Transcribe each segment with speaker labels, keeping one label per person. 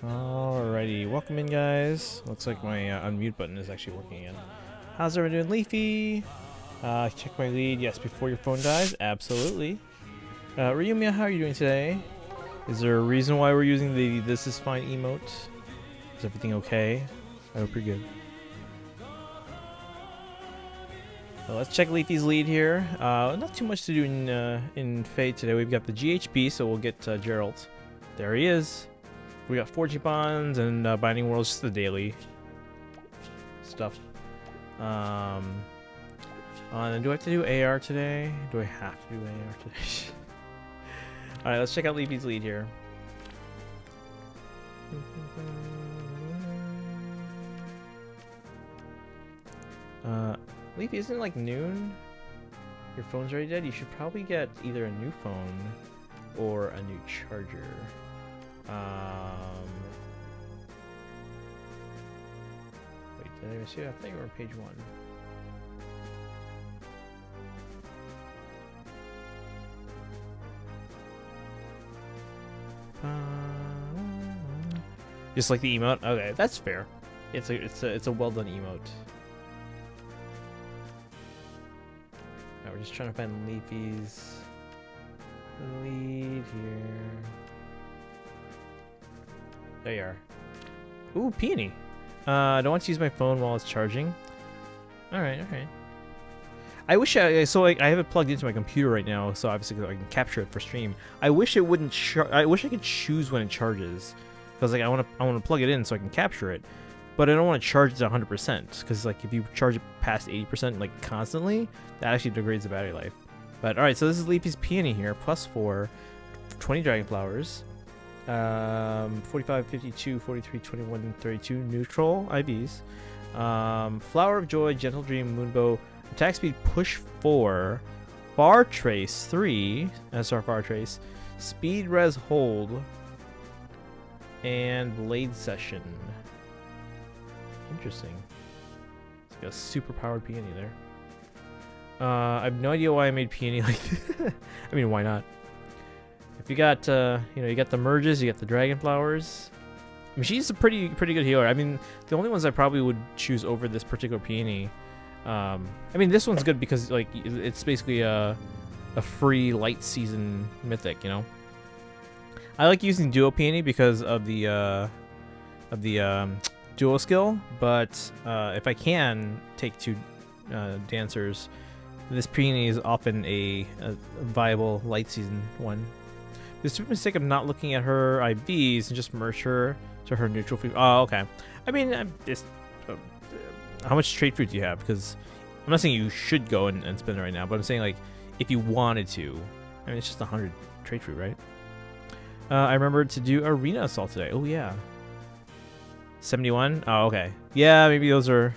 Speaker 1: Alrighty, welcome in, guys. Looks like my unmute button is actually working again. How's everyone doing? Leafy? Check my lead. Yes, before your phone dies. Absolutely. Ryumiya, how are you doing today? Is there a reason why we're using the "This is fine" emote? Is everything okay? I hope you're good. Well, let's check Leafy's lead here. Not too much to do in Fate today. We've got the GHB, so we'll get Geralt. There he is. We got Forging Bonds and Binding Worlds, just the daily stuff. And then do I have to do AR today? Do I have to do AR today? Alright, let's check out Leafy's lead here. Leafy, isn't it like noon? Your phone's already dead? You should probably get either a new phone or a new charger. Wait, did I even see that? I think we're on page 1. Just like the emote? Okay, that's fair. It's a well done emote. Now we're just trying to find Leafy's lead here. There you are. Ooh, peony. I don't want to use my phone while it's charging. Alright, alright. I wish I have it plugged into my computer right now, so obviously I can capture it for stream. I wish it wouldn't I wish I could choose when it charges. Because like I wanna plug it in so I can capture it. But I don't want to charge it to 100%. Because like if you charge it past 80% like constantly, that actually degrades the battery life. But alright, so this is Leafy's peony here, +4, 20 dragon flowers. 45, 52, 43, 21, 32 neutral IVs. Flower of Joy, Gentle Dream, Moonbow, attack speed push 4, Far Trace 3, SR Far Trace, speed res hold, and Blade Session. Interesting. It's like a super powered peony there. I have no idea why I made peony like this. I mean, why not? If you got, you got the merges, you got the dragon flowers. I mean, she's a pretty good healer. I mean, the only ones I probably would choose over this particular peony. I mean, this one's good because like it's basically a free light season mythic, you know. I like using duo peony because of the duo skill, but if I can take 2 dancers, this peony is often a viable light season one. The stupid mistake of not looking at her IVs and just merge her to her neutral food. Oh, okay. I mean, how much trade fruit do you have? Because I'm not saying you should go and spend it right now, but I'm saying like if you wanted to. I mean, it's just 100 trade fruit, right? I remembered to do arena assault today. Oh yeah. 71. Oh, okay. Yeah, maybe you're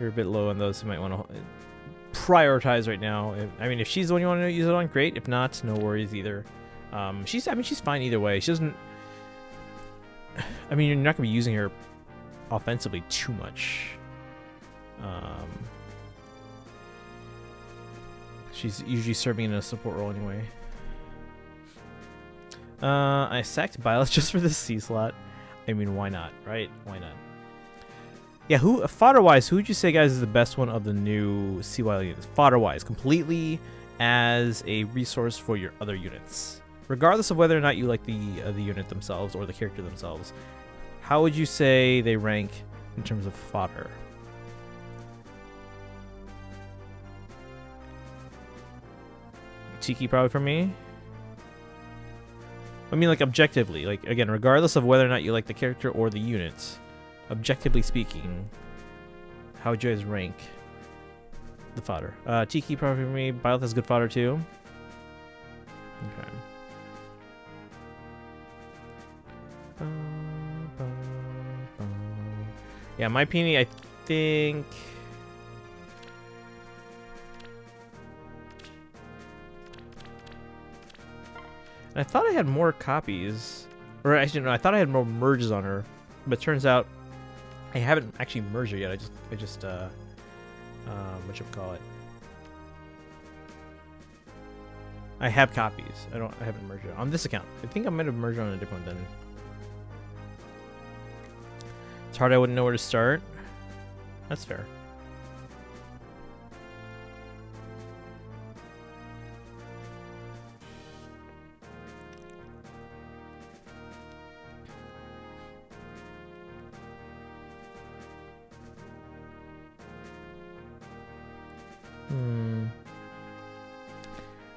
Speaker 1: a bit low on those. You might want to prioritize right now. I mean, if she's the one you want to use it on, great. If not, no worries either. She's fine either way. She doesn't. I mean, you're not gonna be using her offensively too much. She's usually serving in a support role anyway. I sacked Byleth just for this C slot. I mean, why not, right? Why not? Yeah, fodder-wise, who would you say, guys, is the best one of the new CY units? Fodder-wise, completely as a resource for your other units. Regardless of whether or not you like the unit themselves or the character themselves, how would you say they rank in terms of fodder? Tiki probably for me. I mean, like objectively, like again, regardless of whether or not you like the character or the units, objectively speaking, how would you guys rank the fodder? Tiki probably for me. Byleth has good fodder too. Okay. Yeah, my peony, I think. And I thought I had more copies, or actually no, I thought I had more merges on her, but it turns out I haven't actually merged her yet. I just whatchamacallit. I have copies. I haven't merged it on this account. I think I might have merged on a different one then. It's hard I wouldn't know where to start. That's fair.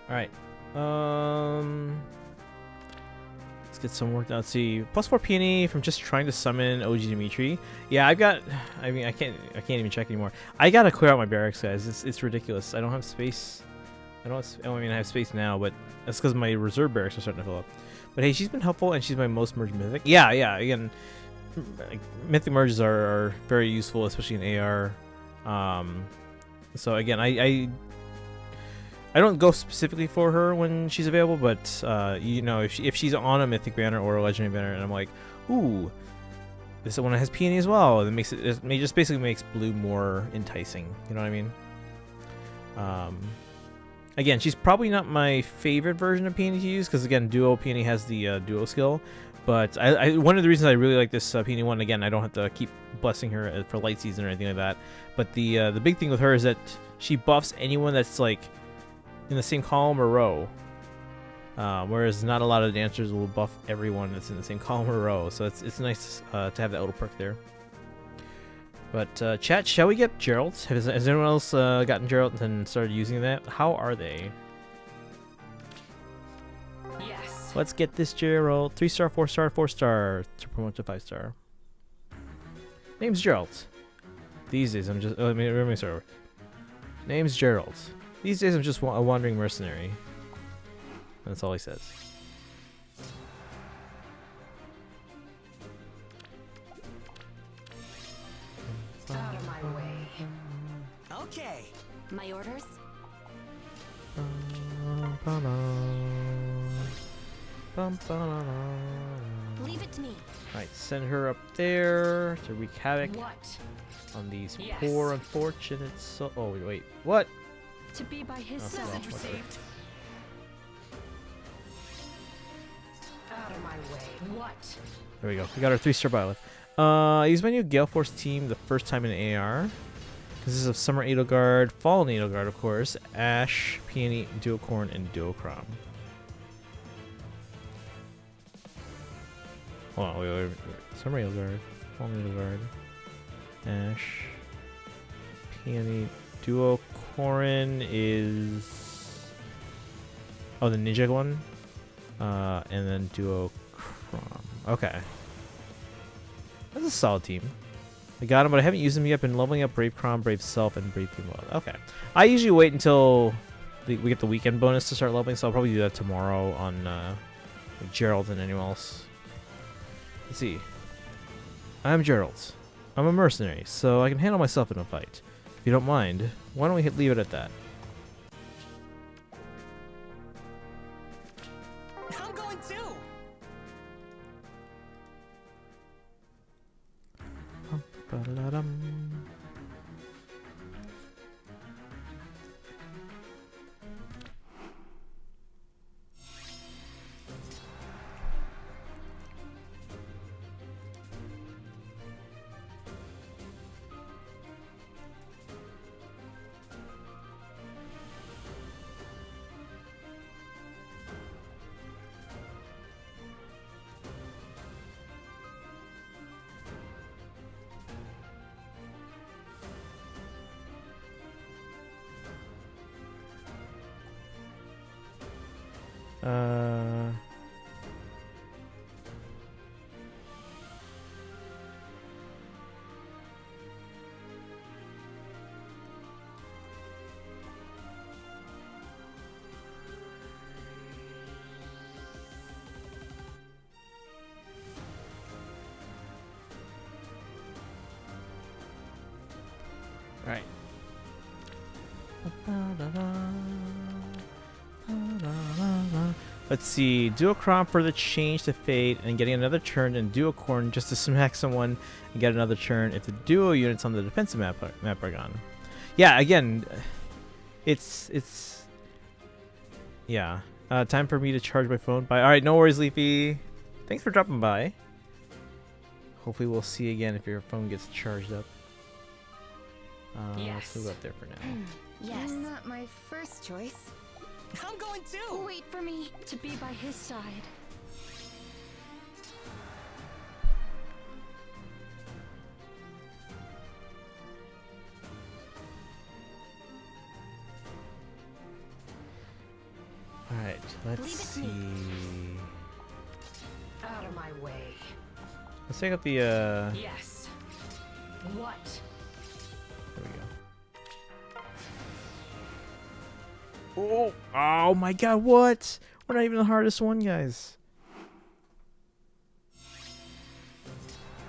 Speaker 1: Alright. Let's get some work done. Let's see. +4 peony from just trying to summon OG Dimitri. Yeah, I've got. I mean, I can't even check anymore. I gotta clear out my barracks, guys. It's ridiculous. I don't have space. I mean, I have space now, but that's because my reserve barracks are starting to fill up. But hey, she's been helpful, and she's my most merged mythic. Yeah. Again, like, mythic merges are very useful, especially in AR. So again, I don't go specifically for her when she's available, but you know, if she's on a mythic banner or a legendary banner, and I'm like, ooh, this one has peony as well, it makes it just basically makes blue more enticing. You know what I mean? Again, she's probably not my favorite version of peony to use because again, duo peony has the duo skill. But one of the reasons I really like this peony one, again, I don't have to keep blessing her for light season or anything like that. But the big thing with her is that she buffs anyone that's like in the same column or row, whereas not a lot of dancers will buff everyone that's in the same column or row. So it's nice to have that little perk there. But chat, shall we get Gerald? Has anyone else gotten Gerald and started using that? How are they?
Speaker 2: Yes.
Speaker 1: Let's get this Gerald. 3-star, 4-star, 4-star to promote to 5-star. Name's Gerald. These days I'm just. Let me start. Name's Gerald. These days I'm just a wandering mercenary. That's all he says.
Speaker 2: Out of my way.
Speaker 3: Okay.
Speaker 2: My orders? Leave it to me.
Speaker 1: Alright, send her up there to wreak havoc
Speaker 2: What?
Speaker 1: on these
Speaker 2: Yes.
Speaker 1: poor unfortunate so. Oh wait, what?
Speaker 2: To be by his
Speaker 1: Oh,
Speaker 2: side.
Speaker 1: well,
Speaker 3: Message received.
Speaker 2: Out of my way. What?
Speaker 1: There we go. We got our 3-star Violet. I use my new Gale Force team the first time in AR. Consists of Summer Edelgard, Fallen Edelgard, of course, Ash, Peony, Duocorn, and Duocrom. Hold on, wait. Summer Edelgard, Fallen Edelgard, Ash, Peony, Duocorn is... Oh, the Ninja one? And then Duocrom. Okay. That's a solid team. I got him, but I haven't used him yet. Been leveling up Brave Crom, Brave Self, and Brave Female. Okay. I usually wait until we get the weekend bonus to start leveling, so I'll probably do that tomorrow on like Gerald and anyone else. Let's see. I'm Gerald. I'm a mercenary, so I can handle myself in a fight. If you don't mind, why don't we leave it at that?
Speaker 3: I'm going too.
Speaker 1: Ba-da-dum. Right. Let's see. Duocrom for the change to fate and getting another turn, and Duocorn just to smack someone and get another turn if the duo unit's on the defensive map are gone. Yeah, again, it's yeah. Time for me to charge my phone. Bye. All right, no worries, Leafy. Thanks for dropping by. Hopefully we'll see again if your phone gets charged up. Let's move up there for now.
Speaker 2: Yes. Not my first choice.
Speaker 3: I'm going too.
Speaker 2: Wait for me to be by his side.
Speaker 1: Alright, let's
Speaker 2: Leave it to
Speaker 1: see.
Speaker 2: me. Out of my way.
Speaker 1: Let's take out the
Speaker 2: Yes. What?
Speaker 1: there we go. Oh my god, what? We're not even the hardest one, guys.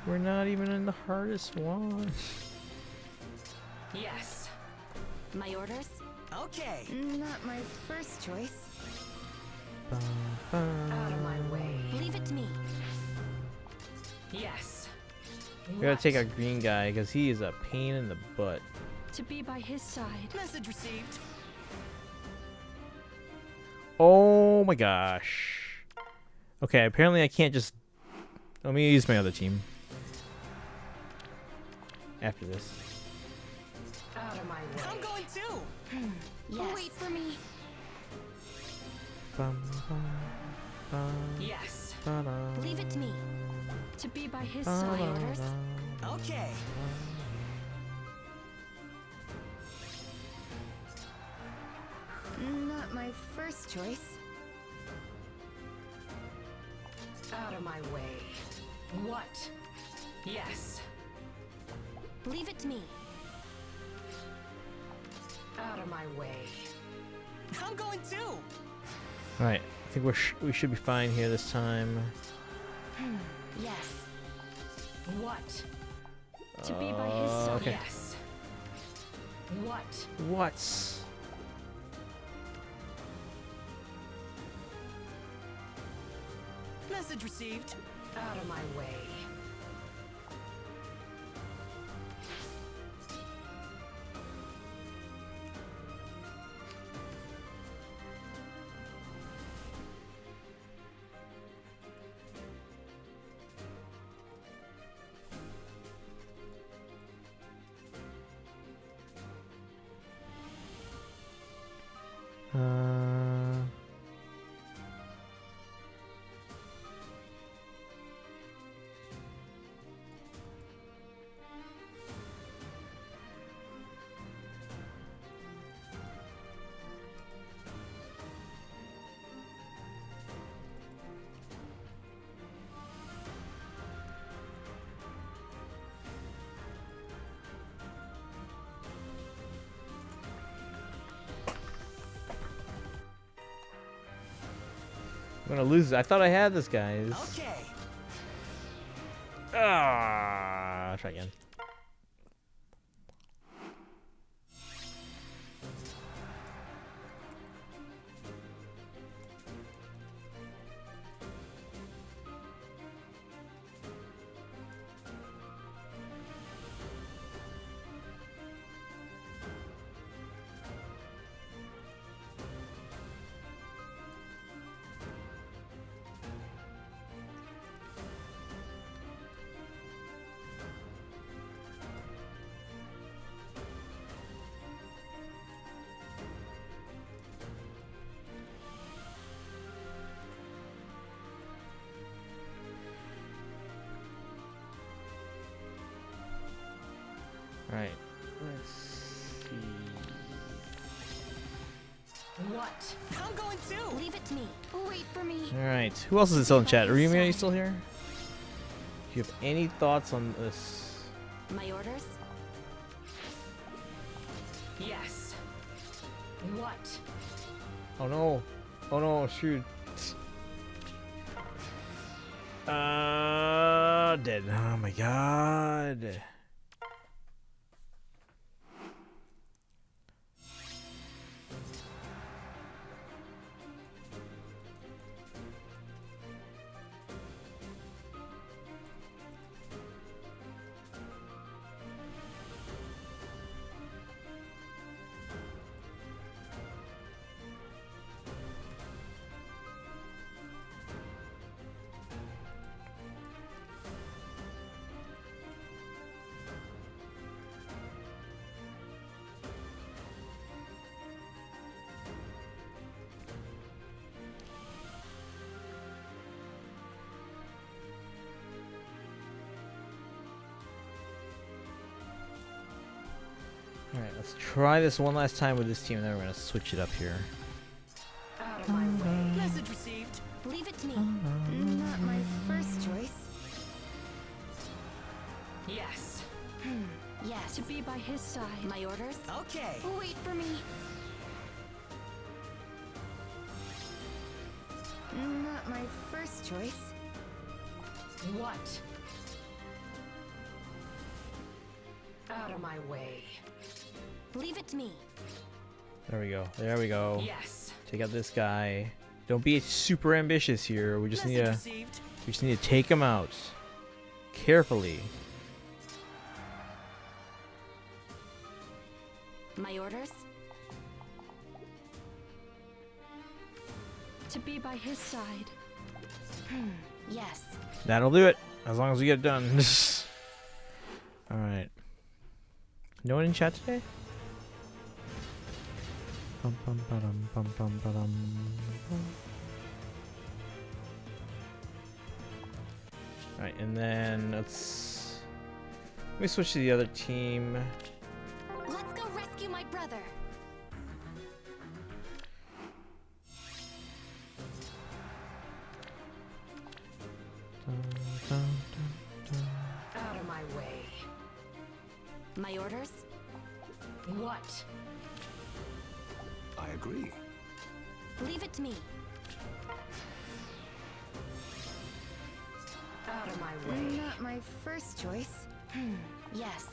Speaker 1: We're not even in the hardest one.
Speaker 2: Yes. My orders?
Speaker 3: Okay.
Speaker 2: Not my first choice. Out of my way. Leave it to me. Yes.
Speaker 1: We gotta take our green guy because he is a pain in the butt.
Speaker 2: To be by his side.
Speaker 3: Message received.
Speaker 1: Oh my gosh. Okay, apparently I can't just... Let me use my other team. After this.
Speaker 2: Out of my way.
Speaker 3: I'm going too.
Speaker 2: Yes. Wait for me.
Speaker 1: Bum, bum, bum,
Speaker 2: Yes.
Speaker 1: ba-da,
Speaker 2: Leave it to me. To be by his
Speaker 1: ba-da,
Speaker 2: side. Orders?
Speaker 3: Okay.
Speaker 2: Not my first choice. Out of my way. What? Yes. Leave it to me. Out of my way.
Speaker 3: I'm going too.
Speaker 1: Alright, I think we should be fine here this time.
Speaker 2: Yes. What? To be by his side.
Speaker 1: Okay.
Speaker 2: Yes. What?
Speaker 1: What?
Speaker 3: Message received.
Speaker 2: Out of my way.
Speaker 1: I'm gonna lose. I thought I had this, guys.
Speaker 3: Okay.
Speaker 1: Try again. Alright. Let's see.
Speaker 2: What?
Speaker 3: I'm going too.
Speaker 2: Leave it to me. Wait for me.
Speaker 1: Alright. Who else is still in chat? Remy, are you still here? Do you have any thoughts on this?
Speaker 2: My orders? Yes. What?
Speaker 1: Oh no. Oh no, shoot. Dead. Oh my god. Alright, let's try this one last time with this team, and then we're gonna switch it up here.
Speaker 2: Out of my way.
Speaker 3: Message received.
Speaker 4: Leave it to me. Not my first choice.
Speaker 3: Yes.
Speaker 4: Yes.
Speaker 5: To be by his side.
Speaker 4: My orders?
Speaker 3: Okay.
Speaker 4: Wait for me. Not my first choice.
Speaker 2: What? Out of my way.
Speaker 4: Leave it to me.
Speaker 1: There we go. There we go.
Speaker 3: Yes.
Speaker 1: Take out this guy. Don't be super ambitious here. We just need
Speaker 3: Message
Speaker 1: to.
Speaker 3: received.
Speaker 1: We just need to take him out carefully.
Speaker 4: My orders?
Speaker 5: To be by his side.
Speaker 4: Yes.
Speaker 1: That'll do it. As long as we get it done. All right. No one in chat today? Bum, bum, ba-dum, bum, bum, ba-dum, bum. All right, and then let me switch to the other team.
Speaker 4: Let's go rescue my brother.
Speaker 1: Dun, dun, dun, dun.
Speaker 2: Out of my way.
Speaker 4: My orders?
Speaker 2: What?
Speaker 6: I agree.
Speaker 4: Leave it to me.
Speaker 2: Out of my way.
Speaker 4: Not my first choice. Yes.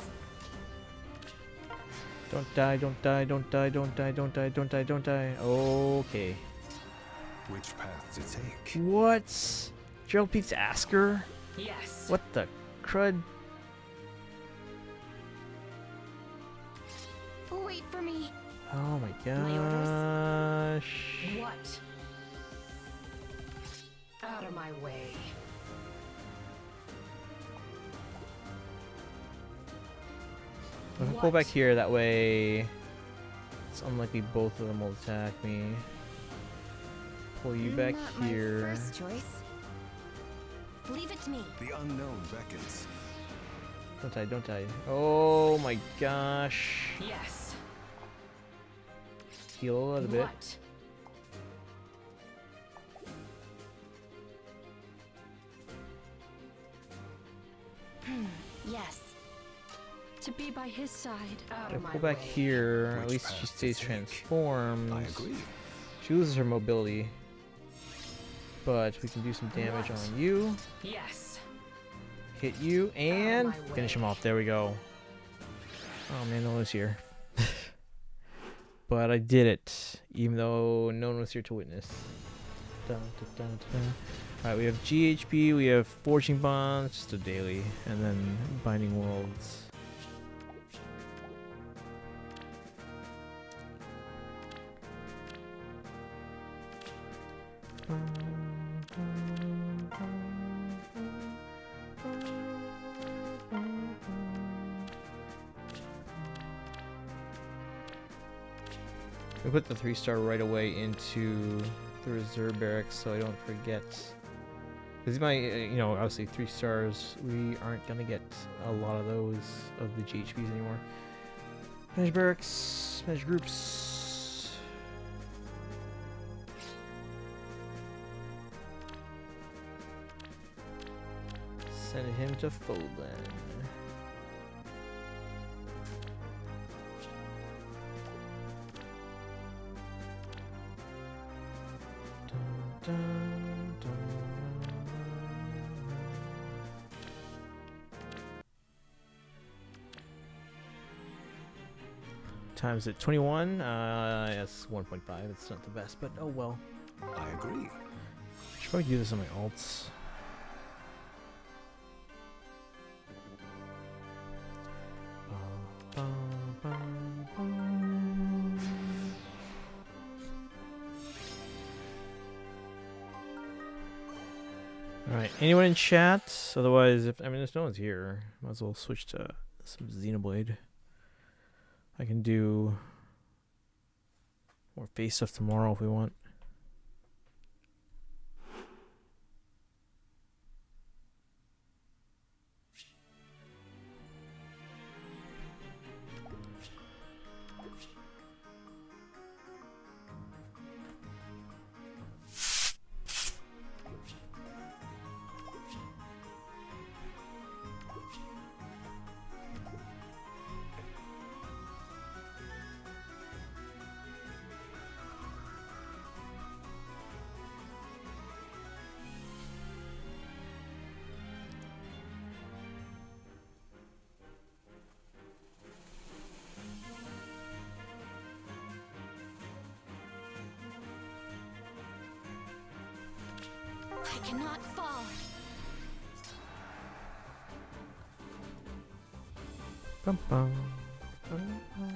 Speaker 1: Don't die, don't die, don't die, don't die, don't die, don't die, don't die. Okay.
Speaker 6: Which path to take?
Speaker 1: What? Gerald Pete's Asker?
Speaker 3: Yes.
Speaker 1: What the crud?
Speaker 4: Wait for me.
Speaker 1: Oh my
Speaker 4: My orders?
Speaker 1: gosh.
Speaker 2: What? Out of my way.
Speaker 1: If I pull back
Speaker 2: What?
Speaker 1: here, that way it's unlikely both of them will attack me. Pull you back
Speaker 4: Not my
Speaker 1: here.
Speaker 4: first choice. Leave it to me.
Speaker 6: The unknown beckons.
Speaker 1: Don't die, don't die. Oh my gosh.
Speaker 3: Yes.
Speaker 1: Heal a little bit.
Speaker 2: What?
Speaker 4: Yes.
Speaker 5: To be by his side.
Speaker 2: Out
Speaker 1: If
Speaker 2: of
Speaker 1: I
Speaker 2: my
Speaker 1: pull back
Speaker 2: way.
Speaker 1: here, at
Speaker 6: Which
Speaker 1: least she
Speaker 6: path to
Speaker 1: stays
Speaker 6: take?
Speaker 1: transformed.
Speaker 6: I agree.
Speaker 1: She loses her mobility. But we can do some damage
Speaker 2: What?
Speaker 1: on you.
Speaker 3: Yes.
Speaker 1: Hit you and
Speaker 2: my
Speaker 1: finish him
Speaker 2: way.
Speaker 1: off. There we go. Oh man, no one was here. But I did it, even though no one was here to witness. Dun, dun, dun, dun. Alright, we have GHB, we have Forging Bonds, just a daily, and then Binding Worlds. We put the 3-star right away into the reserve barracks so I don't forget. Because my, you know, obviously 3 stars, we aren't gonna get a lot of those of the GHBs anymore. Manage barracks, manage groups. Send him to Foden. Dun, dun. Times at 21. Yes, 1.5. It's not the best, but oh well.
Speaker 6: I agree.
Speaker 1: Should probably do this on my alts. Alright, anyone in chat? Otherwise, if there's no one's here, might as well switch to some Xenoblade. I can do more face stuff tomorrow if we want.
Speaker 4: cannot fall.
Speaker 1: Bum, bum. Bum, bum.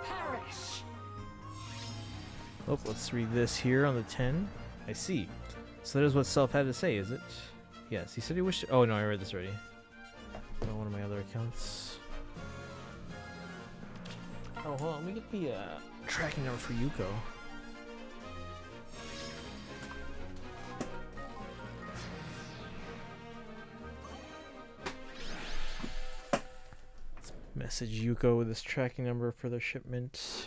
Speaker 3: Perish.
Speaker 1: Oh, let's read this here on the 10. I see. So that is what Self had to say, is it? Yes, he said he wished. Oh no, I read this already. On one of my other accounts. Oh, hold on. Let me get the tracking number for Yuko. Let's message Yuko with this tracking number for their shipment.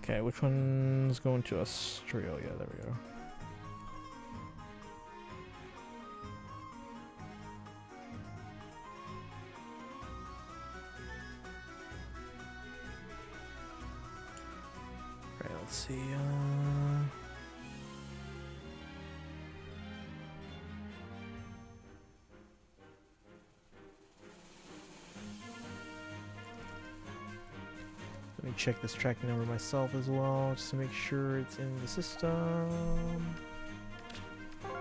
Speaker 1: Okay, which one's going to Australia? There we go. Right, let's see. Let me check this tracking number myself as well, just to make sure it's in the system.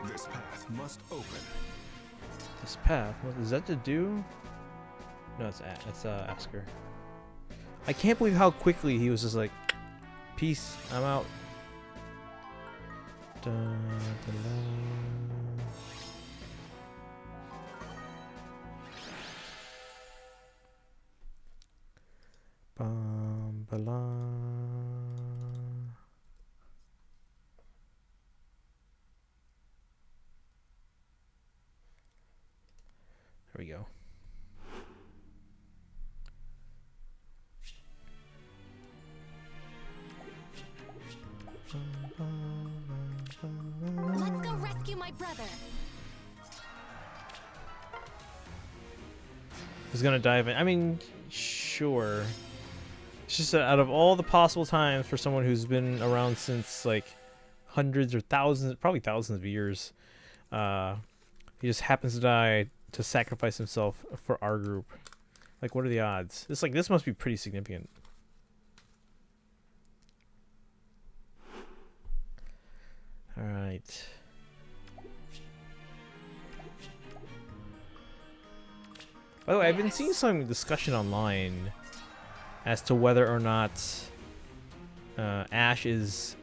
Speaker 6: This path must open.
Speaker 1: This path, what is that to do? No, it's Asker. I can't believe how quickly he was just like, peace, I'm out. Da, da, da. Bum, ba-la. There we go.
Speaker 4: Let's go rescue my brother.
Speaker 1: He's gonna dive in. I mean, sure. It's just that out of all the possible times for someone who's been around since like hundreds or thousands, probably thousands of years, he just happens to die to sacrifice himself for our group. Like, what are the odds? This must be pretty significant. All right. By the way, I've been seeing some discussion online as to whether or not Ash is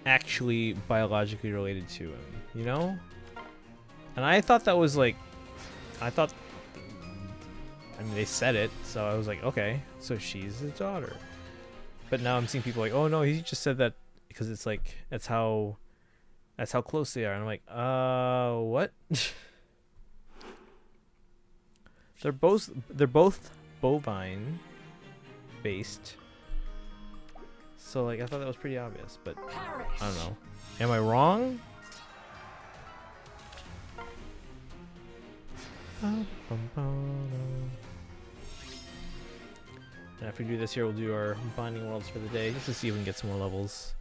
Speaker 1: actually biologically related to him, you know? And I thought that was like, I mean, they said it, so I was like, okay, so she's his daughter. But now I'm seeing people like, oh no, he just said that because it's like, that's how close they are. And I'm like, what? They're both bovine based. So like I thought that was pretty obvious, but
Speaker 3: Perish.
Speaker 1: I don't know. Am I wrong? And after we do this here, we'll do our binding worlds for the day, just to see if we can get some more levels.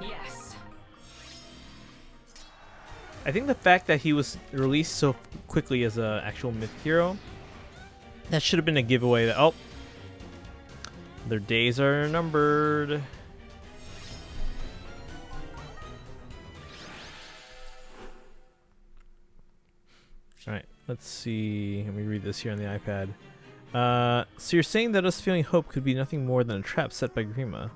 Speaker 3: Yes.
Speaker 1: I think the fact that he was released so quickly as an actual myth hero, that should have been a giveaway that, oh, their days are numbered. Alright, let's see. Let me read this here on the iPad. So you're saying that us feeling hope could be nothing more than a trap set by Grima.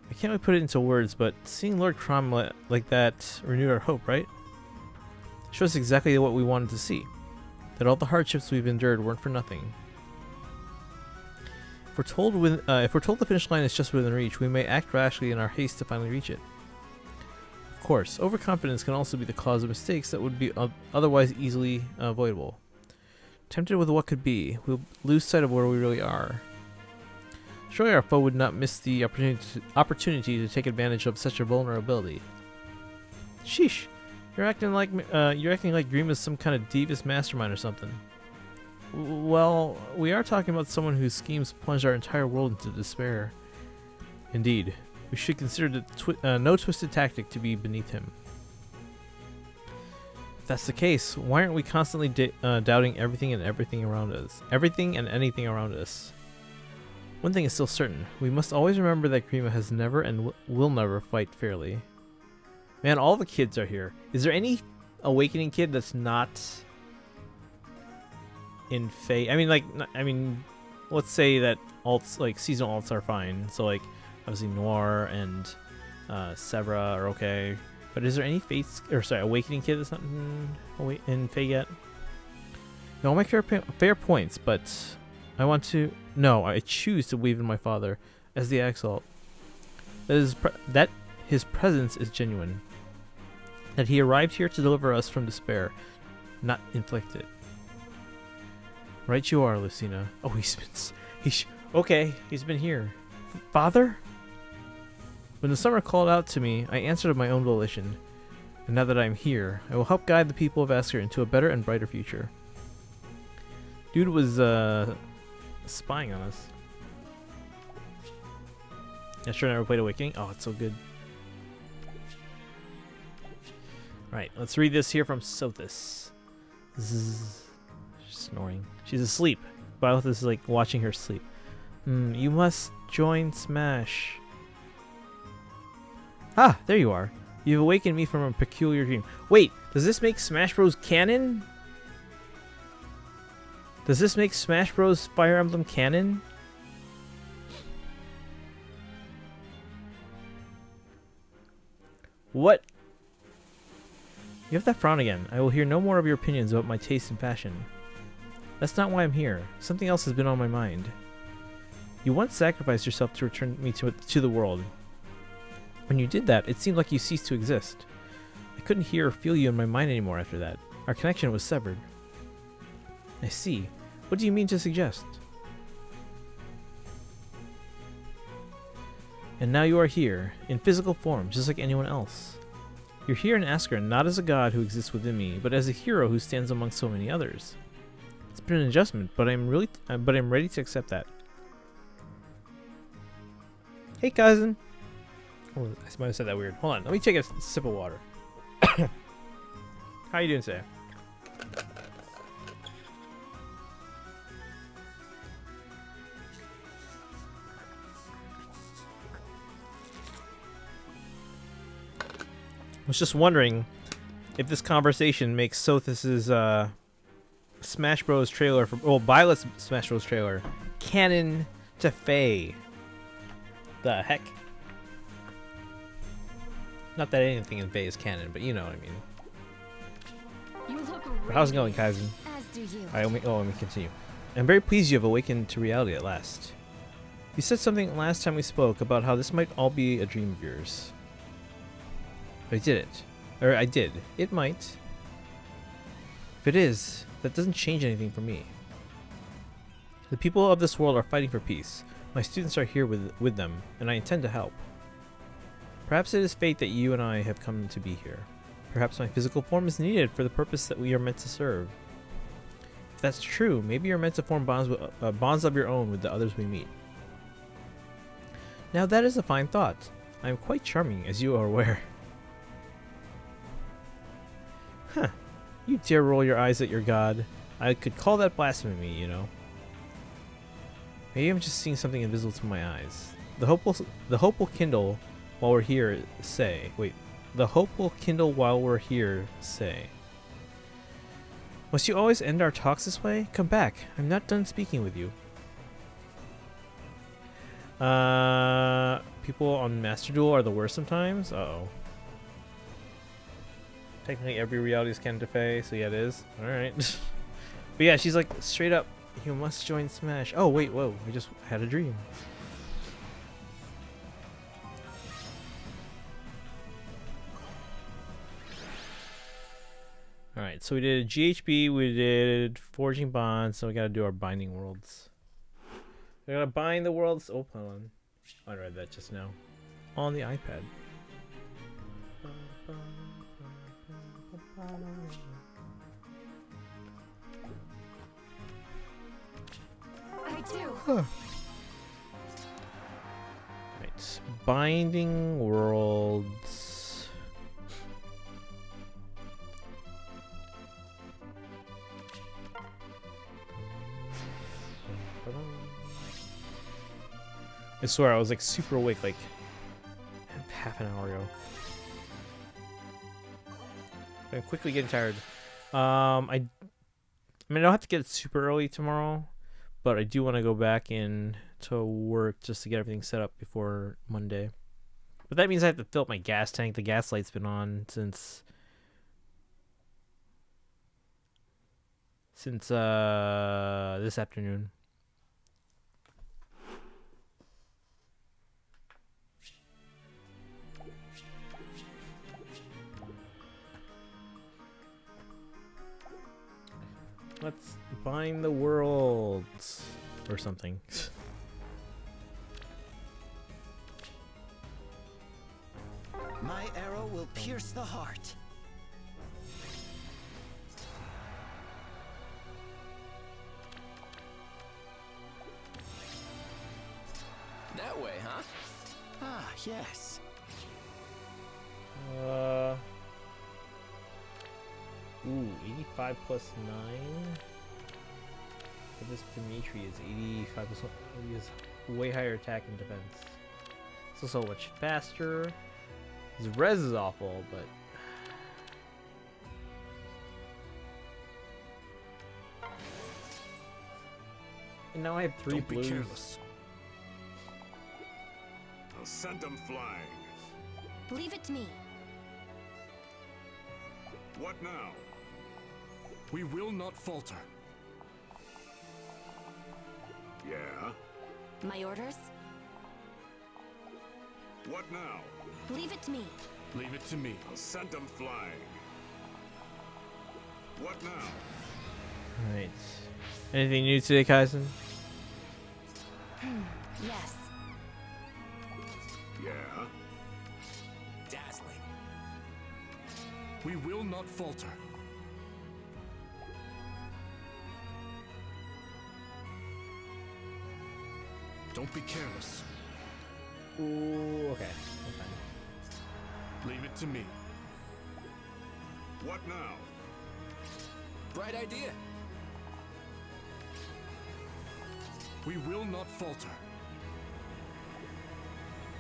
Speaker 1: I can't really put it into words, but seeing Lord Crom like that renewed our hope, right? Shows exactly what we wanted to see. That all the hardships we've endured weren't for nothing. If we're told the finish line is just within reach, we may act rashly in our haste to finally reach it. Of course, overconfidence can also be the cause of mistakes that would be otherwise easily avoidable. Tempted with what could be, we'll lose sight of where we really are. Surely our foe would not miss the opportunity to take advantage of such a vulnerability. Sheesh. You're acting like Dream is some kind of devious mastermind or something. Well, we are talking about someone whose schemes plunged our entire world into despair. Indeed, we should consider the no twisted tactic to be beneath him. If that's the case, why aren't we constantly doubting everything and everything around us? Everything and anything around us. One thing is still certain: we must always remember that Grima has never and will never fight fairly. Man, all the kids are here. Is there any awakening kid that's not in Fae? I mean, let's say that alts, like seasonal alts, are fine. So like, obviously Noir and Severa are okay. But is there any awakening kid that's not in Fae yet? No, I'll make fair points, but I want to. No, I choose to believe in my father as the Exalt. That his presence is genuine. That he arrived here to deliver us from despair, not inflict it. Right you are, Lucina. Oh, he's been here. Father? When the summer called out to me, I answered of my own volition. And now that I am here, I will help guide the people of Asker into a better and brighter future. Dude was spying on us. Yeah, sure, never played Awakening. Oh, it's so good. Right, let's read this here from Sothis. She's snoring. She's asleep. Violet is like watching her sleep. You must join Smash. Ah, there you are. You've awakened me from a peculiar dream. Wait, does this make Smash Bros. Canon? Does this make Smash Bros. Fire Emblem canon? What? You have that frown again. I will hear no more of your opinions about my taste and passion. That's not why I'm here. Something else has been on my mind. You once sacrificed yourself to return me to the world. When you did that, it seemed like you ceased to exist. I couldn't hear or feel you in my mind anymore after that. Our connection was severed. I see. What do you mean to suggest? And now you are here, in physical form, just like anyone else. You're here in Asker not as a god who exists within me, but as a hero who stands among so many others. It's been an adjustment, but I'm ready to accept that. Hey, cousin. Oh, I might have said that weird. Hold on, let me take a sip of water. How you doing today? I was just wondering if this conversation makes Sothis's Smash Bros. Trailer Violet's Smash Bros. Trailer canon to Fae. The heck? Not that anything in Fae is canon, but you know what I mean.
Speaker 5: You look
Speaker 1: How's it going, Kaizen?
Speaker 4: As do you.
Speaker 1: Alright, let me continue. I'm very pleased you have awakened to reality at last. You said something last time we spoke about how this might all be a dream of yours. I did. It might. If it is, that doesn't change anything for me. The people of this world are fighting for peace. My students are here with them, and I intend to help. Perhaps it is fate that you and I have come to be here. Perhaps my physical form is needed for the purpose that we are meant to serve. If that's true, maybe you're meant to form bonds of your own with the others we meet. Now that is a fine thought. I am quite charming, as you are aware. Huh. You dare roll your eyes at your god. I could call that blasphemy, you know. Maybe I'm just seeing something invisible to my eyes. The hope will kindle while we're here, say. Wait. The hope will kindle while we're here, say. Must you always end our talks this way? Come back. I'm not done speaking with you. People on Master Duel are the worst sometimes? Uh-oh. Technically every reality is canon to Fae, so yeah, it is. Alright. But yeah, she's like, straight up, you must join Smash. Oh, wait, whoa. I just had a dream. Alright, so we did GHB, we did Forging Bonds, so we gotta do our Binding Worlds. They're gonna bind the world's. Oh, hold on. I read that just now. On the iPad.
Speaker 5: I do.
Speaker 1: Right. Binding worlds. I swear I was like super awake like half an hour ago. I'm quickly getting tired. I mean I don't have to get super early tomorrow, but I do want to go back in to work just to get everything set up before Monday. But that means I have to fill up my gas tank. The gas light's been on since this afternoon. Let's bind the worlds or something.
Speaker 7: My arrow will pierce the heart.
Speaker 8: That way, huh?
Speaker 7: Ah, yes.
Speaker 1: Ooh, 85 plus 9. But this Dimitri is 85 plus 1. He has way higher attack and defense. It's also much faster. His res is awful, but. And now I have 3
Speaker 6: Don't
Speaker 1: blues.
Speaker 6: be careless. I'll send them flying.
Speaker 4: Leave it to me.
Speaker 6: What now?
Speaker 9: We will not falter.
Speaker 6: Yeah?
Speaker 4: My orders?
Speaker 6: What now?
Speaker 4: Leave it to me.
Speaker 9: Leave it to me.
Speaker 6: I'll send them flying. What now?
Speaker 1: Alright. Anything new today, Kaizen?
Speaker 4: Yes.
Speaker 6: Yeah?
Speaker 8: Dazzling.
Speaker 9: We will not falter. Don't be careless.
Speaker 1: Ooh, okay. I'm fine.
Speaker 9: Leave it to me.
Speaker 6: What now?
Speaker 8: Bright idea.
Speaker 9: We will not falter.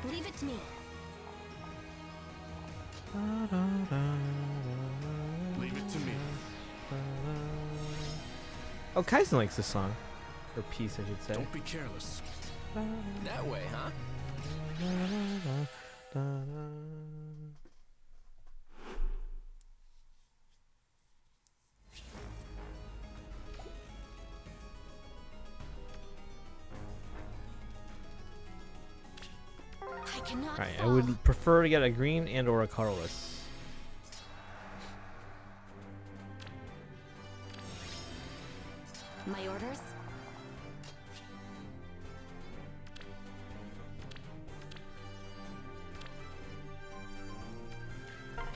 Speaker 4: Leave it to me.
Speaker 9: Leave it to me.
Speaker 1: Oh, Kaizen likes this song. Or piece, I should say.
Speaker 9: Don't be careless.
Speaker 8: That way, huh?
Speaker 4: I cannot
Speaker 1: Alright, I
Speaker 4: fall.
Speaker 1: would prefer to get a green and or a colorless.
Speaker 4: My orders?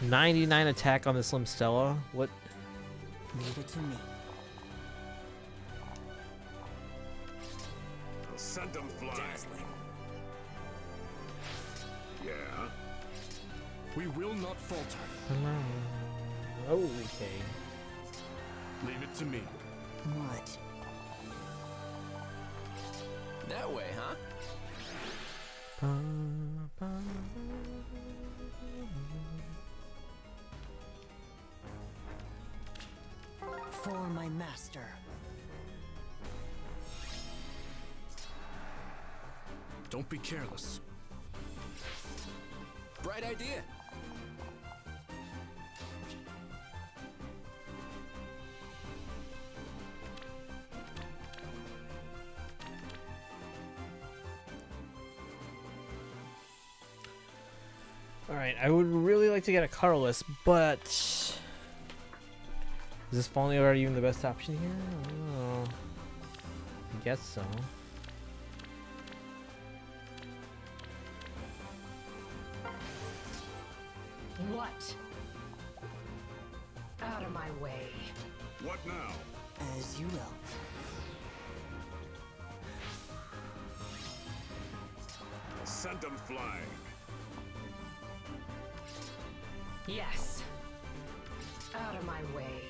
Speaker 1: $99 attack on the Slim Stella. What?
Speaker 7: Leave it to me.
Speaker 6: I'll send them flying.
Speaker 8: Dazzling.
Speaker 6: Yeah?
Speaker 9: We will not falter.
Speaker 1: Oh, okay.
Speaker 9: Leave it to me.
Speaker 7: What?
Speaker 8: That way, huh?
Speaker 7: For my master.
Speaker 9: Don't be careless.
Speaker 8: Bright idea.
Speaker 1: Alright, I would really like to get a colorless, but is this Falling Guard even the best option here? I don't know. I guess so.
Speaker 6: What now?
Speaker 7: As you will.
Speaker 6: Send them flying.
Speaker 2: Yes. Out of my way.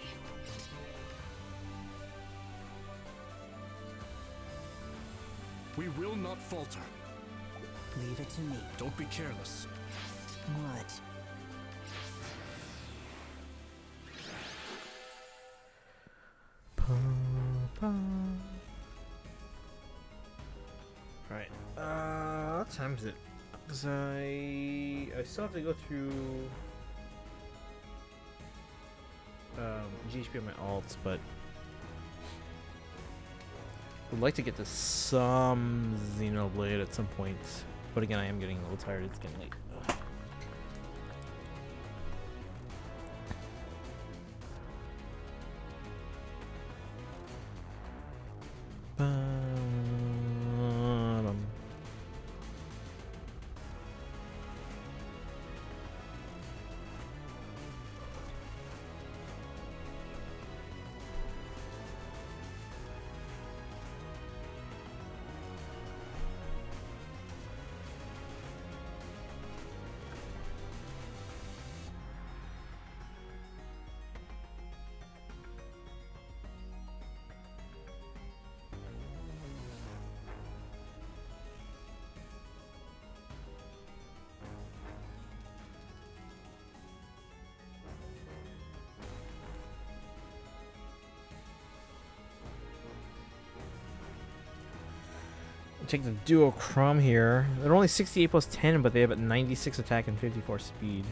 Speaker 9: We will not falter.
Speaker 7: Leave it to me.
Speaker 9: Don't be careless.
Speaker 7: What?
Speaker 1: Alright. What time is it? Because I still have to go through GHB on my alts, but would like to get to some Xenoblade at some point. But again, I am getting a little tired. It's getting late. Take the duo Crum here. They're only 68 plus 10, but they have a 96 attack and 54 speed.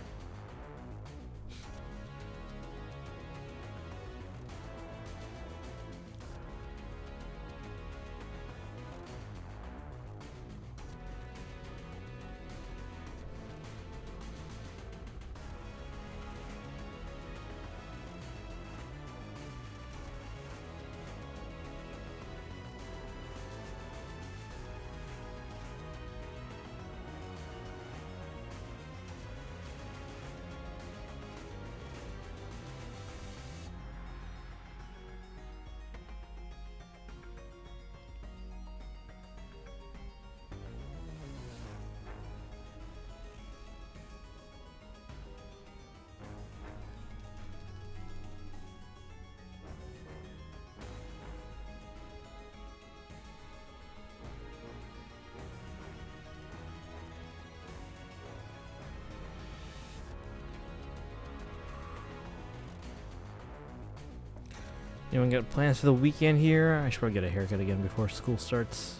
Speaker 1: Anyone got plans for the weekend here? I should probably get a haircut again before school starts.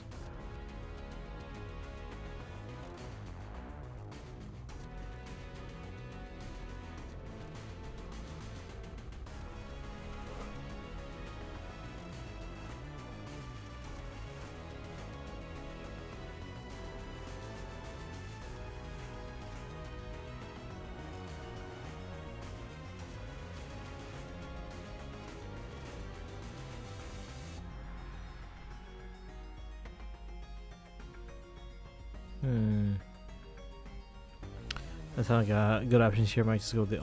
Speaker 1: That's how I got good options here. Might just go with the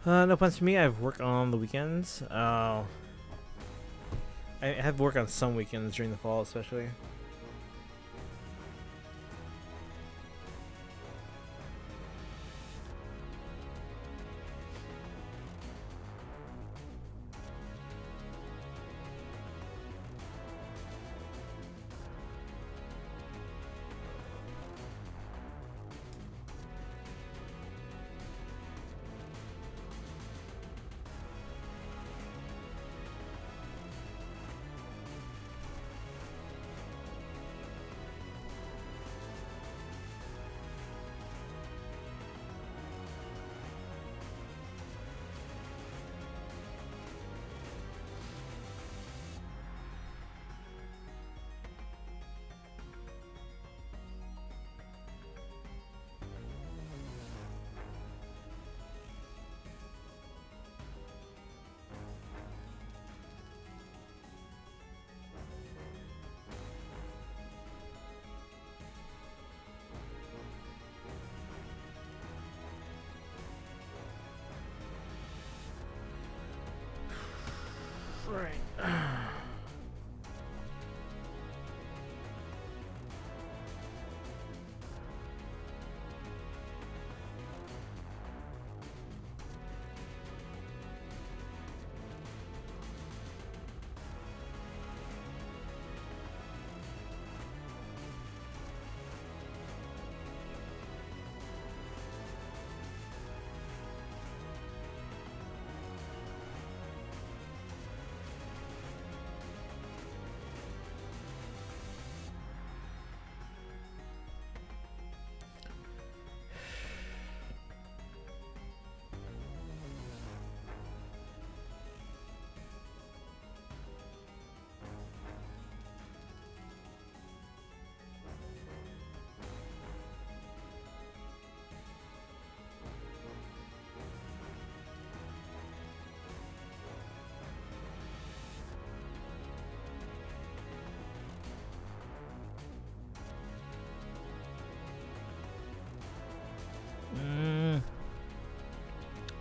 Speaker 1: no plans for me. I have work on the weekends. I have work on some weekends during the fall, especially.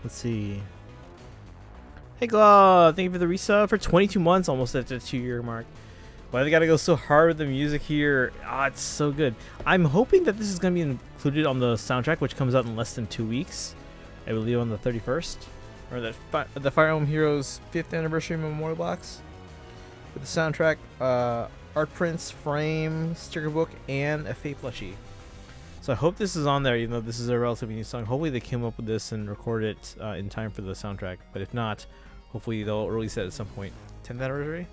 Speaker 1: Let's see. Hey Glove, thank you for the resub for 22 months, almost at the 2-year mark. Why they gotta go so hard with the music here? Ah, it's so good. I'm hoping that this is gonna be included on the soundtrack, which comes out in less than 2 weeks. I believe on the 31st, or the Fire Emblem Heroes 5th anniversary memorial box with the soundtrack, art prints, frame, sticker book, and a Faye plushie. So I hope this is on there, even though this is a relatively new song. Hopefully they came up with this and recorded it in time for the soundtrack. But if not, hopefully they'll release it at some point. 10th anniversary?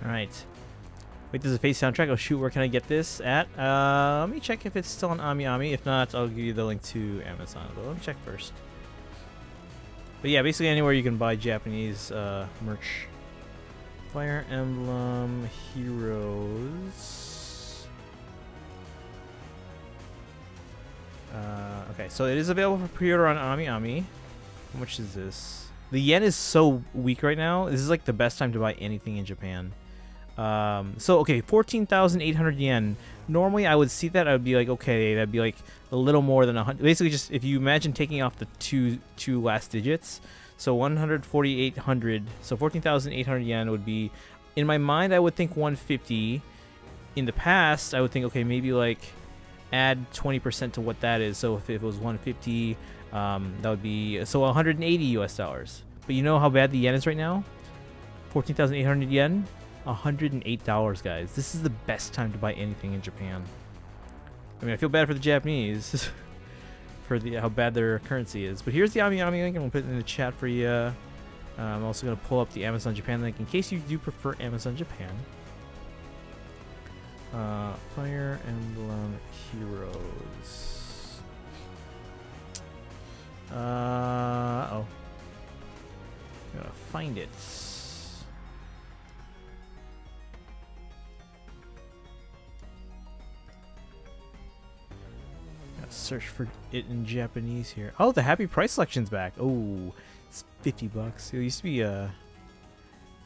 Speaker 1: Alright. Wait, there's a Face soundtrack. Oh shoot, where can I get this at? Let me check if it's still on AmiAmi. If not, I'll give you the link to Amazon. But let me check first. But yeah, basically anywhere you can buy Japanese merch. Fire Emblem Heroes. Okay, so it is available for pre-order on AmiAmi. How much is this? The yen is so weak right now. This is like the best time to buy anything in Japan. So okay, 14,800 yen. Normally I would see that, I would be like, okay, that'd be like a little more than 100. Basically, just if you imagine taking off the two last digits, so 14800. So 14,800 yen would be, in my mind, I would think 150. In the past, I would think, okay, maybe like add 20% to what that is. So if it was 150, that would be so 180 US dollars. But you know how bad the yen is right now? 14,800 yen. $108, guys. This is the best time to buy anything in Japan. I mean, I feel bad for the Japanese for how bad their currency is. But here's the AmiAmi link, and we'll put it in the chat for you. I'm also going to pull up the Amazon Japan link in case you do prefer Amazon Japan. Fire Emblem Heroes. Oh. Gotta find it. Search for it in Japanese here. Oh, the Happy Price selection's back. Oh, it's $50. It used to be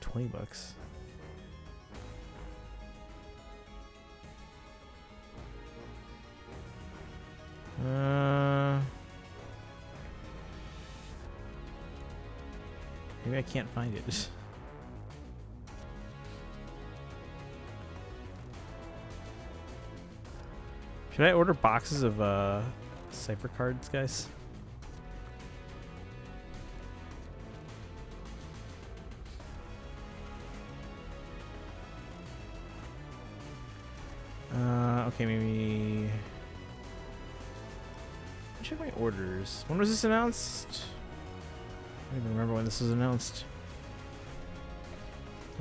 Speaker 1: $20. Maybe I can't find it. Should I order boxes of cipher cards, guys? Okay, maybe check my orders. When was this announced? I don't even remember when this was announced.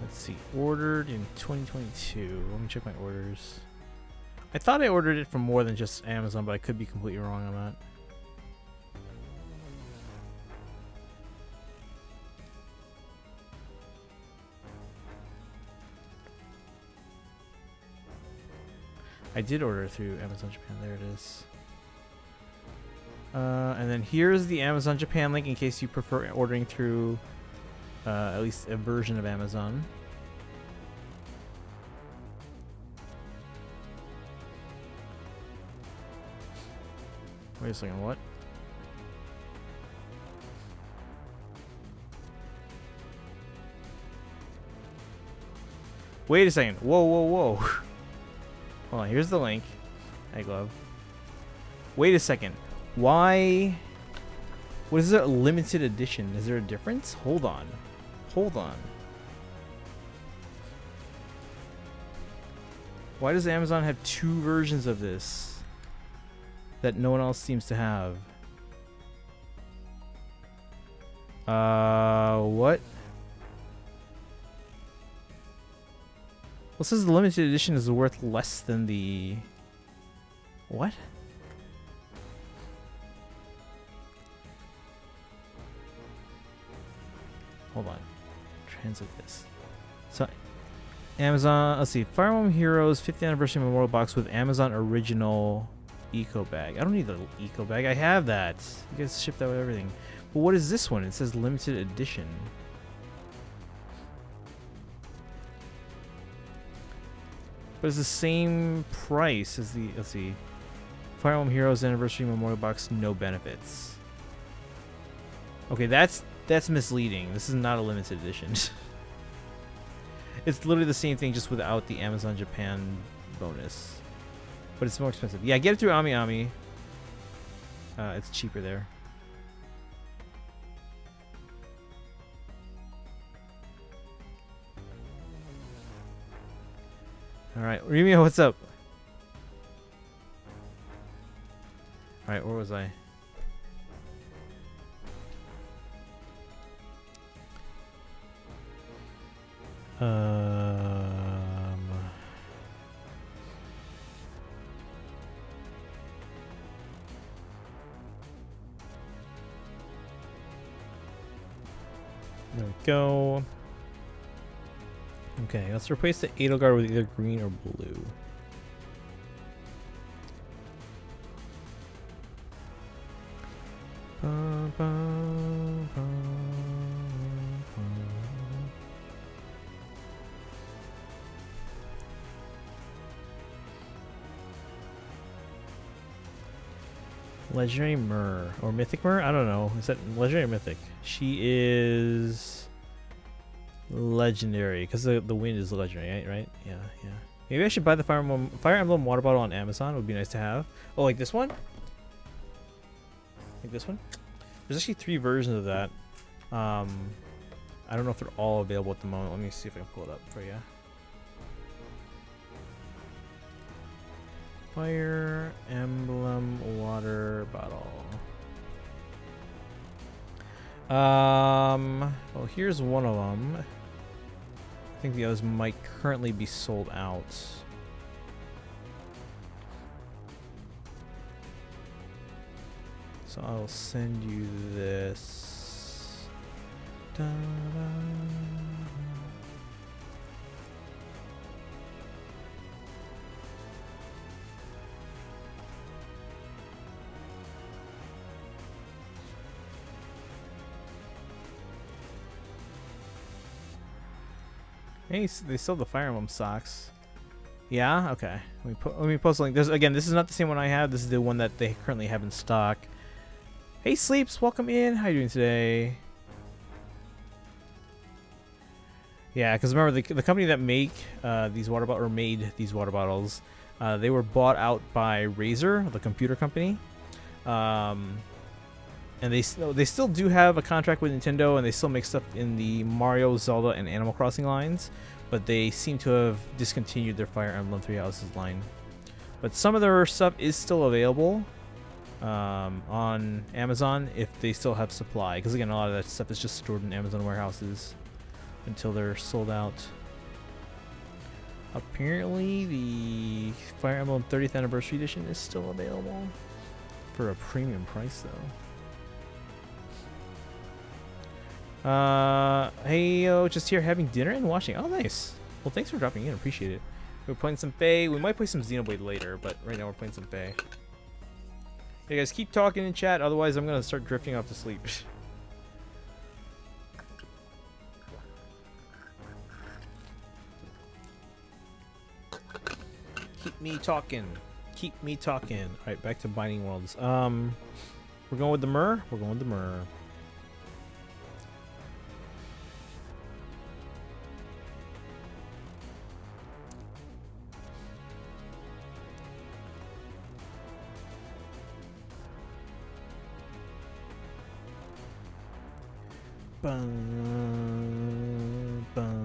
Speaker 1: Let's see, ordered in 2022. Let me check my orders. I thought I ordered it from more than just Amazon, but I could be completely wrong on that. I did order through Amazon Japan. There it is. And then here's the Amazon Japan link in case you prefer ordering through at least a version of Amazon. Wait a second, what? Wait a second. Whoa, whoa, whoa. Hold on, here's the link. Hey, Glove. Wait a second. Why? What is it? A limited edition? Is there a difference? Hold on. Hold on. Why does Amazon have 2 versions of this that no one else seems to have? What? Well, it says the limited edition is worth less than the... What? hold on. Translate this. So, Amazon, let's see. Fire Emblem Heroes 50th Anniversary Memorial Box with Amazon Original Eco Bag. I don't need the Eco Bag. I have that. You guys shipped that with everything. But what is this one? It says limited edition. But it's the same price as the, let's see. Fire Emblem Heroes Anniversary Memorial Box, no benefits. Okay, that's misleading. This is not a limited edition. It's literally the same thing, just without the Amazon Japan bonus. But it's more expensive. Yeah, get it through Ami Ami. It's cheaper there. Alright, Remio, what's up? Alright, where was I? There we go. Okay, let's replace the Edelgard with either green or blue. Legendary Myrrh or Mythic Myrrh? I don't know. Is that legendary or mythic? She is legendary because the wind is legendary, right? Yeah, yeah. Maybe I should buy the Fire Emblem water bottle on Amazon. It would be nice to have. Oh, like this one? Like this one? There's actually 3 versions of that. I don't know if they're all available at the moment. Let me see if I can pull it up for you. Fire Emblem water bottle. Well, here's one of them. I think the others might currently be sold out. So I'll send you this. Da-da. Hey, they sold the Fire Emblem socks. Yeah, okay. Let me post a link. Again, this is not the same one I have. This is the one that they currently have in stock. Hey, Sleeps, welcome in. How you doing today? Yeah, because remember the company that made these water bottles, they were bought out by Razer, the computer company. And they still do have a contract with Nintendo, and they still make stuff in the Mario, Zelda, and Animal Crossing lines, but they seem to have discontinued their Fire Emblem Three Houses line. But some of their stuff is still available on Amazon if they still have supply, because again, a lot of that stuff is just stored in Amazon warehouses until they're sold out. Apparently, the Fire Emblem 30th Anniversary Edition is still available for a premium price, though. Hey, yo, just here having dinner and watching. Oh, nice. Well, thanks for dropping in. Appreciate it. We're playing some Fae. We might play some Xenoblade later, but right now we're playing some Fae. Hey, guys, keep talking in chat. Otherwise, I'm going to start drifting off to sleep. Keep me talking. Keep me talking. All right, back to Binding Worlds. We're going with the Myrrh? We're going with the Myrrh. Bum, bum.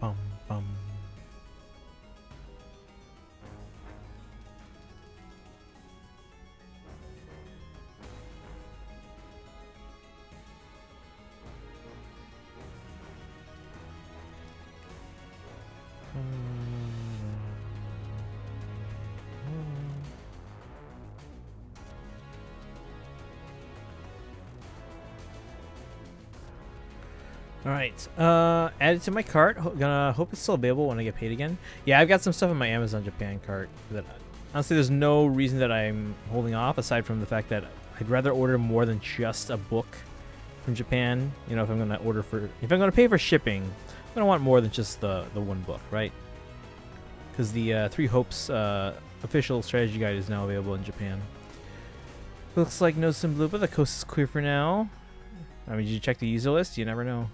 Speaker 1: Bum, bum. All right, add it to my cart. Gonna hope it's still available when I get paid again. Yeah, I've got some stuff in my Amazon Japan cart that honestly there's no reason that I'm holding off aside from the fact that I'd rather order more than just a book from Japan. You know, if I'm gonna pay for shipping, I'm gonna want more than just the one book, right? Because the Three Hopes official strategy guide is now available in Japan. Looks like no Sim Blue, but the coast is clear for now. I mean, did you check the user list? You never know.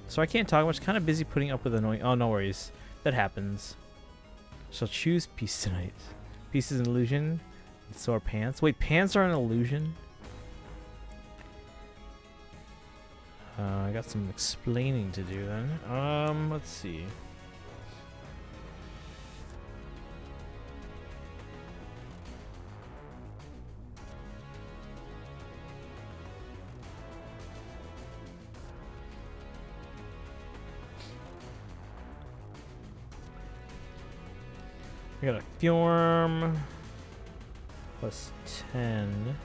Speaker 1: So I can't talk much. Kind of busy putting up with annoying. Oh, no worries. That happens. Shall choose peace tonight. Peace is an illusion. And so are pants. Wait, pants are an illusion? I got some explaining to do then. Let's see. We got a Fjorm plus 10.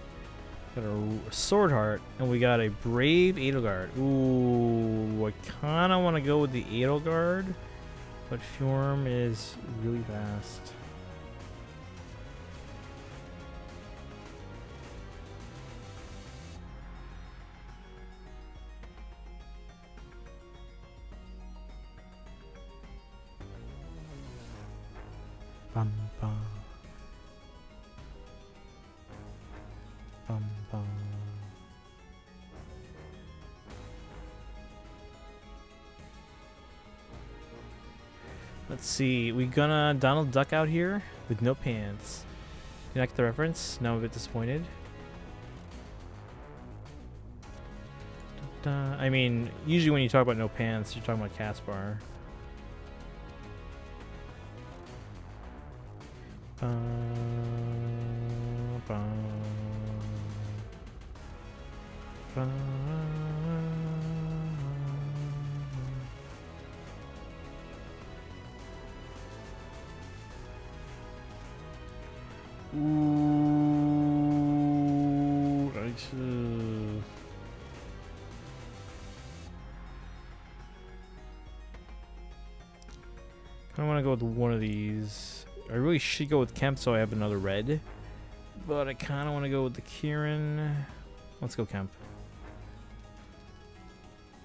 Speaker 1: Got a Sword Heart, and we got a Brave Edelgard. Ooh, I kind of want to go with the Edelgard, but Fjorm is really fast. Bum, bum. Bum, bum. Let's see. We gonna Donald Duck out here with no pants. Did I get the reference? Now I'm a bit disappointed. I mean, usually when you talk about no pants, you're talking about Caspar. Ooh, right. I want to go with one of these. I really should go with Kemp so I have another red. But I kind of want to go with the Kieran. Let's go Kemp.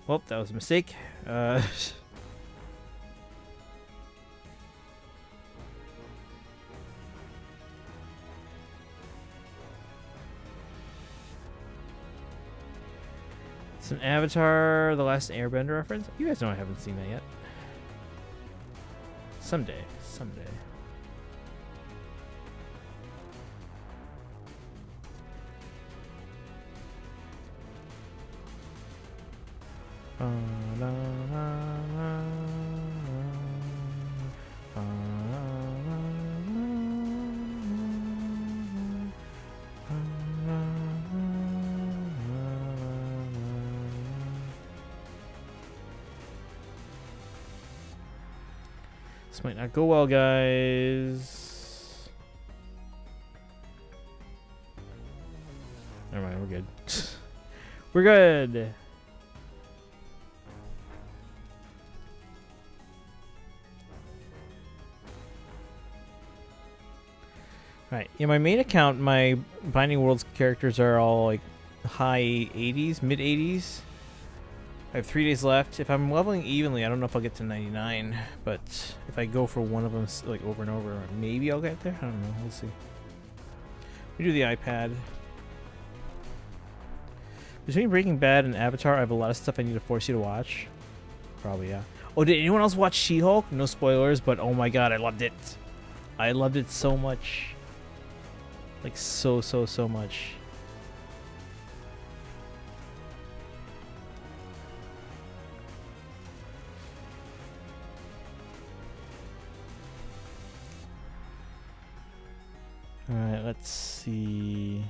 Speaker 1: Well, that was a mistake. It's an Avatar, The Last Airbender reference. You guys know I haven't seen that yet. Someday. Someday. This might not go well, guys. Never mind, we're good. We're good. Right. In my main account, my Binding Worlds characters are all like high 80s, mid 80s. I have 3 days left. If I'm leveling evenly, I don't know if I'll get to 99, but if I go for one of them like over and over, maybe I'll get there. I don't know. We'll see. We do the iPad. Between Breaking Bad and Avatar, I have a lot of stuff I need to force you to watch. Probably, yeah. Oh, did anyone else watch She-Hulk? No spoilers, but oh my god, I loved it. I loved it so much. Like, so much. Alright, let's see.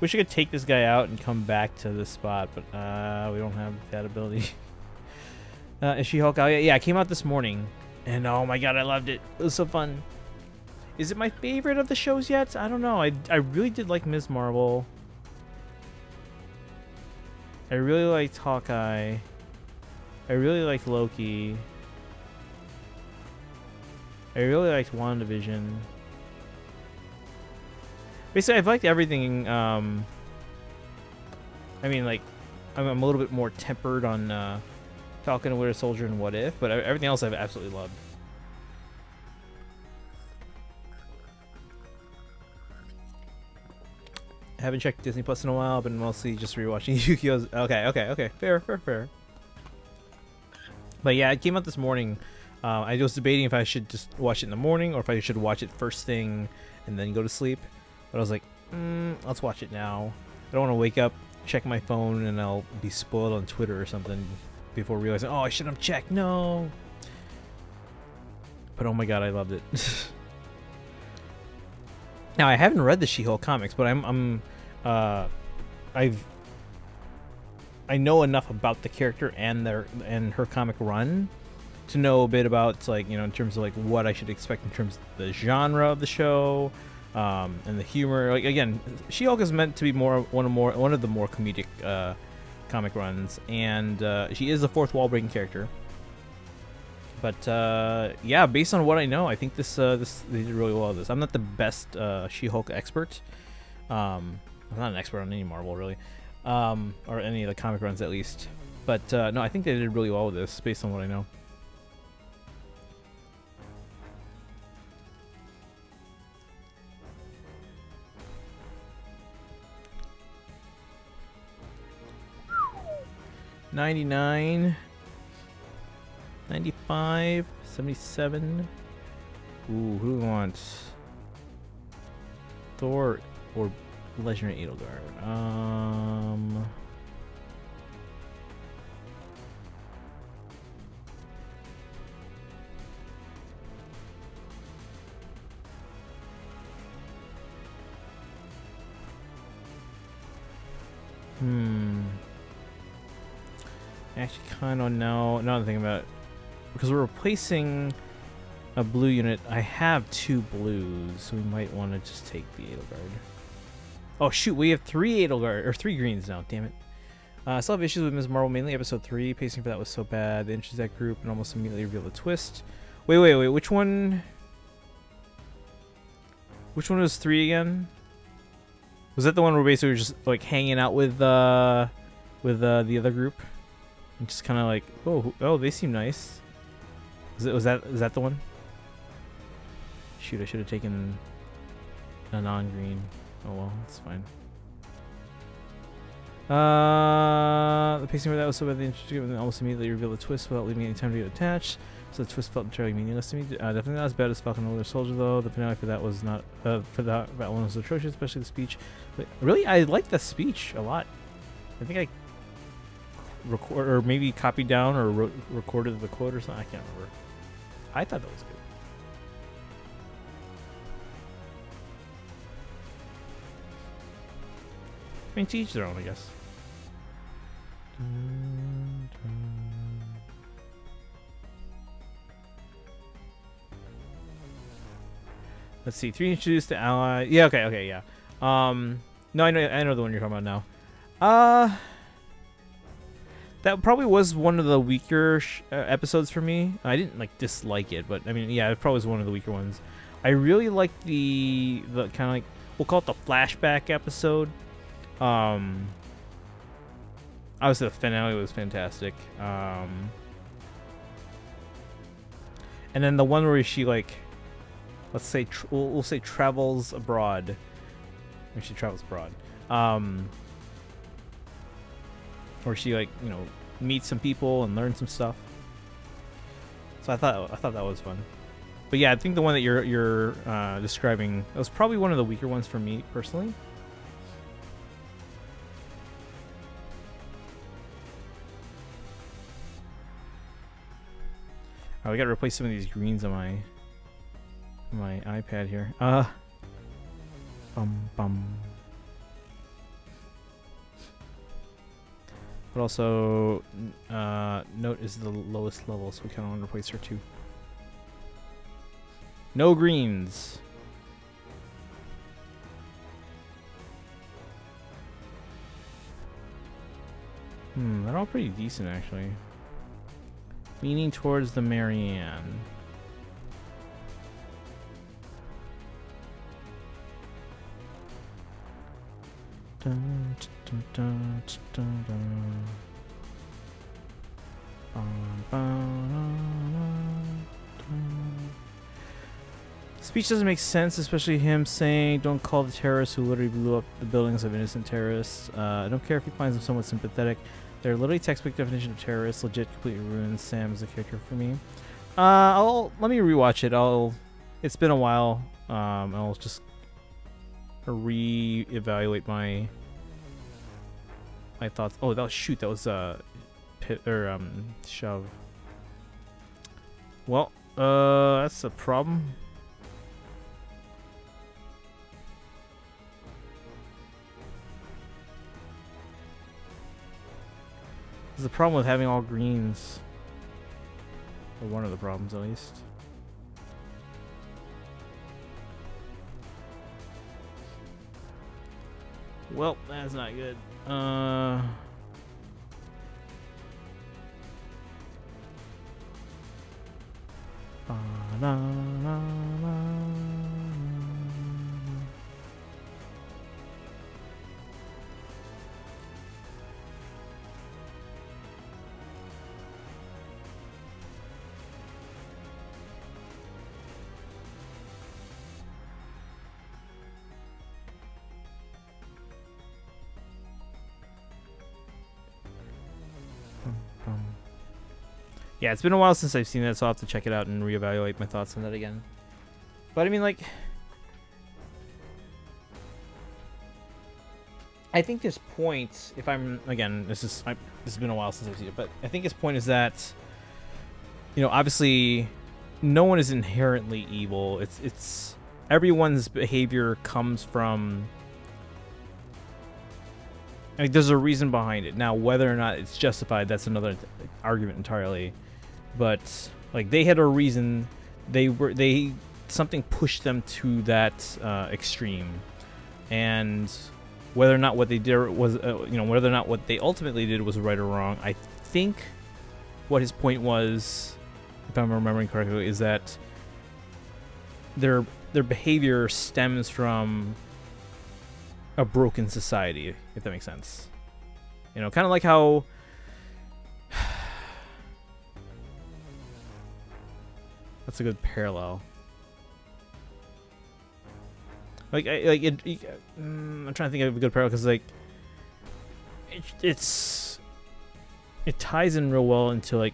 Speaker 1: Wish I could take this guy out and come back to this spot, but we don't have that ability. Is She-Hulk out yet? Yeah, it came out this morning, and oh my god, I loved it. It was so fun. Is it my favorite of the shows yet? I don't know. I really did like Ms. Marvel. I really liked Hawkeye. I really liked Loki. I really liked WandaVision. Basically, I've liked everything. I mean, like, I'm a little bit more tempered on Falcon and Winter Soldier and What If, but everything else I've absolutely loved. I haven't checked Disney Plus in a while, but mostly just rewatching Yu-Gi-Oh's. Okay. Fair. But yeah, it came out this morning. I was debating if I should just watch it in the morning or if I should watch it first thing and then go to sleep. But I was like, let's watch it now. I don't want to wake up, check my phone, and I'll be spoiled on Twitter or something before realizing, oh, I should have checked. No. But oh my god, I loved it. Now, I haven't read the She-Hulk comics, but I know enough about the character and her comic run to know a bit about, like, you know, in terms of like what I should expect in terms of the genre of the show, and the humor. Like, again, She-Hulk is meant to be one of the more comedic comic runs, and she is a fourth wall breaking character. But yeah, based on what I know, I think this they did really well with this. I'm not the best She-Hulk expert. I'm not an expert on any Marvel really, or any of the comic runs at least. But no, I think they did really well with this based on what I know. $99, $95, $77. Ooh, who wants Thor or Legendary Edelgard? Actually, kind of no. Another thing about it, because we're replacing a blue unit. I have 2 blues, so we might want to just take the Edelgard. Oh shoot, we have 3 Edelgard or 3 greens now. Damn it. I still have issues with Ms. Marvel, mainly episode 3. Pacing for that was so bad. They introduced that group and almost immediately revealed the twist. Wait. Which one? Which one was 3 again? Was that the one where basically we were just like hanging out with the other group? And just kind of like, oh, they seem nice. Is that the one? Shoot, I should have taken a non-green. Oh well, that's fine. The pacing for that was so bad they introduced it and almost immediately revealed the twist without leaving any time to get attached. So the twist felt entirely meaningless to me. Definitely not as bad as Falcon and Winter Soldier though. The finale for that was not for that one was atrocious, especially the speech. But really, I liked the speech a lot. I think I record or maybe copied down or recorded the quote or something. I can't remember. I thought that was good. I mean, to each their own, I guess. Let's see. 3 introduced the ally. Yeah. Okay. Yeah. No, I know the one you're talking about now. That probably was one of the weaker episodes for me. I didn't like dislike it, but I mean, yeah, it probably was one of the weaker ones. I really liked the kind of like, we'll call it the flashback episode. Obviously the finale was fantastic. And then the one where she like, let's say we'll say travels abroad. When she travels abroad. Or she like, you know, meets some people and learns some stuff. So I thought that was fun. But yeah, I think the one that you're describing, that was probably one of the weaker ones for me personally. Oh, we gotta replace some of these greens on my iPad here. Bum. But also, Note is the lowest level, so we kind of want to replace her too. No greens. They're all pretty decent actually. Leaning towards the Marianne. Dun, dun, dun, dun, dun. Speech doesn't make sense, especially him saying, "Don't call the terrorists who literally blew up the buildings of innocent terrorists." I don't care if he finds them somewhat sympathetic. They're literally textbook definition of terrorists. Legit, completely ruined Sam as a character for me. Let me rewatch it. It's been a while. I'll just re-evaluate my thoughts. Oh, that was shove. Well, that's a problem. There's a problem with having all greens. Or one of the problems, at least. Well, that's not good. Yeah, it's been a while since I've seen that, so I'll have to check it out and reevaluate my thoughts on that again. But I mean, like, I think his point, if I'm, again, this has been a while since I've seen it, but I think his point is that, you know, obviously, no one is inherently evil. It's everyone's behavior comes from, like, there's a reason behind it. Now, whether or not it's justified, that's another argument entirely. But like, they had a reason. Something pushed them to that extreme, and whether or not what they did was, whether or not what they ultimately did was right or wrong. I think what his point was, if I'm remembering correctly, is that their behavior stems from a broken society, if that makes sense. You know, kind of like how that's a good parallel. I'm trying to think of a good parallel because, like, it ties in real well into, like,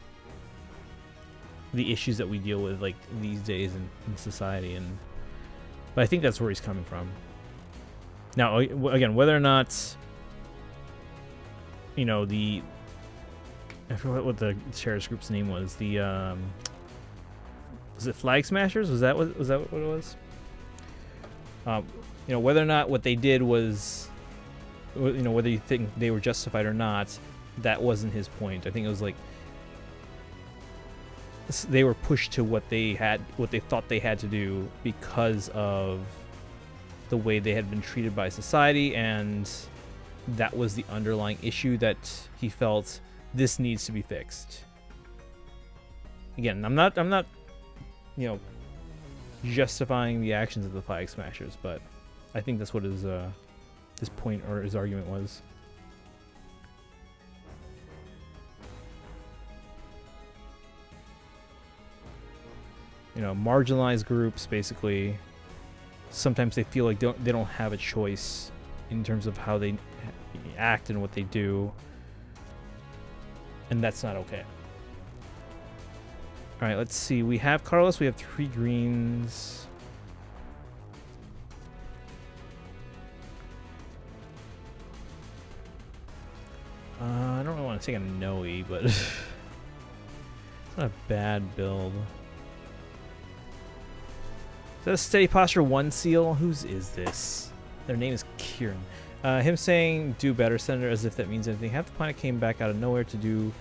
Speaker 1: the issues that we deal with, like, these days in society, but I think that's where he's coming from. Now, again, whether or not, you know, I forgot what the terrorist group's name was. Was it Flag Smashers? Was that what it was? You know, whether or not what they did was, you know, whether you think they were justified or not, that wasn't his point. I think it was like they were pushed to what they thought they had to do because of the way they had been treated by society, and that was the underlying issue that he felt this needs to be fixed. Again, I'm not, you know, justifying the actions of the Flag Smashers, but I think that's what his point or his argument was. You know, marginalized groups, basically, sometimes they feel like they don't have a choice in terms of how they act and what they do, and that's not okay. All right, let's see. We have Carlos. We have 3 greens. I don't really want to take a Noe, but it's not a bad build. Is that a Steady Posture 1 seal? Whose is this? Their name is Kieran. Him saying do better, Senator, as if that means anything. Half the planet came back out of nowhere to do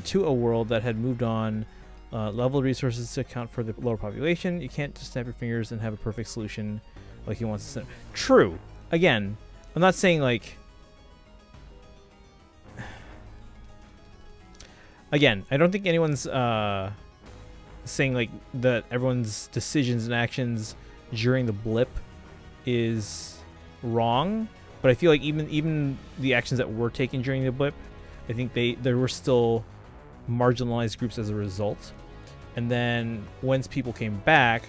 Speaker 1: to a world that had moved on. Leveled resources to account for the lower population. You can't just snap your fingers and have a perfect solution like he wants to send. True. Again, I'm not saying like... Again, I don't think anyone's saying like that everyone's decisions and actions during the blip is wrong, but I feel like even the actions that were taken during the blip, I think there were still marginalized groups as a result. And then once people came back,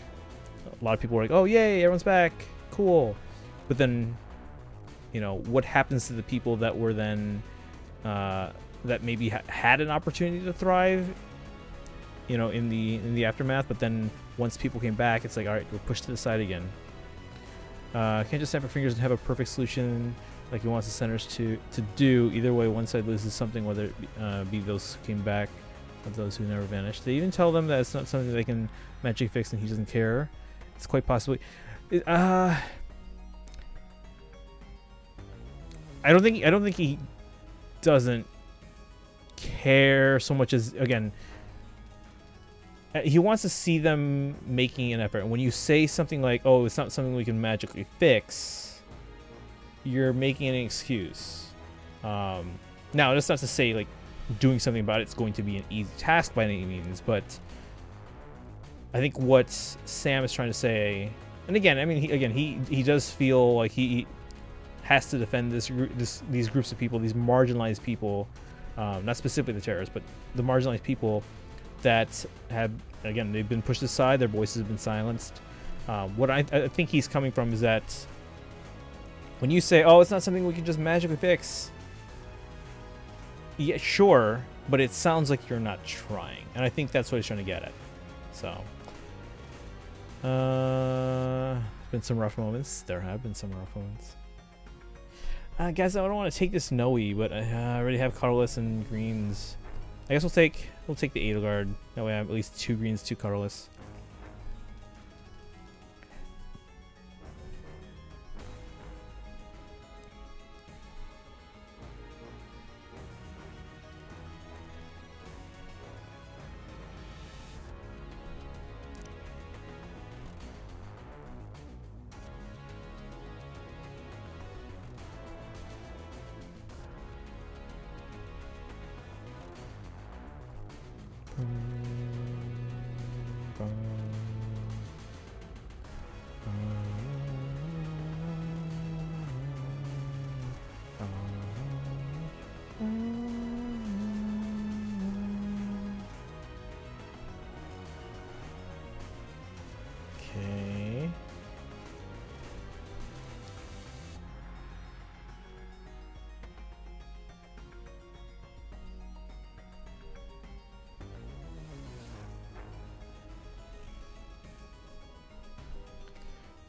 Speaker 1: a lot of people were like, oh yay, everyone's back, cool. But then, you know, what happens to the people that were then that maybe had an opportunity to thrive, you know, in the aftermath, but then once people came back, it's like, all right, we're pushed to the side again. Can't just snap your fingers and have a perfect solution like he wants the centers to do. Either way, one side loses something, whether it be those who came back or those who never vanished. They even tell them that it's not something they can magic fix and he doesn't care. It's quite possibly... I don't think he doesn't care so much as, again, he wants to see them making an effort. And when you say something like, oh, it's not something we can magically fix, you're making an excuse. Now, that's not to say like doing something about it's going to be an easy task by any means, but I think what Sam is trying to say, and again, I mean, he does feel like he has to defend these groups of people, these marginalized people, not specifically the terrorists, but the marginalized people that have, again, they've been pushed aside, their voices have been silenced. What I think he's coming from is that when you say, oh, it's not something we can just magically fix, yeah, sure, but it sounds like you're not trying, and I think that's what he's trying to get at. So, been some rough moments. There have been some rough moments. Guys, I don't want to take this Noe, but I already have colorless and greens. I guess we'll take the Edelgard. That way I have at least 2 greens, 2 colorless. Okay.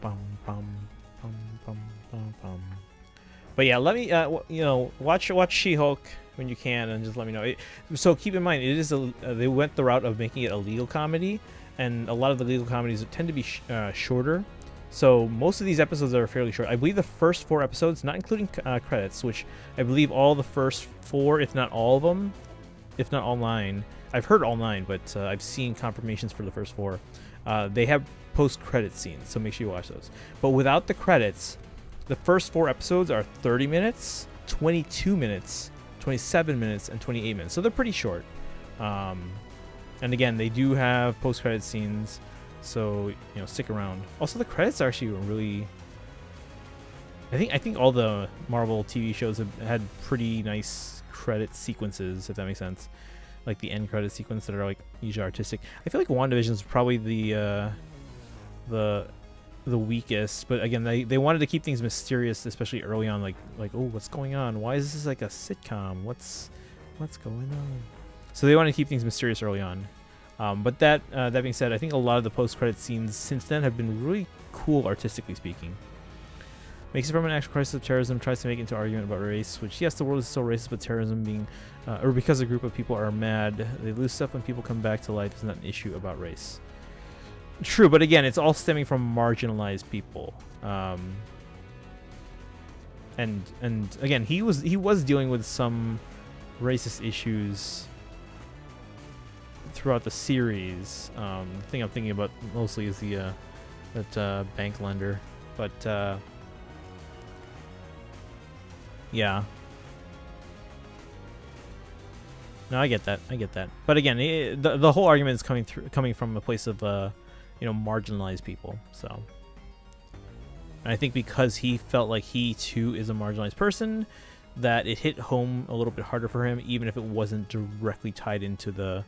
Speaker 1: Bum, bum, bum, bum, bum, bum. But yeah, let me you know, watch She-Hulk when you can, and just let me know. So keep in mind, it is they went the route of making it a legal comedy, and a lot of the legal comedies tend to be shorter. So most of these episodes are fairly short. I believe the first 4 episodes, not including credits, which I believe all the first 4, if not all of them, if not all 9. I've heard all 9, but I've seen confirmations for the first 4. They have post-credit scenes, so make sure you watch those. But without the credits, the first 4 episodes are 30 minutes, 22 minutes, 27 minutes, and 28 minutes. So they're pretty short. And again, they do have post-credit scenes, so you know, stick around. Also, the credits are actually really... I think all the Marvel TV shows have had pretty nice credit sequences, if that makes sense. Like the end credit sequence that are like usually artistic. I feel like WandaVision is probably the weakest, but again, they wanted to keep things mysterious, especially early on. Like oh, what's going on? Why is this like a sitcom? What's going on? So they want to keep things mysterious early on. But that being said, I think a lot of the post-credit scenes since then have been really cool, artistically speaking. Makes it from an actual crisis of terrorism, tries to make it into an argument about race, which, yes, the world is still racist, but terrorism being, or because a group of people are mad, they lose stuff when people come back to life is not an issue about race. True, but again, it's all stemming from marginalized people. And again, he was dealing with some racist issues throughout the series. The thing I'm thinking about mostly is the that bank lender, but yeah. No, I get that. But again, the whole argument is coming from a place of marginalized people. So, and I think because he felt like he too is a marginalized person, that it hit home a little bit harder for him, even if it wasn't directly tied into the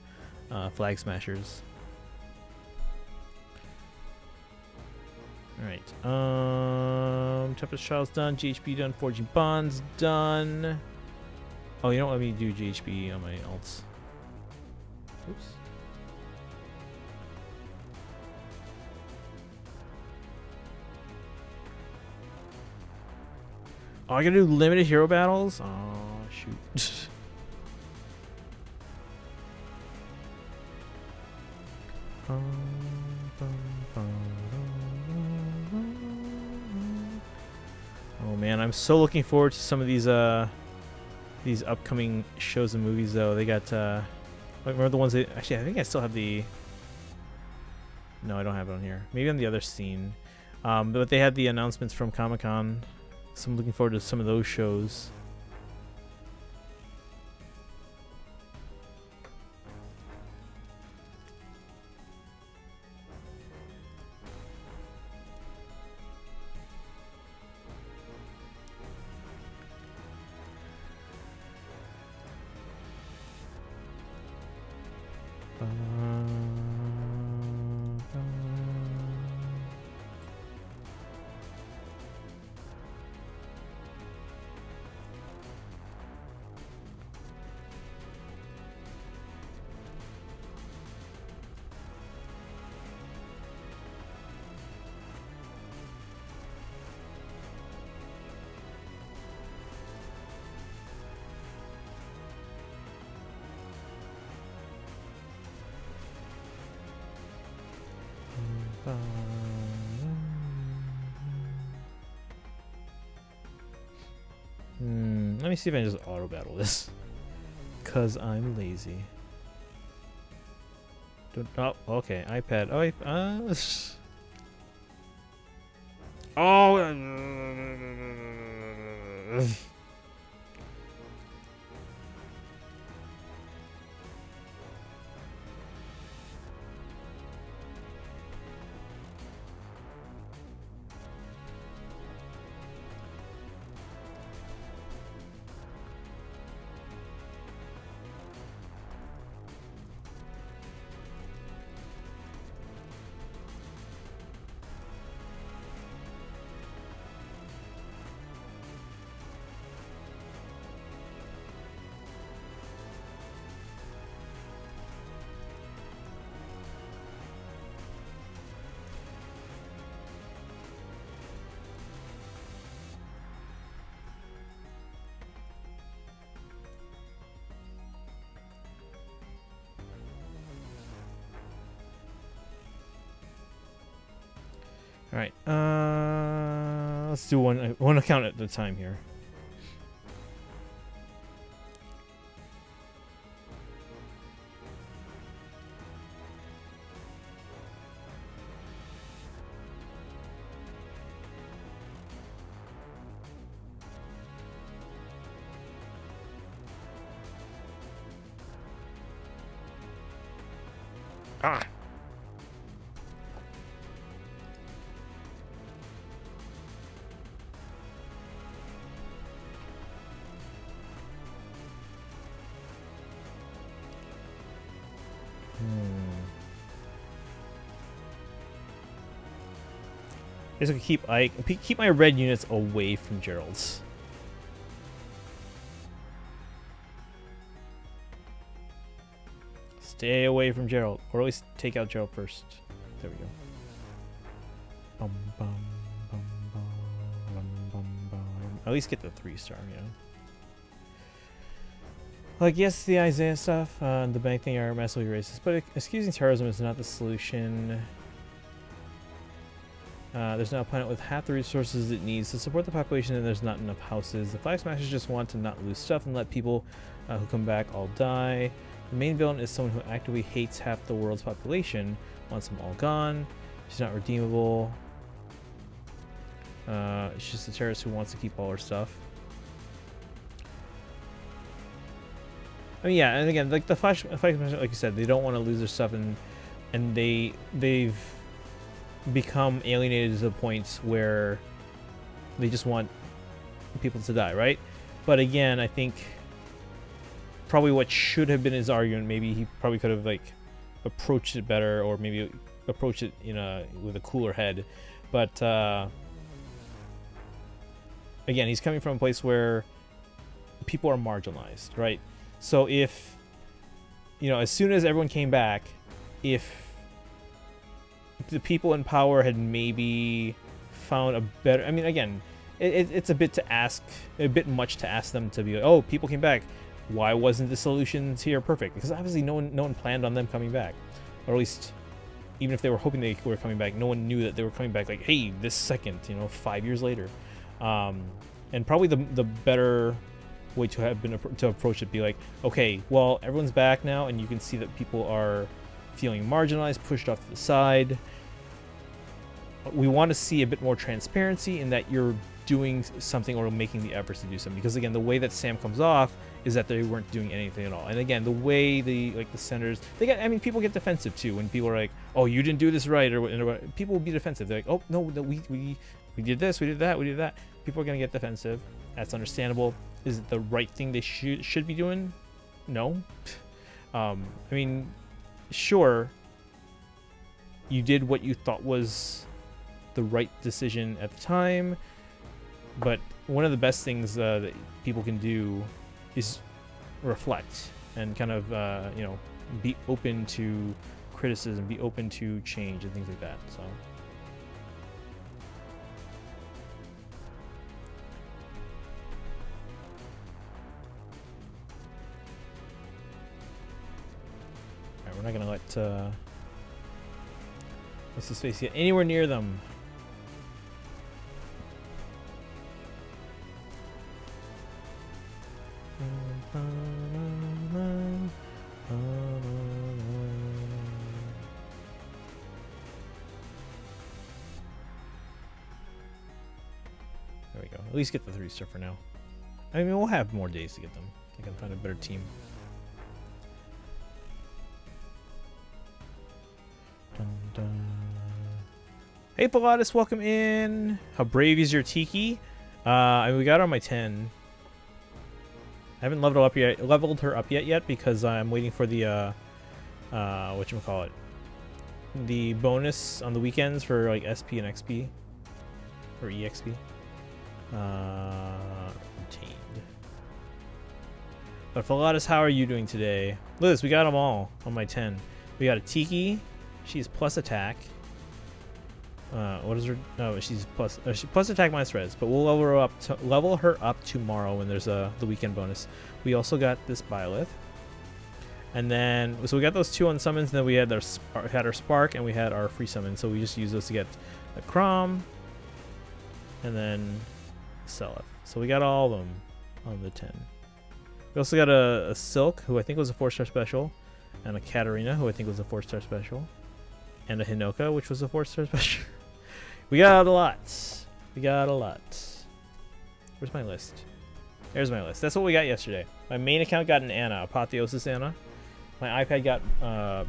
Speaker 1: Flag Smashers. All right. Tempest Trials done. GHB done. Forging Bonds done. Oh, you don't let me do GHB on my alts. Oops. Oh, I gotta do limited hero battles? Oh, shoot. Oh man, I'm so looking forward to some of these upcoming shows and movies though. They got remember the ones that actually I think I still have the no, I don't have it on here. Maybe on the other scene. But they had the announcements from Comic-Con. So I'm looking forward to some of those shows. Let me see if I can just auto battle this, cause I'm lazy. Oh, okay, iPad. Oh. All right, let's do one account at a time here. Ah. I guess I can keep my red units away from Gerald's. Stay away from Gerald, or at least take out Gerald first. There we go. Bum, bum, bum, bum, bum, bum, bum. At least get the 3-star, you know. Like, yes, the Isaiah stuff, the bank thing are massively racist, but excusing terrorism is not the solution. There's now a planet with half the resources it needs to support the population, and there's not enough houses. The Flag Smashers just want to not lose stuff and let people who come back all die. The main villain is someone who actively hates half the world's population, wants them all gone. She's not redeemable. She's just a terrorist who wants to keep all her stuff. I mean, yeah, and again, like the Flag Smashers, like you said, they don't want to lose their stuff, and they've become alienated to the point where they just want people to die, right? But again, I think probably what should have been his argument, maybe he probably could have like approached it better, or maybe approached it with a cooler head. But again, he's coming from a place where people are marginalized, right? So if, you know, as soon as everyone came back, if the people in power had maybe found a better, I mean, again, it's a bit much to ask them to be like, oh, people came back, why wasn't the solutions here perfect? Because obviously no one planned on them coming back, or at least even if they were hoping they were coming back, no one knew that they were coming back like, hey, this second, you know, 5 years later. And probably the better way to have been to approach it be like, okay, well, everyone's back now, and you can see that people are feeling marginalized, pushed off to the side. We want to see a bit more transparency in that you're doing something or making the efforts to do something, because again, the way that Sam comes off is that they weren't doing anything at all. And again, the way the senators, people get defensive too when people are like, oh, you didn't do this right, or people will be defensive. They're like, oh no, we did this, we did that. People are gonna get defensive. That's understandable. Is it the right thing they should be doing? No. I mean, sure, you did what you thought was the right decision at the time, but one of the best things that people can do is reflect and kind of be open to criticism, be open to change and things like that. So we're not gonna let what's his face get anywhere near them. There we go. At least get the 3-star for now. I mean, we'll have more days to get them. I can find a better team. Dun, dun. Hey Pilatus, welcome in. How brave is your Tiki? I mean, we got her on my 10. I haven't leveled her up yet because I'm waiting for the whatchamacallit, the bonus on the weekends for like SP and XP or EXP. Retained. But Pilatus, how are you doing today? Look at this, we got them all on my 10. We got a Tiki. She's plus attack. What is her? No, she's plus attack minus res. But we'll level her up tomorrow when there's the weekend bonus. We also got this Byleth, and then so we got those 2 on summons. And then we had our spark, and we had our free summon. So we just use those to get a Crom, and then Seliph. So we got all of them on the 10. We also got a Silk, who I think was a 4-star special, and a Katarina, who I think was a 4-star special, and a Hinoka, which was a 4-star special. We got a lot. Where's my list? There's my list. That's what we got yesterday. My main account got an Anna, Apotheosis Anna. My iPad got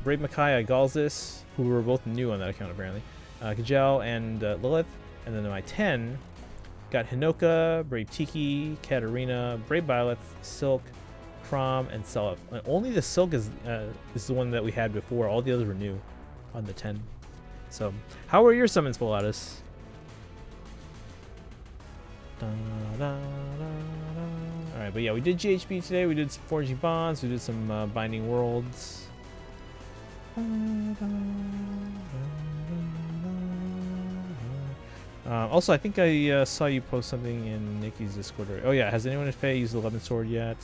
Speaker 1: Brave Micaiah, Galzis, who were both new on that account apparently, Kajal, and Lilith. And then my 10 got Hinoka, Brave Tiki, Katarina, Brave Byleth, Silk, Crom, and Seliph. Only the Silk is the one that we had before. All the others were new on the 10. So, how are your summons, Pilatus? Alright, but yeah, we did GHB today. We did some 4G bonds. We did some Binding Worlds. Also, I think I saw you post something in Nikki's Discord. Oh yeah, has anyone in Fae used the 11 sword yet?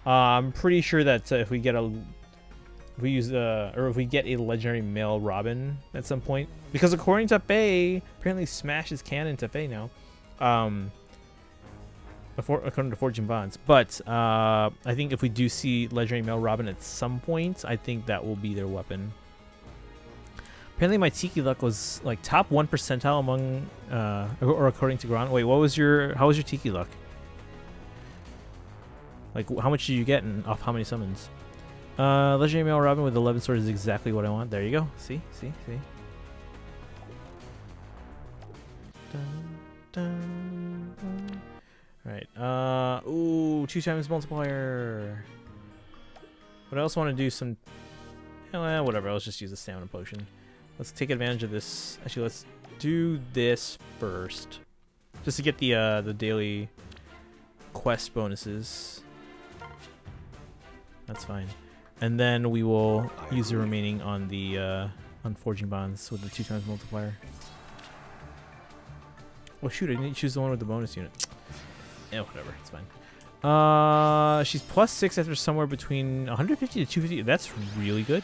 Speaker 1: I'm pretty sure that if we get a, if we get a legendary male Robin at some point, because according to Fae, apparently Smash is canon to Fae now. According to Fortune Bonds, but I think if we do see legendary male Robin at some point, I think that will be their weapon. Apparently my Tiki luck was like top 1 percentile among, or according to Gron. Wait, how was your Tiki luck? Like, how much did you get off how many summons? Legendary male Robin with 11 swords is exactly what I want. There you go. See. Dun, dun, dun. All right. Ooh, 2 times multiplier. But I also want to do some. Whatever. Let's just use a stamina potion. Let's take advantage of this. Actually, let's do this first, just to get the daily quest bonuses. That's fine, and then we will use the remaining on the Forging Bonds with the 2 times multiplier. Oh shoot! I didn't choose the one with the bonus unit. Yeah, whatever. It's fine. She's +6 after somewhere between 150 to 250. That's really good.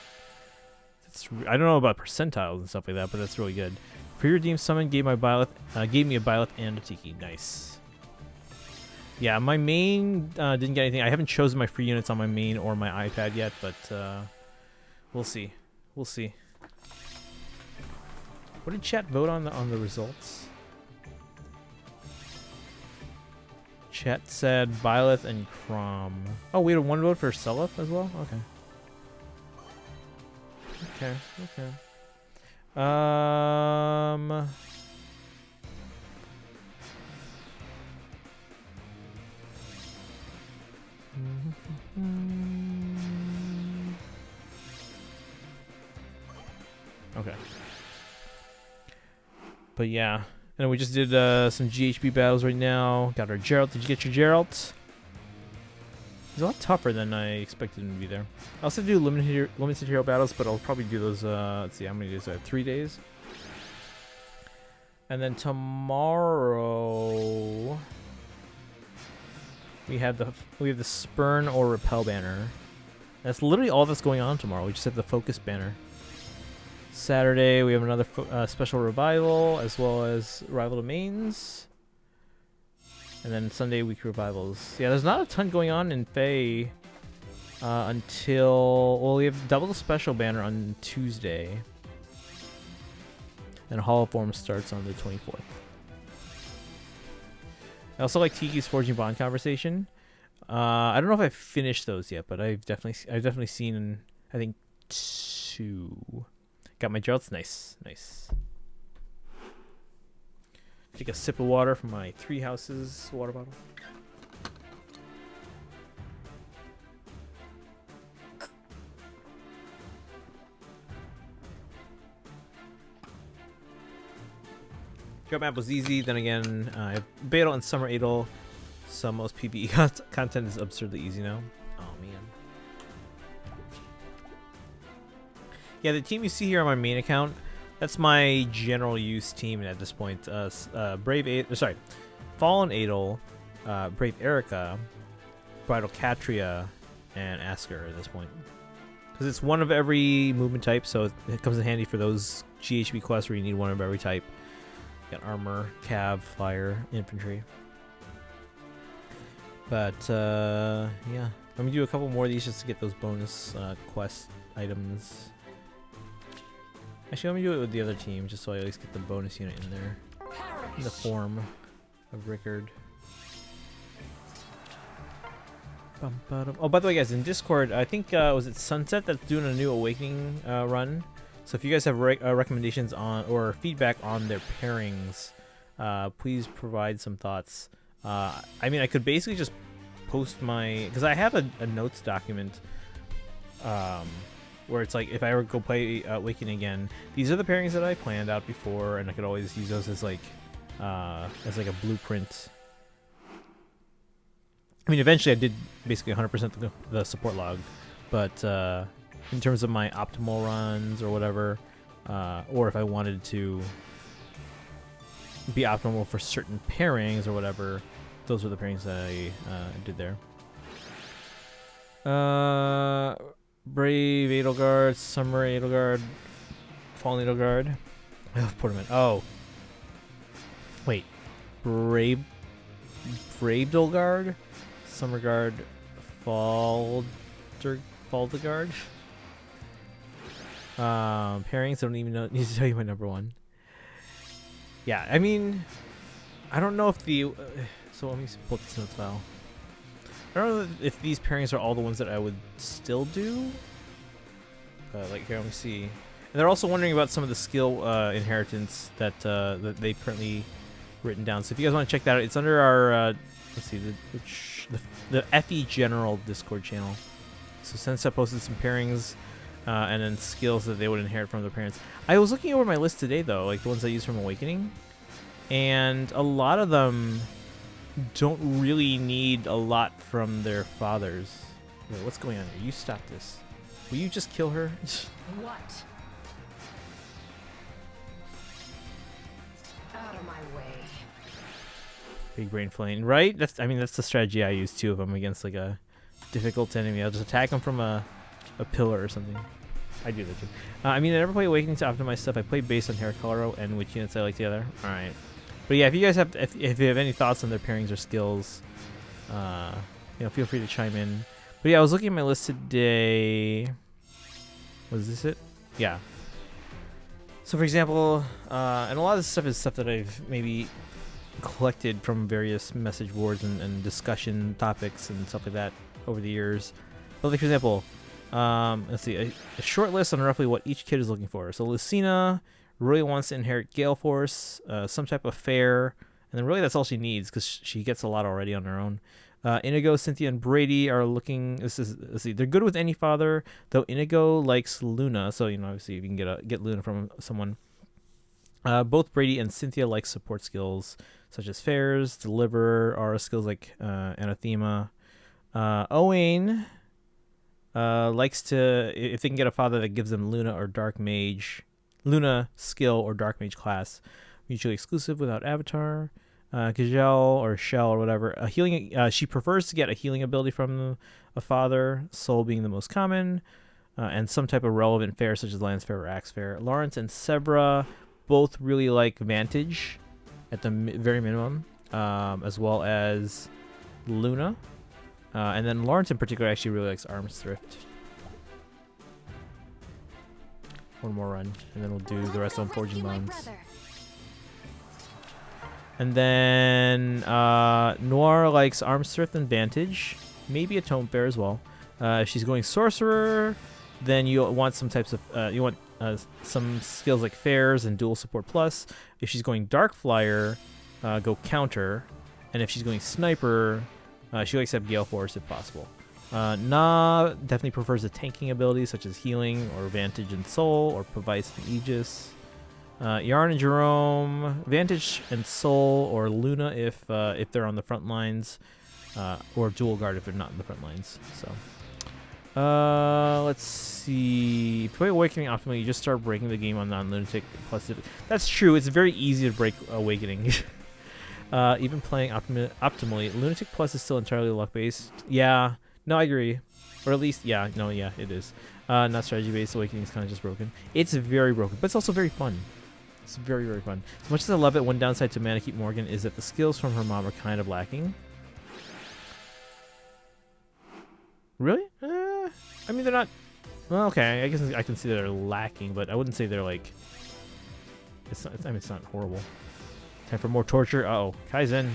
Speaker 1: I don't know about percentiles and stuff like that, but that's really good. Pre-redeemed summon gave me a Byleth and a Tiki. Nice. Yeah, my main didn't get anything. I haven't chosen my free units on my main or my iPad yet, but we'll see. We'll see. What did chat vote on the results? Chat said Byleth and Crom. Oh, we had one vote for Selef as well? Okay. Okay. Okay. But yeah. And we just did some GHB battles right now. Got our Geralt. Did you get your Geralt? He's a lot tougher than I expected him to be there. I also do limited hero battles, but I'll probably do those. Let's see, how many days do I have? 3 days. And then tomorrow we have the Spurn or Repel banner. That's literally all that's going on tomorrow. We just have the Focus banner. Saturday we have another special revival as well as rival domains. And then Sunday weekly revivals. Yeah, there's not a ton going on in Fae until we have double the special banner on Tuesday. And Hall of Form starts on the 24th. I also like Tiki's Forging Bond conversation. I don't know if I've finished those yet, but I've definitely seen, I think, 2. Got my Geralts. Nice. Take a sip of water from my 3 Houses water bottle. Drop map was easy. Then again, Beetle and Summer Adel. So most PvE content is absurdly easy now. Oh man. Yeah, the team you see here on my main account, that's my general use team at this point. Fallen Adel, Brave Erica, Bridal Catria, and Asker at this point. Because it's one of every movement type, so it comes in handy for those GHB quests where you need one of every type. Got armor, cav, fire, infantry. But yeah, I'm gonna do a couple more of these just to get those bonus quest items. Actually, let me do it with the other team just so I at least get the bonus unit in there. In the form of Rickard. Oh, by the way, guys, in Discord, I think was it Sunset that's doing a new Awakening run. So if you guys have recommendations on or feedback on their pairings, please provide some thoughts. I mean, I could basically just post because I have a notes document where it's like if I ever go play Awakening again, these are the pairings that I planned out before, and I could always use those as like a blueprint. I mean, eventually I did basically 100% the support log, but in terms of my optimal runs or whatever, or if I wanted to be optimal for certain pairings or whatever. Those were the pairings that I did there. Brave Edelgard, Summer Edelgard, Fallen Edelgard. Oh, Portament. Oh. Wait. Brave Edelgard, Summer Guard, Faldegard. Pairings, I don't even know. Need to tell you my number one. Yeah, I mean, I don't know if the. So let me pull up this notes file. I don't know if these pairings are all the ones that I would still do. Like here, let me see. And they're also wondering about some of the skill inheritance that that they've currently written down. So if you guys want to check that out, it's under our let's see the FE General Discord channel. So Sensa posted some pairings and then skills that they would inherit from their parents. I was looking over my list today though, like the ones I use from Awakening, and a lot of them don't really need a lot from their fathers. Wait, what's going on here? You stop this. Will you just kill her?
Speaker 2: What? Out of my way.
Speaker 1: Big brain flame, right? That's the strategy I use too if I'm against like a difficult enemy. I'll just attack them from a pillar or something. I do that too. I never play Awakening to optimize stuff. I play based on hair color and which units I like together. All right. But yeah, if you guys have if you have any thoughts on their pairings or skills, feel free to chime in. But yeah, I was looking at my list today. Was this it? Yeah. So for example, and a lot of this stuff is stuff that I've maybe collected from various message boards and discussion topics and stuff like that over the years. But like for example, let's see, a short list on roughly what each kid is looking for. So Lucina really wants to inherit Gale Force, some type of fair, and then really that's all she needs because she gets a lot already on her own. Inigo, Cynthia, and Brady are looking. Let's see, they're good with any father, though Inigo likes Luna. So obviously if you can get Luna from someone. Both Brady and Cynthia like support skills such as fairs, deliver, aura skills like anathema. Owain likes to, if they can get a father that gives them Luna or Dark Mage. Luna skill or Dark Mage class, mutually exclusive without avatar. Kajal or Shell or whatever. A healing. She prefers to get a healing ability from a father, Soul being the most common, and some type of relevant fair such as Lance Fair or Axe Fair. Lawrence and Sebra both really like Vantage at the very minimum, as well as Luna. And then Lawrence in particular actually really likes Arms Thrift. One more run, and then we'll do the rest on Forging Bones. And then Noir likes Arms Thrift and Vantage, maybe a Tome Fair as well. If she's going Sorcerer, then you want some types of some skills like Fairs and Dual Support Plus. If she's going Dark Flyer, go Counter, and if she's going Sniper, she likes to have Gale Force if possible. Na definitely prefers the tanking abilities such as Healing or Vantage and Soul or Provice and Aegis. Yarn and Jerome, Vantage and Soul or Luna if they're on the front lines, or Dual Guard if they're not in the front lines. So, let's see. If you play Awakening optimally, you just start breaking the game on non-lunatic plus. That's true. It's very easy to break Awakening. Even playing optimally, Lunatic Plus is still entirely luck-based. Yeah, no, I agree. Or at least, yeah, it is. Not strategy-based. Awakening is kind of just broken. It's very broken, but it's also very fun. It's very, very fun. As much as I love it, one downside to Mana Keep Morgan is that the skills from her mom are kind of lacking. Really? They're not... Well, okay, I guess I can see that they're lacking, but I wouldn't say they're like... It's not horrible. Time for more torture. Uh-oh. Kaizen.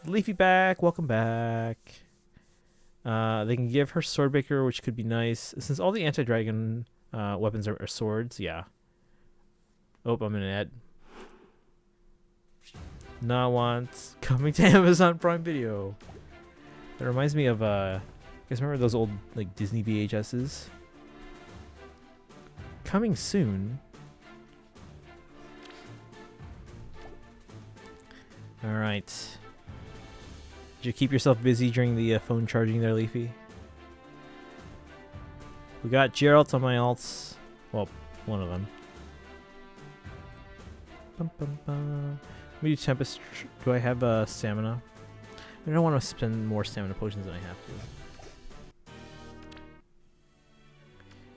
Speaker 1: Leafy back. Welcome back. They can give her Swordbreaker, which could be nice. Since all the anti-dragon weapons are swords, yeah. Oh, I'm in an ad. Nah wants coming to Amazon Prime Video. It reminds me of, you guys remember those old like Disney VHSs? Coming soon. All right. Did you keep yourself busy during the phone charging there, Leafy? We got Geralt on my alts. Well, one of them. Bum, bum, bum. Let me do Tempest. Do I have stamina? I don't want to spend more stamina potions than I have to.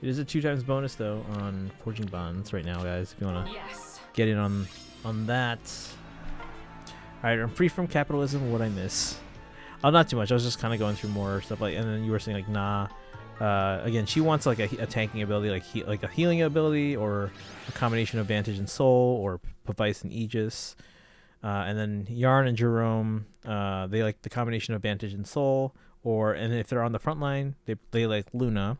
Speaker 1: It is a 2x bonus though on Forging Bonds right now, guys. If you want to
Speaker 3: Yes.
Speaker 1: get in on that. All right, I'm free from capitalism. What I miss? Oh, not too much. I was just kind of going through more stuff like, and then you were saying like, nah. Again, she wants like a tanking ability, like a healing ability, or a combination of Vantage and Soul, or Vice and Aegis. And then Yarn and Jerome, they like the combination of Vantage and Soul, and if they're on the front line, they like Luna.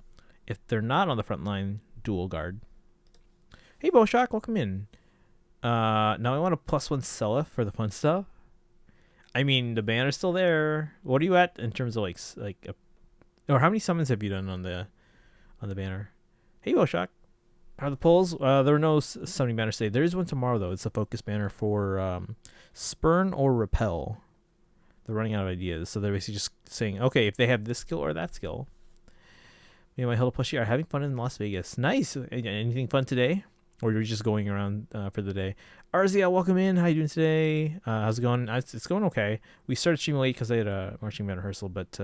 Speaker 1: If they're not on the front line, Dual Guard. Hey, Boshock, welcome in. Now I want a +1 Seliph for the fun stuff. I mean, the banner's still there. What are you at in terms of or how many summons have you done on the banner? Hey, Boshock. How are the polls? There are no summoning banners today. There is one tomorrow, though. It's a focus banner for Spurn or Repel. They're running out of ideas, so they're basically just saying, okay, if they have this skill or that skill. Me and my Hello Plushie are having fun in Las Vegas. Nice. Anything fun today? Or you're just going around for the day? Arzia, welcome in. How you doing today? How's it going? It's going okay. We started streaming late because I had a marching band rehearsal, but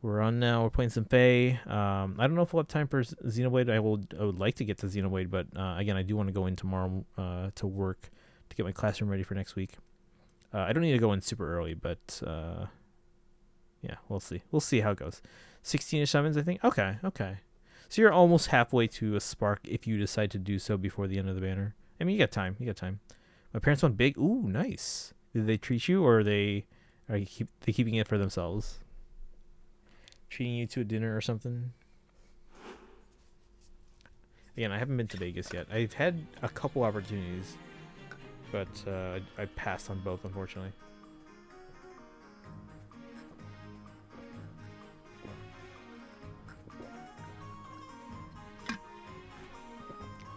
Speaker 1: we're on now. We're playing some Fae. I don't know if we'll have time for Xenoblade. I would like to get to Xenoblade, but again, I do want to go in tomorrow to work to get my classroom ready for next week. I don't need to go in super early, but yeah, we'll see. We'll see how it goes. 16-ish summons, I think. Okay. So you're almost halfway to a Spark if you decide to do so before the end of the banner. I mean, you got time. My parents want big. Ooh, nice. Did they treat you, or are they keeping it for themselves? Treating you to a dinner or something? Again, I haven't been to Vegas yet. I've had a couple opportunities, but I passed on both, unfortunately.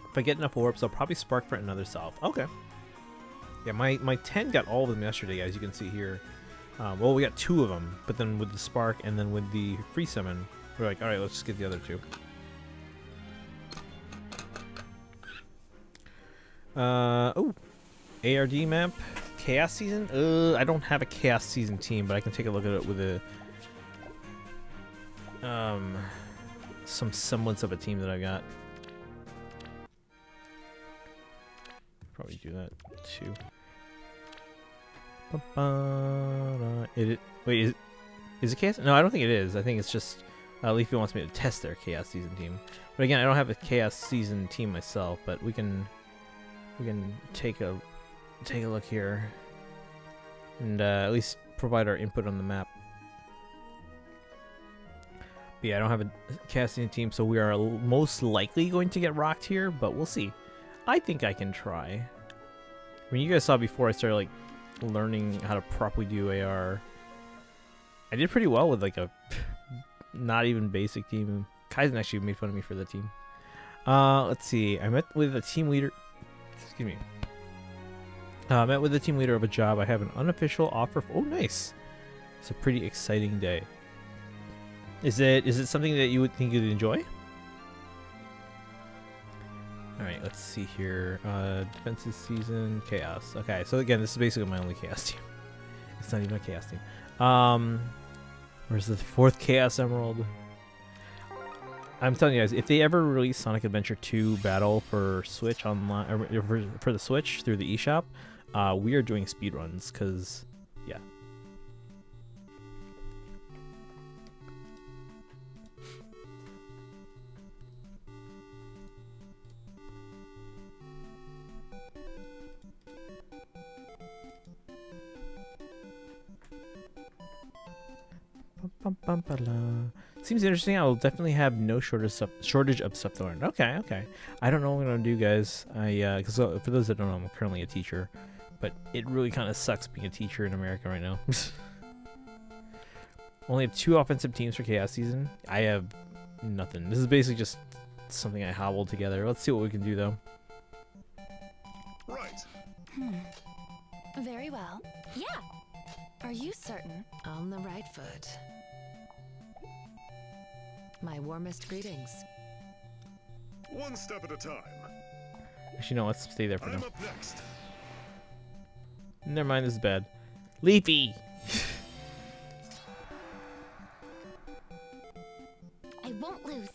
Speaker 1: If I get enough orbs, I'll probably spark for another self. Okay. Yeah, my 10 got all of them yesterday, as you can see here. Well, we got 2 of them, but then with the spark and then with the free summon, we're like, all right, let's just get the other 2. Oh, ARD map, Chaos Season. I don't have a Chaos Season team, but I can take a look at it with some semblance of a team that I got. Probably do that too. Wait, is it Chaos? No, I don't think it is. I think it's just Leafy wants me to test their Chaos Season team. But again, I don't have a Chaos Season team myself. But we can take a look here and at least provide our input on the map. But yeah, I don't have a Chaos Season team, so we are most likely going to get rocked here. But we'll see. I think I can try. I mean, you guys saw before I started learning how to properly do AR. I did pretty well with a not even basic team. Kaizen actually made fun of me for the team. Let's see. I met with a team leader. Excuse me. I met with the team leader of a job. I have an unofficial offer. Oh, nice. It's a pretty exciting day. Is it something that you would think you'd enjoy? Alright, let's see here. Defensive Season, Chaos. Okay, so again, this is basically my only Chaos team. It's not even a Chaos team. Where's the 4th Chaos Emerald? I'm telling you guys, if they ever release Sonic Adventure 2 Battle for Switch online, or for the Switch through the eShop, we are doing speedruns, because, yeah. Seems interesting. I will definitely have no shortage of stuff to learn. Okay. I don't know what I'm gonna do, guys. Because for those that don't know, I'm currently a teacher, but it really kind of sucks being a teacher in America right now. Only have 2 offensive teams for Chaos Season. I have nothing. This is basically just something I hobbled together. Let's see what we can do, though.
Speaker 6: Right.
Speaker 4: Very well. Yeah. Are you certain?
Speaker 2: On the right foot. My warmest greetings.
Speaker 6: One step at a time.
Speaker 1: Actually, no, let's stay there for
Speaker 6: I'm
Speaker 1: now.
Speaker 6: up next.
Speaker 1: Never mind, this is bad. Leafy!
Speaker 4: I won't lose.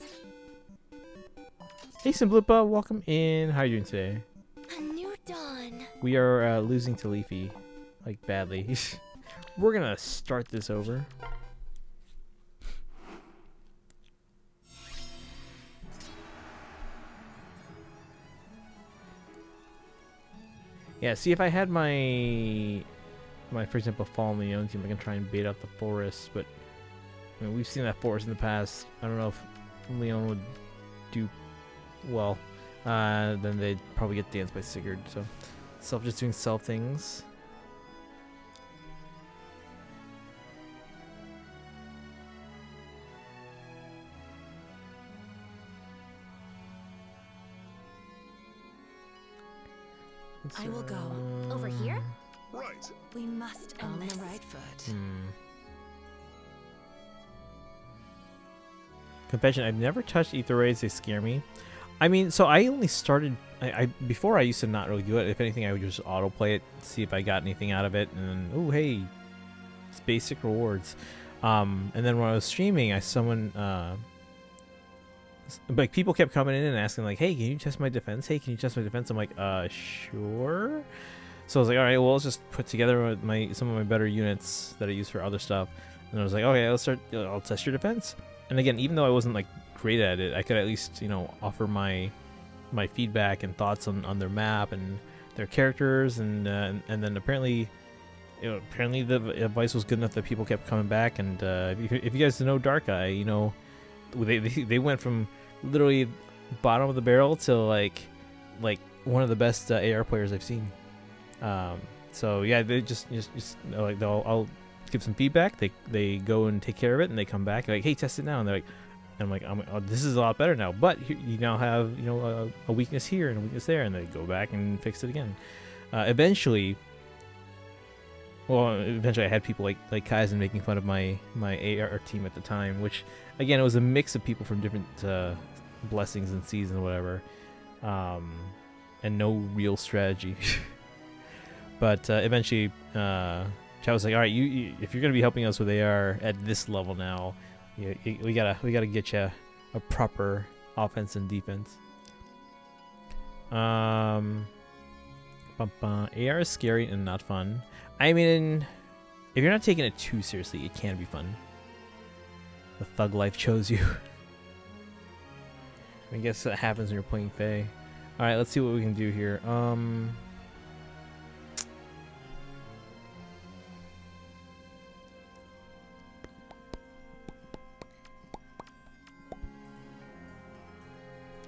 Speaker 1: Hey, Simplupa, welcome in. How are you doing today?
Speaker 4: A new dawn.
Speaker 1: We are losing to Leafy, like badly. We're gonna start this over. Yeah, see if I had my for example Fallen Leon team, I can try and bait out the forest, but I mean we've seen that forest in the past. I don't know if Leon would do well. Then they'd probably get danced by Sigurd, so Self just doing self things.
Speaker 2: I will go.
Speaker 4: Over here?
Speaker 6: Right.
Speaker 4: We must end
Speaker 2: On
Speaker 4: this.
Speaker 2: the right foot.
Speaker 1: Confession, I've never touched ether raids, they scare me. I mean, so I only started before I used to not really do it. If anything, I would just autoplay it, see if I got anything out of it, and then oh hey, it's basic rewards. And then when I was streaming, I summoned like people kept coming in and asking like, hey, can you test my defense? Hey, can you test my defense? I'm like, sure. So I was like, all right, well, let's just put together some of my better units that I use for other stuff. And I was like, okay, I'll test your defense. And again, even though I wasn't like great at it, I could at least, you know, offer my feedback and thoughts on their map and their characters, and then apparently the advice was good enough that people kept coming back. And if you guys know Dark Eye, you know, they went from literally bottom of the barrel to like one of the best AR players I've seen. So yeah, they just like I'll give some feedback. They go and take care of it, and they come back like, hey, test it now, and they're like, and I'm like, oh, this is a lot better now. But you now have, you know, a weakness here and a weakness there, and they go back and fix it again. Eventually I had people like Kaizen making fun of my AR team at the time, which again, it was a mix of people from different blessings and seasons, whatever, and no real strategy. But eventually, Chad was like, all right, you if you're gonna be helping us with AR at this level now, we gotta get you a proper offense and defense. AR is scary and not fun. I mean, if you're not taking it too seriously, it can be fun. The thug life chose you. I guess that happens when you're playing Faye. All right, let's see what we can do here.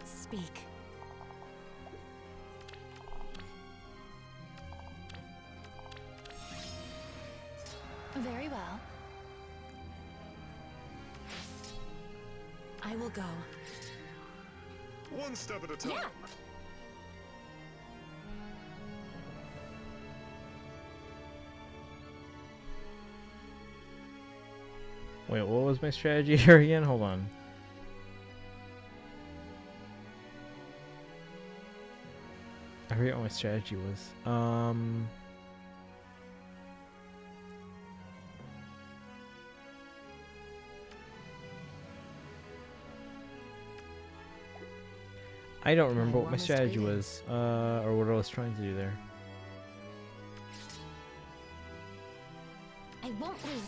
Speaker 2: Speak.
Speaker 4: Very well.
Speaker 2: I will go.
Speaker 6: One step at a time.
Speaker 4: Yeah.
Speaker 1: Wait, what was my strategy here again? Hold on. I forget what my strategy was. I don't remember what my
Speaker 2: warmest
Speaker 1: strategy
Speaker 2: greetings.
Speaker 1: was, or what I was trying to do there.
Speaker 4: I won't lose.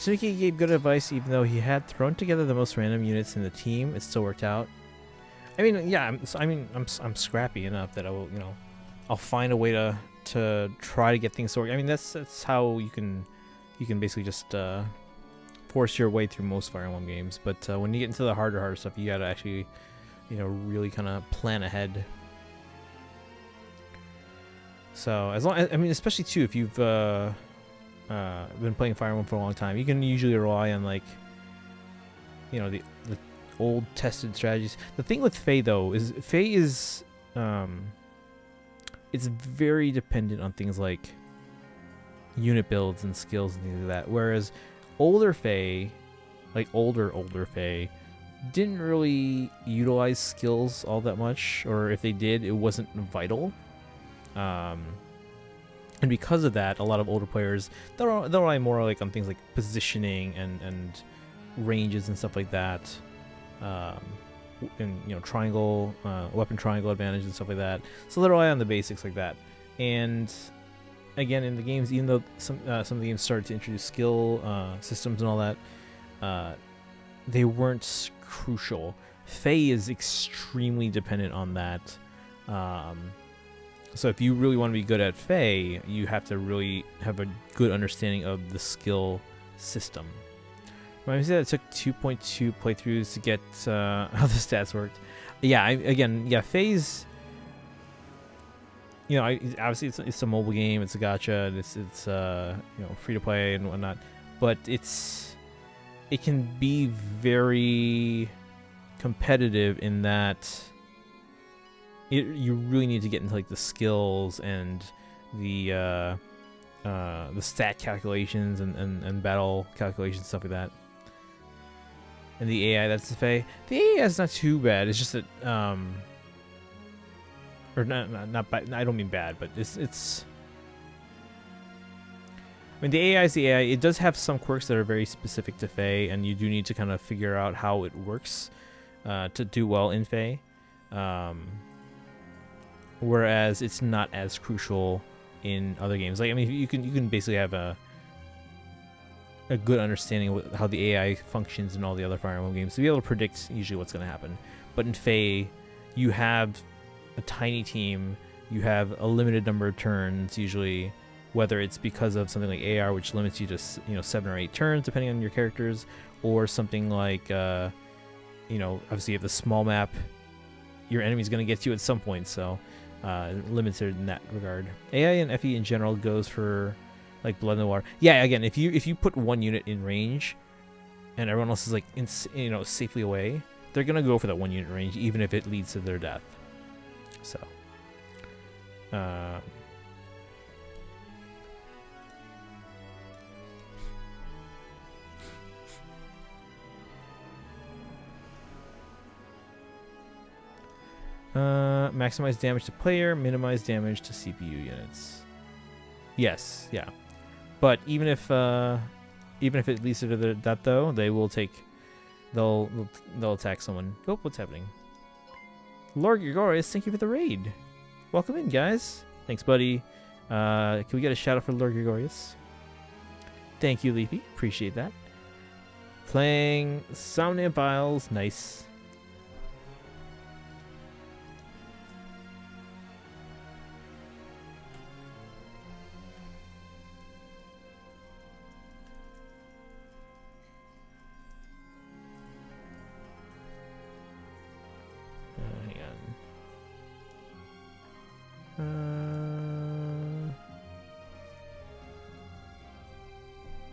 Speaker 1: Tsuki gave good advice, even though he had thrown together the most random units in the team. It still worked out. I mean, yeah. I'm scrappy enough that I will, you know, I'll find a way to try to get things to work. I mean, that's how you can basically just force your way through most Fire Emblem games. But when you get into the harder stuff, you gotta actually, you know, really kind of plan ahead. So as long as, I mean, especially too, if you've been playing Fire Emblem for a long time, you can usually rely on, like, you know, the old tested strategies. The thing with Faye though is Faye is it's very dependent on things like unit builds and skills and things like that, whereas older Fae, like older Fae, didn't really utilize skills all that much, or if they did, it wasn't vital. And because of that, a lot of older players, they'll rely more like on things like positioning and ranges and stuff like that, and triangle, weapon triangle advantage and stuff like that. So they rely on the basics like that. And again, in the games, even though some of the games started to introduce skill systems and all that, they weren't crucial. Fae is extremely dependent on that. So if you really want to be good at Fae, you have to really have a good understanding of the skill system. I said it took 2.2 playthroughs to get how the stats worked. Yeah, Fae's, obviously it's a mobile game, it's a gacha, it's free to play and whatnot, but it can be very competitive in that you really need to get into like the skills and the stat calculations and battle calculations, stuff like that. And the AI, that's the Fae. The AI is not too bad. It's just that or not bad. I don't mean bad, but it's. I mean, the AI is the AI. It does have some quirks that are very specific to Fae, and you do need to kind of figure out how it works to do well in Fae. Whereas it's not as crucial in other games. Like, I mean, you can basically have a good understanding of how the AI functions in all the other Fire Emblem games to be able to predict usually what's going to happen. But in Fae, you have a tiny team, you have a limited number of turns usually, whether it's because of something like AR, which limits you to 7 or 8 turns depending on your characters, or something like obviously you have the small map, your enemy's going to get to you at some point, so limited in that regard. AI and FE in general goes for like Blood in the Water. Yeah, again, if you put one unit in range and everyone else is like safely away, they're gonna go for that one unit range even if it leads to their death. So maximize damage to player, minimize damage to CPU units. Yes, yeah. But even if it leads to that though, they'll attack someone. Oh, what's happening? Lord Gregorius, thank you for the raid. Welcome in, guys. Thanks, buddy. Can we get a shout out for Lord Gregorius? Thank you, Leafy. Appreciate that. Playing Somnia Files. Nice.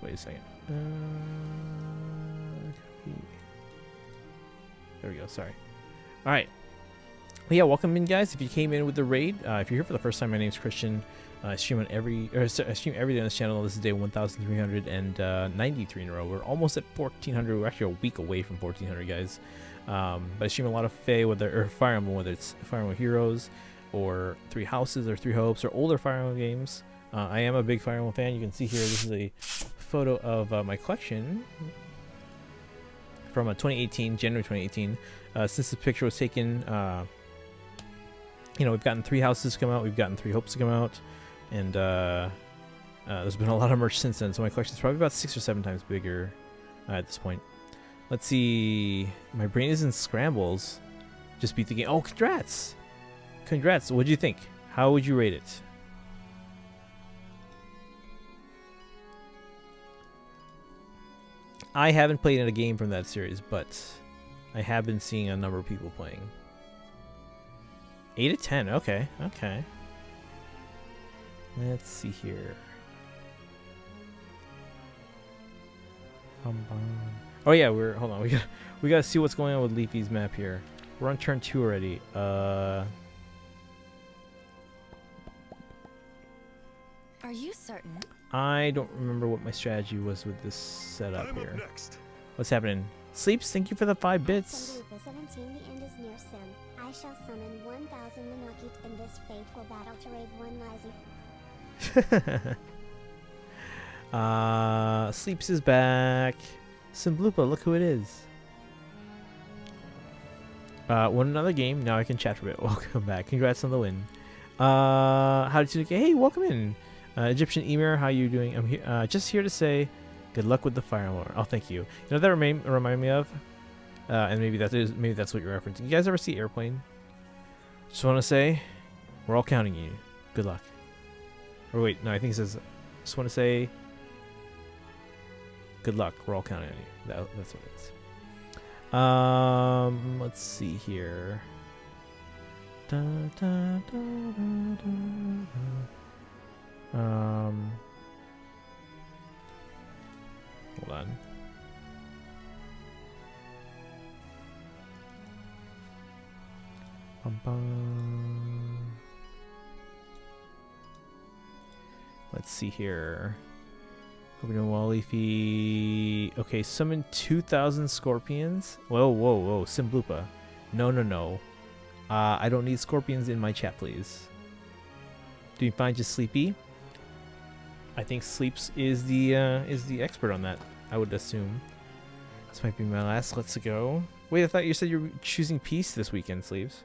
Speaker 1: Wait a second. There we go. Sorry. All right. Well, yeah, welcome in, guys. If you came in with the raid, if you're here for the first time, my name's Christian. I stream every day on this channel. This is day 1,393 in a row. We're almost at 1,400. We're actually a week away from 1,400, guys. But I stream a lot of Fae, Fire Emblem, whether it's Fire Emblem Heroes, or Three Houses, or Three Hopes, or older Fire Emblem games. I am a big Fire Emblem fan. You can see here, this is a photo of my collection from 2018, January 2018. Since this picture was taken, we've gotten Three Houses to come out, we've gotten Three Hopes to come out, and there's been a lot of merch since then, so my collection's probably about 6 or 7 times bigger at this point. Let's see, my brain is in scrambles. Just beat the game. Oh, congrats! Congrats, what'd you think? How would you rate it? I haven't played in a game from that series, but I have been seeing a number of people playing. 8 out of 10. Okay, okay. Let's see here. Oh yeah, hold on. We gotta see what's going on with Leafy's map here. We're on turn 2 already.
Speaker 4: Are you certain?
Speaker 1: I don't remember what my strategy was with this setup
Speaker 6: I'm
Speaker 1: here.
Speaker 6: up next.
Speaker 1: What's happening? Sleeps, thank you for the 5 bits.
Speaker 5: Assembly 17, the end is near soon. I shall summon 1,000 Minakit in this fateful battle to raise one Lazy.
Speaker 1: Sleeps is back. Simblupa, look who it is. Won another game. Now I can chat for a bit. Welcome back. Congrats on the win. How did you? Hey, welcome in. Egyptian Emir, how you doing? I'm here, just here to say, good luck with the fire alarm. Oh, thank you. You know that remind me of, and maybe that's what you're referencing. You guys ever see Airplane? Just want to say, we're all counting you. Good luck. Or wait, no, I think it says, just want to say, good luck. We're all counting on you. That's what it is. Let's see here. Da, da, da, da, da, da. Hold on. Bum, bum. Let's see here. Hope you're doing well, Leafy. Okay, summon 2,000 scorpions. Whoa, whoa, whoa, Simblupa. No, no, no. I don't need scorpions in my chat, please. Do you find just Sleepy? I think Sleeps is the expert on that. I would assume. This might be my last. Let's go. Wait, I thought you said you were choosing peace this weekend, Sleeves.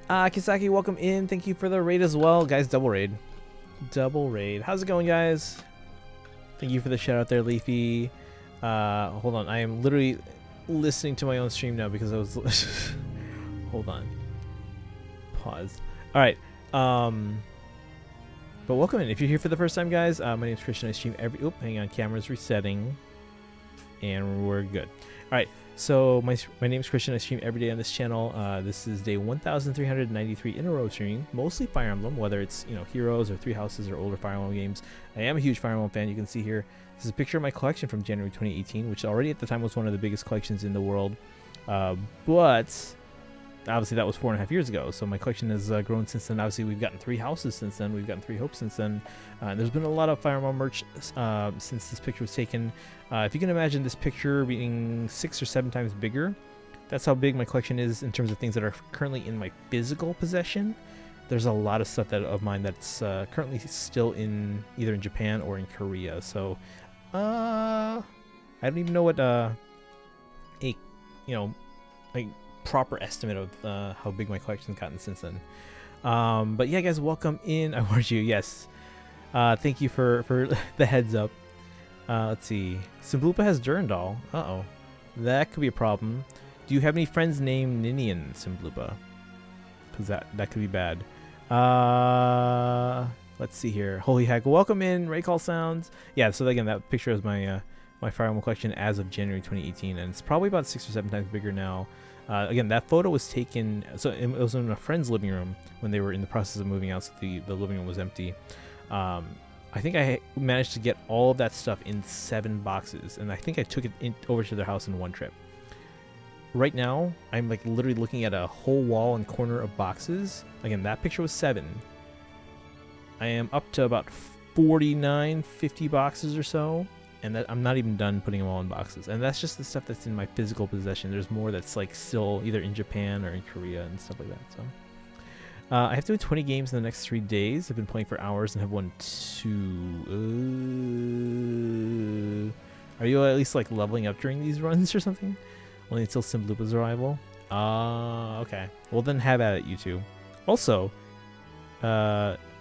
Speaker 1: Kisaki, welcome in. Thank you for the raid as well, guys. Double raid. Double raid. How's it going, guys? Thank you for the shout out there, Leafy. Hold on. I am literally listening to my own stream now because I was hold on. Pause. All right. But welcome in. If you're here for the first time, guys, my name's Christian. I stream every hang on, camera's resetting. And we're good. Alright, so my name's Christian. I stream every day on this channel. This is day 1393 in a row streaming, mostly Fire Emblem, whether it's, you know, Heroes or Three Houses or older Fire Emblem games. I am a huge Fire Emblem fan. You can see here, this is a picture of my collection from January 2018, which already at the time was one of the biggest collections in the world. But obviously that was 4.5 years ago, so my collection has grown since then. Obviously we've gotten 3 houses since then, we've gotten 3 hopes since then. There's been a lot of Fire Emblem merch since this picture was taken. If you can imagine this picture being 6 or 7 times bigger, that's how big my collection is in terms of things that are currently in my physical possession. There's a lot of stuff of mine that's currently still either in Japan or in Korea. So I don't even know what proper estimate of how big my collection's gotten since then. But yeah, guys, welcome in. I warned you. Yes. Thank you for the heads up. Let's see. Simblupa has Durandal. Uh-oh. That could be a problem. Do you have any friends named Ninian, Simblupa? Because that could be bad. Let's see here. Holy heck. Welcome in, Raycall Sounds. Yeah, so again, that picture is my my Fire Emblem collection as of January 2018, and it's probably about 6 or 7 times bigger now. Again, that photo was taken, so it was in a friend's living room when they were in the process of moving out, so the living room was empty. I think I managed to get all of that stuff in 7 boxes, and I think I took it over to their house in one trip. Right now, I'm like literally looking at a whole wall and corner of boxes. Again, that picture was 7. I am up to about 49, 50 boxes or so. And that I'm not even done putting them all in boxes. And that's just the stuff that's in my physical possession. There's more that's like still either in Japan or in Korea and stuff like that. So I have to do 20 games in the next 3 days. I've been playing for hours and have won 2. Are you at least like leveling up during these runs or something? Only until Simblupa's arrival? Okay. Well then have at it, you two. Also,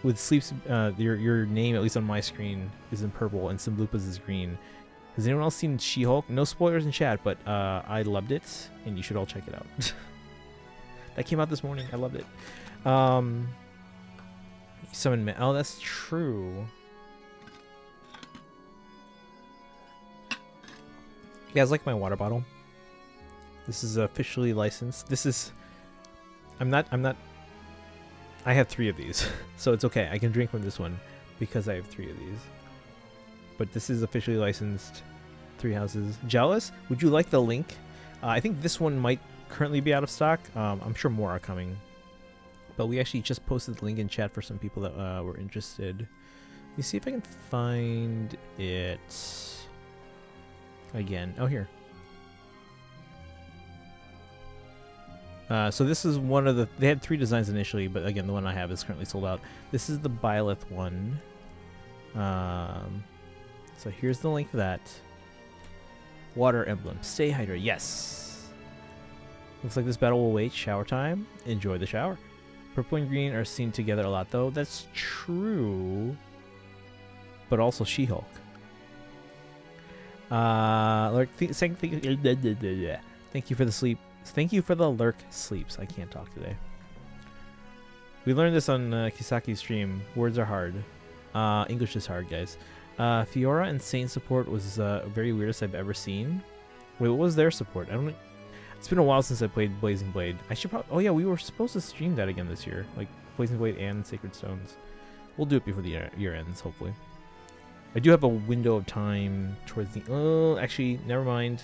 Speaker 1: with Sleep's, your name, at least on my screen, is in purple, and Simblupa's is green. Has anyone else seen She-Hulk? No spoilers in chat, but I loved it, and you should all check it out. That came out this morning. I loved it. Summon oh, that's true. You guys like my water bottle? This is officially licensed. This is... I'm not... I have 3 of these, so it's okay. I can drink from this one because I have 3 of these. But this is officially licensed. 3 houses. Jealous? Would you like the link? I think this one might currently be out of stock. I'm sure more are coming. But we actually just posted the link in chat for some people that were interested. Let me see if I can find it again. Oh, here. So this is one of the... They had 3 designs initially, but again, the one I have is currently sold out. This is the Byleth one. So here's the link for that. Water Emblem. Stay hydrated. Yes! Looks like this battle will wait. Shower time. Enjoy the shower. Purple and green are seen together a lot, though. That's true. But also She-Hulk. Thank you for the sleep. Thank you for the lurk sleeps. I can't talk today. We learned this on Kisaki's stream. Words are hard. English is hard, guys. Fiora and Saint support was very weirdest I've ever seen. Wait, what was their support? I don't. It's been a while since I played Blazing Blade. I should probably... Oh yeah, we were supposed to stream that again this year. Like, Blazing Blade and Sacred Stones. We'll do it before the year ends, hopefully. I do have a window of time towards the... Oh, actually, never mind.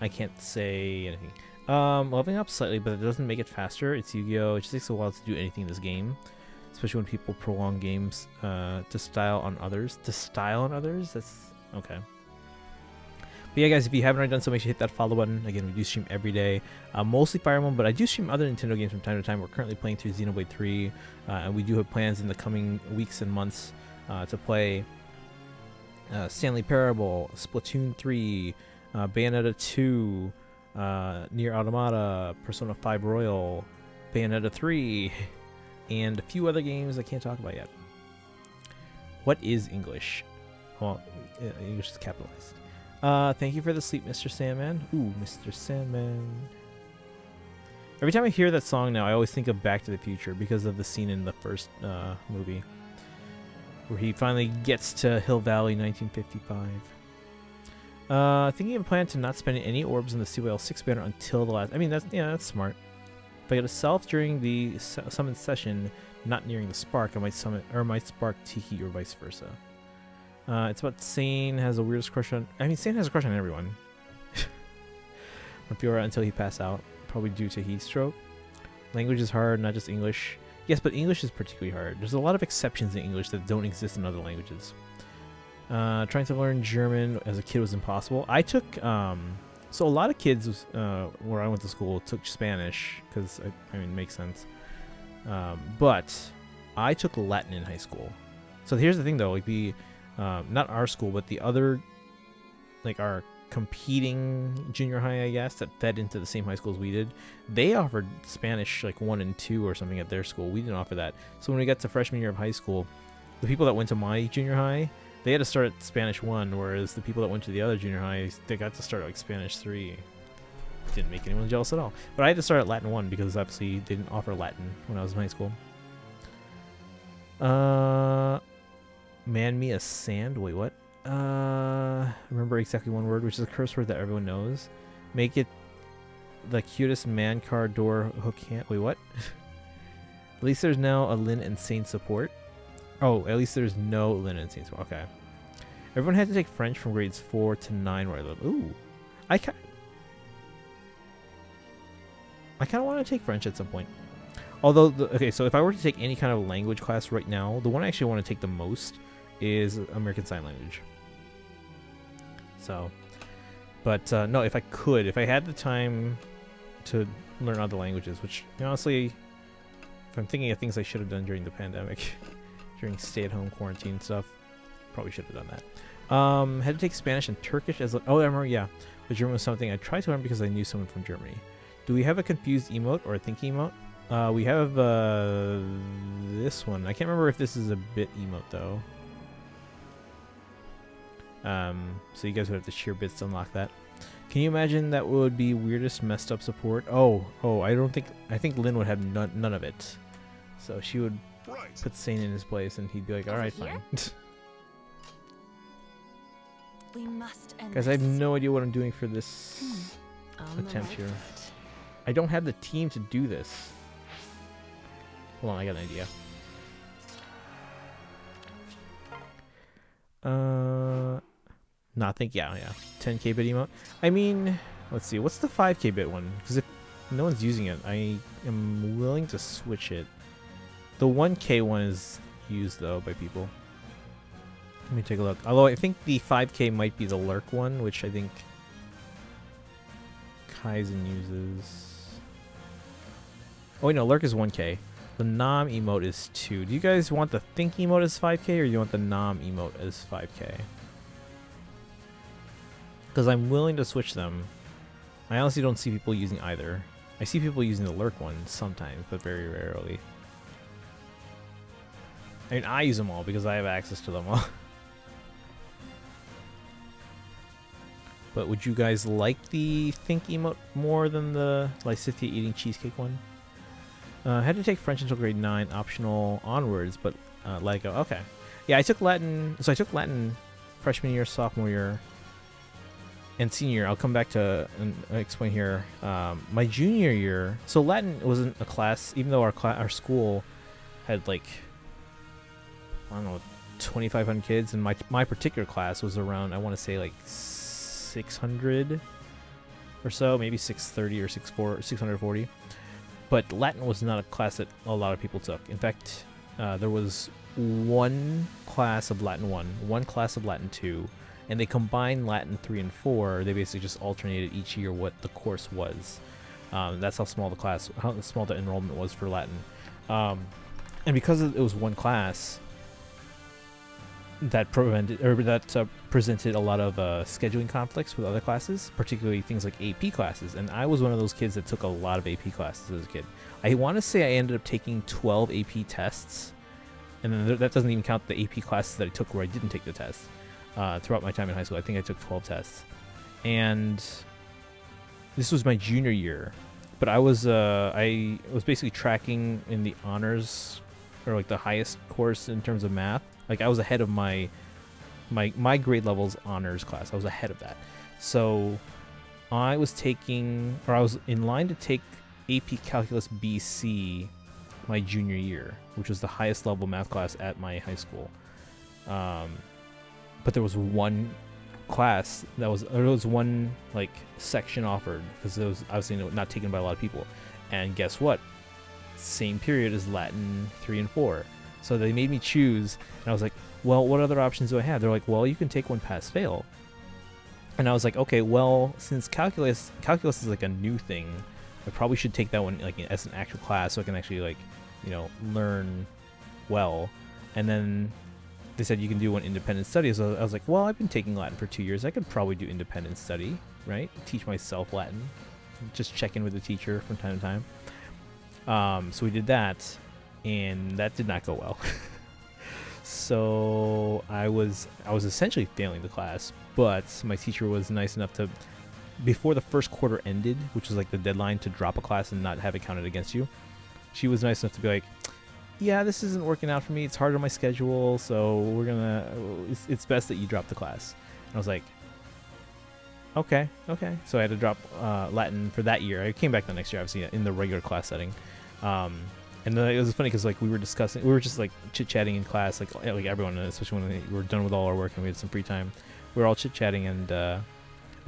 Speaker 1: I can't say anything. Leveling up slightly, but it doesn't make it faster. It's Yu-Gi-Oh! It just takes a while to do anything in this game. Especially when people prolong games to style on others. To style on others? That's... Okay. But yeah, guys, if you haven't already done so, make sure you hit that follow button. Again, we do stream every day. Mostly Fire Emblem, but I do stream other Nintendo games from time to time. We're currently playing through Xenoblade 3, and we do have plans in the coming weeks and months to play Stanley Parable, Splatoon 3, Bayonetta 2, Nier Automata, Persona 5 Royal, Bayonetta 3, and a few other games I can't talk about yet. What is English? Well, English is capitalized. Thank you for the sleep, Mr. Sandman. Ooh, Mr. Sandman. Every time I hear that song now, I always think of Back to the Future because of the scene in the first movie where he finally gets to Hill Valley, 1955. Thinking of a plan to not spend any orbs in the CYL 6 banner until the last... I mean, that's smart. If I get a self during the summon session, not nearing the spark, I might summon or might spark Tiki or vice versa. It's about Sane has the weirdest crush on... I mean, Sane has a crush on everyone. On Fiora until he passed out, probably due to heat stroke. Language is hard, not just English. Yes, but English is particularly hard. There's a lot of exceptions in English that don't exist in other languages. Trying to learn German as a kid was impossible. I took... so a lot of kids where I went to school took Spanish, because, I mean, it makes sense. But I took Latin in high school. So here's the thing, though. Like, not our school, but the other, like, our competing junior high, I guess, that fed into the same high school as we did, they offered Spanish, like, 1 and 2 or something at their school. We didn't offer that. So when we got to freshman year of high school, the people that went to my junior high, they had to start at Spanish 1, whereas the people that went to the other junior high, they got to start at, like, Spanish 3. Didn't make anyone jealous at all. But I had to start at Latin 1 because obviously they didn't offer Latin when I was in high school. Man me a sand? Wait, what? Remember exactly one word, which is a curse word that everyone knows. Make it the cutest man card door hook hand. Wait, what? At least there's now a Lin and Saint support. Oh, at least there's no Lin and Saint support. Okay. Everyone had to take French from grades 4 to 9 where I live. Ooh. I kind of want to take French at some point. Although, okay, so if I were to take any kind of language class right now, the one I actually want to take the most is American Sign Language. So, but no, if I had the time to learn other languages, which honestly, if I'm thinking of things I should have done during the pandemic, during stay-at-home quarantine stuff, probably should have done that. Had to take Spanish and Turkish as... Oh, I remember, yeah. But German was something I tried to learn because I knew someone from Germany. Do we have a confused emote or a thinking emote? We have this one. I can't remember if this is a bit emote, though. So you guys would have to cheer bits to unlock that. Can you imagine that would be weirdest messed up support? Oh, I think Lynn would have none of it. So she would put Sane in his place and he'd be like, alright, fine.
Speaker 4: We must end
Speaker 1: Guys, I have
Speaker 4: this.
Speaker 1: no idea what I'm doing for this attempt here. I don't have the team to do this. Hold on, I got an idea. No, I think, yeah. 10k bit emote. I mean, let's see, what's the 5k bit one? Because if no one's using it. I am willing to switch it. The 1K one is used though by people. Let me take a look. Although I think the 5K might be the lurk one, which I think Kaizen uses. Oh wait, no, lurk is 1K. The nom emote is 2. Do you guys want the think emote as 5K or do you want the nom emote as 5K? Because I'm willing to switch them. I honestly don't see people using either. I see people using the lurk one sometimes, but very rarely. I mean, I use them all because I have access to them all. But would you guys like the think emote more than the Lysithia eating cheesecake one? I had to take French until grade 9, optional onwards, but let it go. Okay. Yeah, I took Latin. So I took Latin freshman year, sophomore year, and senior year. I'll come back to and explain here. My junior year, so Latin wasn't a class, even though our school had like, I don't know, 2,500 kids, and my particular class was around, I want to say like 600 or so, maybe 630 or 640. But Latin was not a class that a lot of people took. In fact, there was one class of Latin 1, one class of Latin 2, and they combined Latin 3 and 4. They basically just alternated each year what the course was. That's how small the enrollment was for Latin. And because it was one class, that presented a lot of scheduling conflicts with other classes, particularly things like AP classes. And I was one of those kids that took a lot of AP classes as a kid. I want to say I ended up taking 12 AP tests, and then that doesn't even count the AP classes that I took where I didn't take the test. Throughout my time in high school, I think I took 12 tests, and this was my junior year. But I was basically tracking in the honors, or like the highest course in terms of math. Like I was ahead of my grade level's honors class. I was ahead of that. So I was in line to take AP Calculus BC my junior year, which was the highest level math class at my high school. But there was one class there was one like section offered, because it was obviously not taken by a lot of people. And guess what? Same period as Latin 3 and 4. So they made me choose, and I was like, well, what other options do I have? They're like, well, you can take one pass fail. And I was like, okay, well, since calculus is like a new thing, I probably should take that one like as an actual class so I can actually like, learn well. And then they said you can do one independent study. So I was like, well, I've been taking Latin for 2 years. I could probably do independent study, right? Teach myself Latin. Just check in with the teacher from time to time. So we did that, and that did not go well. So I was essentially failing the class, but my teacher was nice enough to, before the first quarter ended, which was like the deadline to drop a class and not have it counted against you, she was nice enough to be like, yeah, this isn't working out for me. It's hard on my schedule, so it's best that you drop the class. And I was like, okay. So I had to drop Latin for that year. I came back the next year, obviously, in the regular class setting. And then it was funny because like we were just like chit-chatting in class, like everyone, especially when we were done with all our work and we had some free time. We were all chit-chatting, and I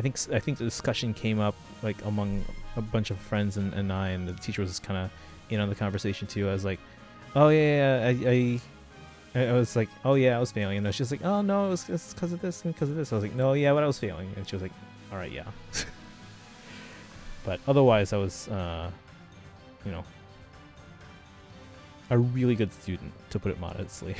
Speaker 1: think the discussion came up like among a bunch of friends and I, and the teacher was kind of in on the conversation too. I was like, oh yeah, I was like, oh yeah, I was failing, and she was like, oh no, it's because of this and because of this. I was like, no, yeah, but I was failing, and she was like, all right, yeah. But otherwise, I was, a really good student, to put it modestly.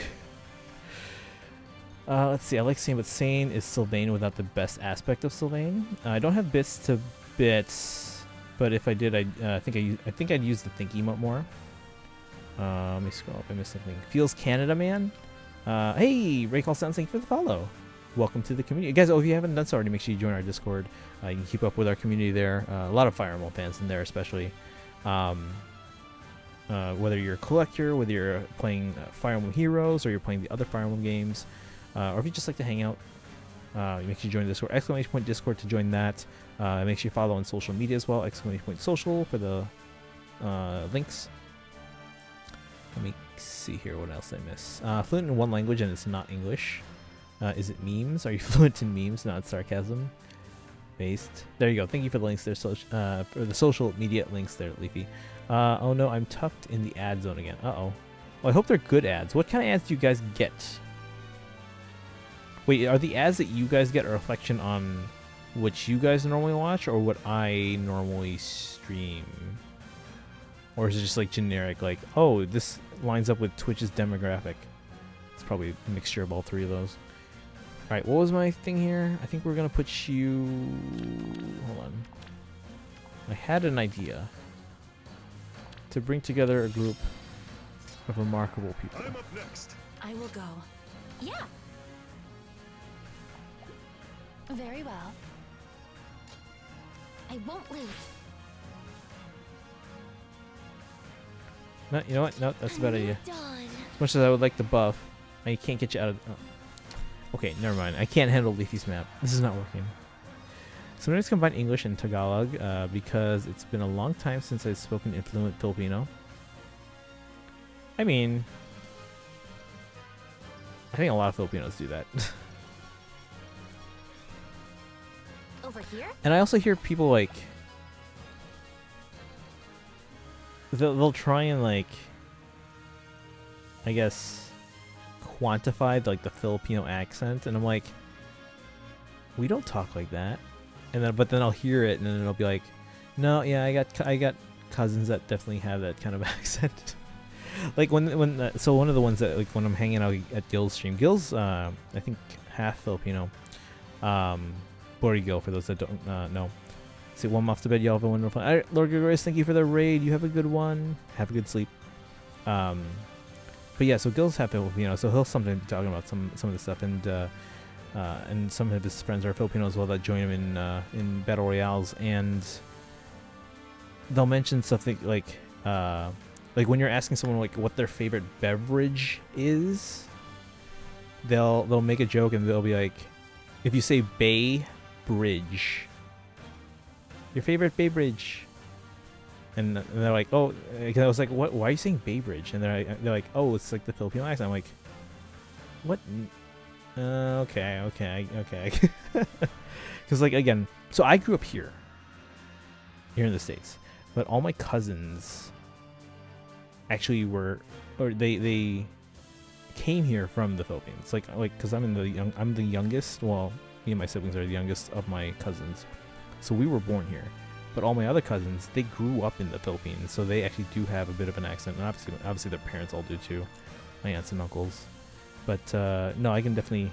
Speaker 1: Let's see. I like Sane, but Sane is Sylvain without the best aspect of Sylvain. I don't have bits to bits, but if I did, I think I'd use the think emote more. Let me scroll up. I missed something. Feels Canada Man. Hey, Raycall Sounds, thank you for the follow. Welcome to the community, guys. If you haven't done so already, make sure you join our Discord. You can keep up with our community there. A lot of Fire Emblem fans in there, especially. Whether you're a collector, whether you're playing Fire Emblem Heroes, or you're playing the other Fire Emblem games, or if you just like to hang out, make sure you join the Discord. ! Discord to join that. Make sure you follow on social media as well. ! Social for the links. Let me see here. What else did I miss? Fluent in one language and it's not English. Is it memes? Are you fluent in memes? Not sarcasm. based. There you go. Thank you for the links there, for the social media links there, Leafy. Oh no, I'm tucked in the ad zone again. Uh-oh. Well, I hope they're good ads. What kind of ads do you guys get? Wait, are the ads that you guys get a reflection on what you guys normally watch or what I normally stream? Or is it just like generic, like, oh, this lines up with Twitch's demographic? It's probably a mixture of all three of those. Alright, what was my thing here? I think we're gonna put you... Hold on. I had an idea to bring together a group of remarkable people.
Speaker 6: I'm up next.
Speaker 4: I will go. Yeah. Very well. I won't leave.
Speaker 1: No, you know what? No, that's a bad idea.
Speaker 4: Done.
Speaker 1: As much as I would like the buff, I can't get you out of... Oh. Okay, never mind. I can't handle Leafy's map. This is not working. Sometimes combine English and Tagalog because it's been a long time since I've spoken fluent Filipino. I mean, I think a lot of Filipinos do that.
Speaker 4: Over here?
Speaker 1: And I also hear people like they'll try and like, I guess, quantify like the Filipino accent, and I'm like, we don't talk like that. And then but then I'll hear it and then it'll be like, no, yeah, I got cousins that definitely have that kind of accent. Like when so one of the ones that like when I'm hanging out at Gil's stream, Gil's I think half Filipino. Borigil, for those that don't know. Say one off to bed, y'all have a wonderful. All right, Lord Gregorius, thank you for the raid. You have a good one. Have a good sleep. But yeah, so Gil's half Filipino, so he'll sometimes be talking about some of the stuff, and some of his friends are Filipino as well that join him in battle royales, and they'll mention something like when you're asking someone like what their favorite beverage is, they'll make a joke and they'll be like, if you say Bay Bridge, your favorite Bay Bridge, and they're like, oh, I was like, what? Why are you saying Bay Bridge? And they're like, oh, it's like the Filipino accent. I'm like, what? Okay. Because like again, so I grew up here in the States, but all my cousins actually were, or they came here from the Philippines. Like because I'm the youngest. Well, me and my siblings are the youngest of my cousins, so we were born here. But all my other cousins, they grew up in the Philippines, so they actually do have a bit of an accent. And obviously their parents all do too, my aunts and uncles. But no, I can definitely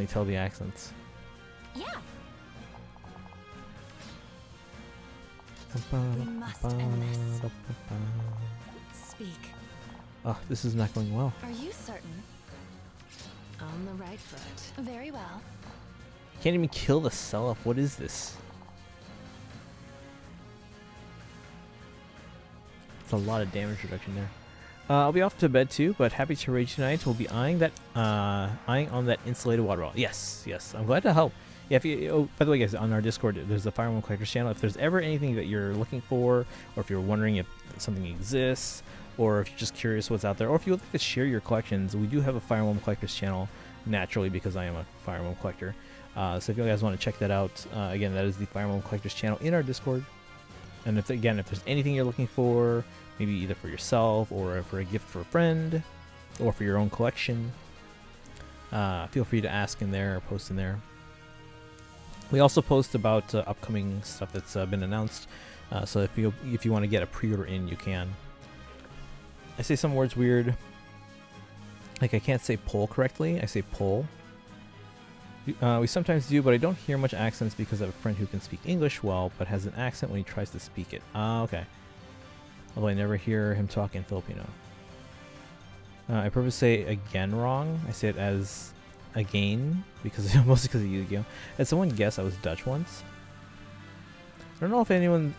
Speaker 1: tell the accents.
Speaker 4: Yeah. We must end this. Speak.
Speaker 1: Oh, this is not going well.
Speaker 4: Are you certain? On the right foot. Very well.
Speaker 1: Can't even kill the Self. What is this? It's a lot of damage reduction there. I'll be off to bed too, but happy to raid tonight. We'll be eyeing on that insulated water bottle. Yes. I'm glad to help. Yeah, by the way, guys, on our Discord, there's the Fire Emblem Collectors channel. If there's ever anything that you're looking for, or if you're wondering if something exists, or if you're just curious what's out there, or if you would like to share your collections, we do have a Fire Emblem Collectors channel, naturally, because I am a Fire Emblem collector. So if you guys want to check that out, again, that is the Fire Emblem Collectors channel in our Discord. And if there's anything you're looking for, maybe either for yourself or for a gift for a friend or for your own collection, feel free to ask in there or post in there. We also post about upcoming stuff that's been announced, so if you want to get a pre-order in, you can. I say some words weird, like I can't say pull correctly, I say pull. We sometimes do, but I don't hear much accents because I have a friend who can speak English well, but has an accent when he tries to speak it. Okay. Although I never hear him talk in Filipino. I purposely say again wrong. I say it as again, mostly because of Yu-Gi-Oh! Had someone guess I was Dutch once? I don't know if anyone,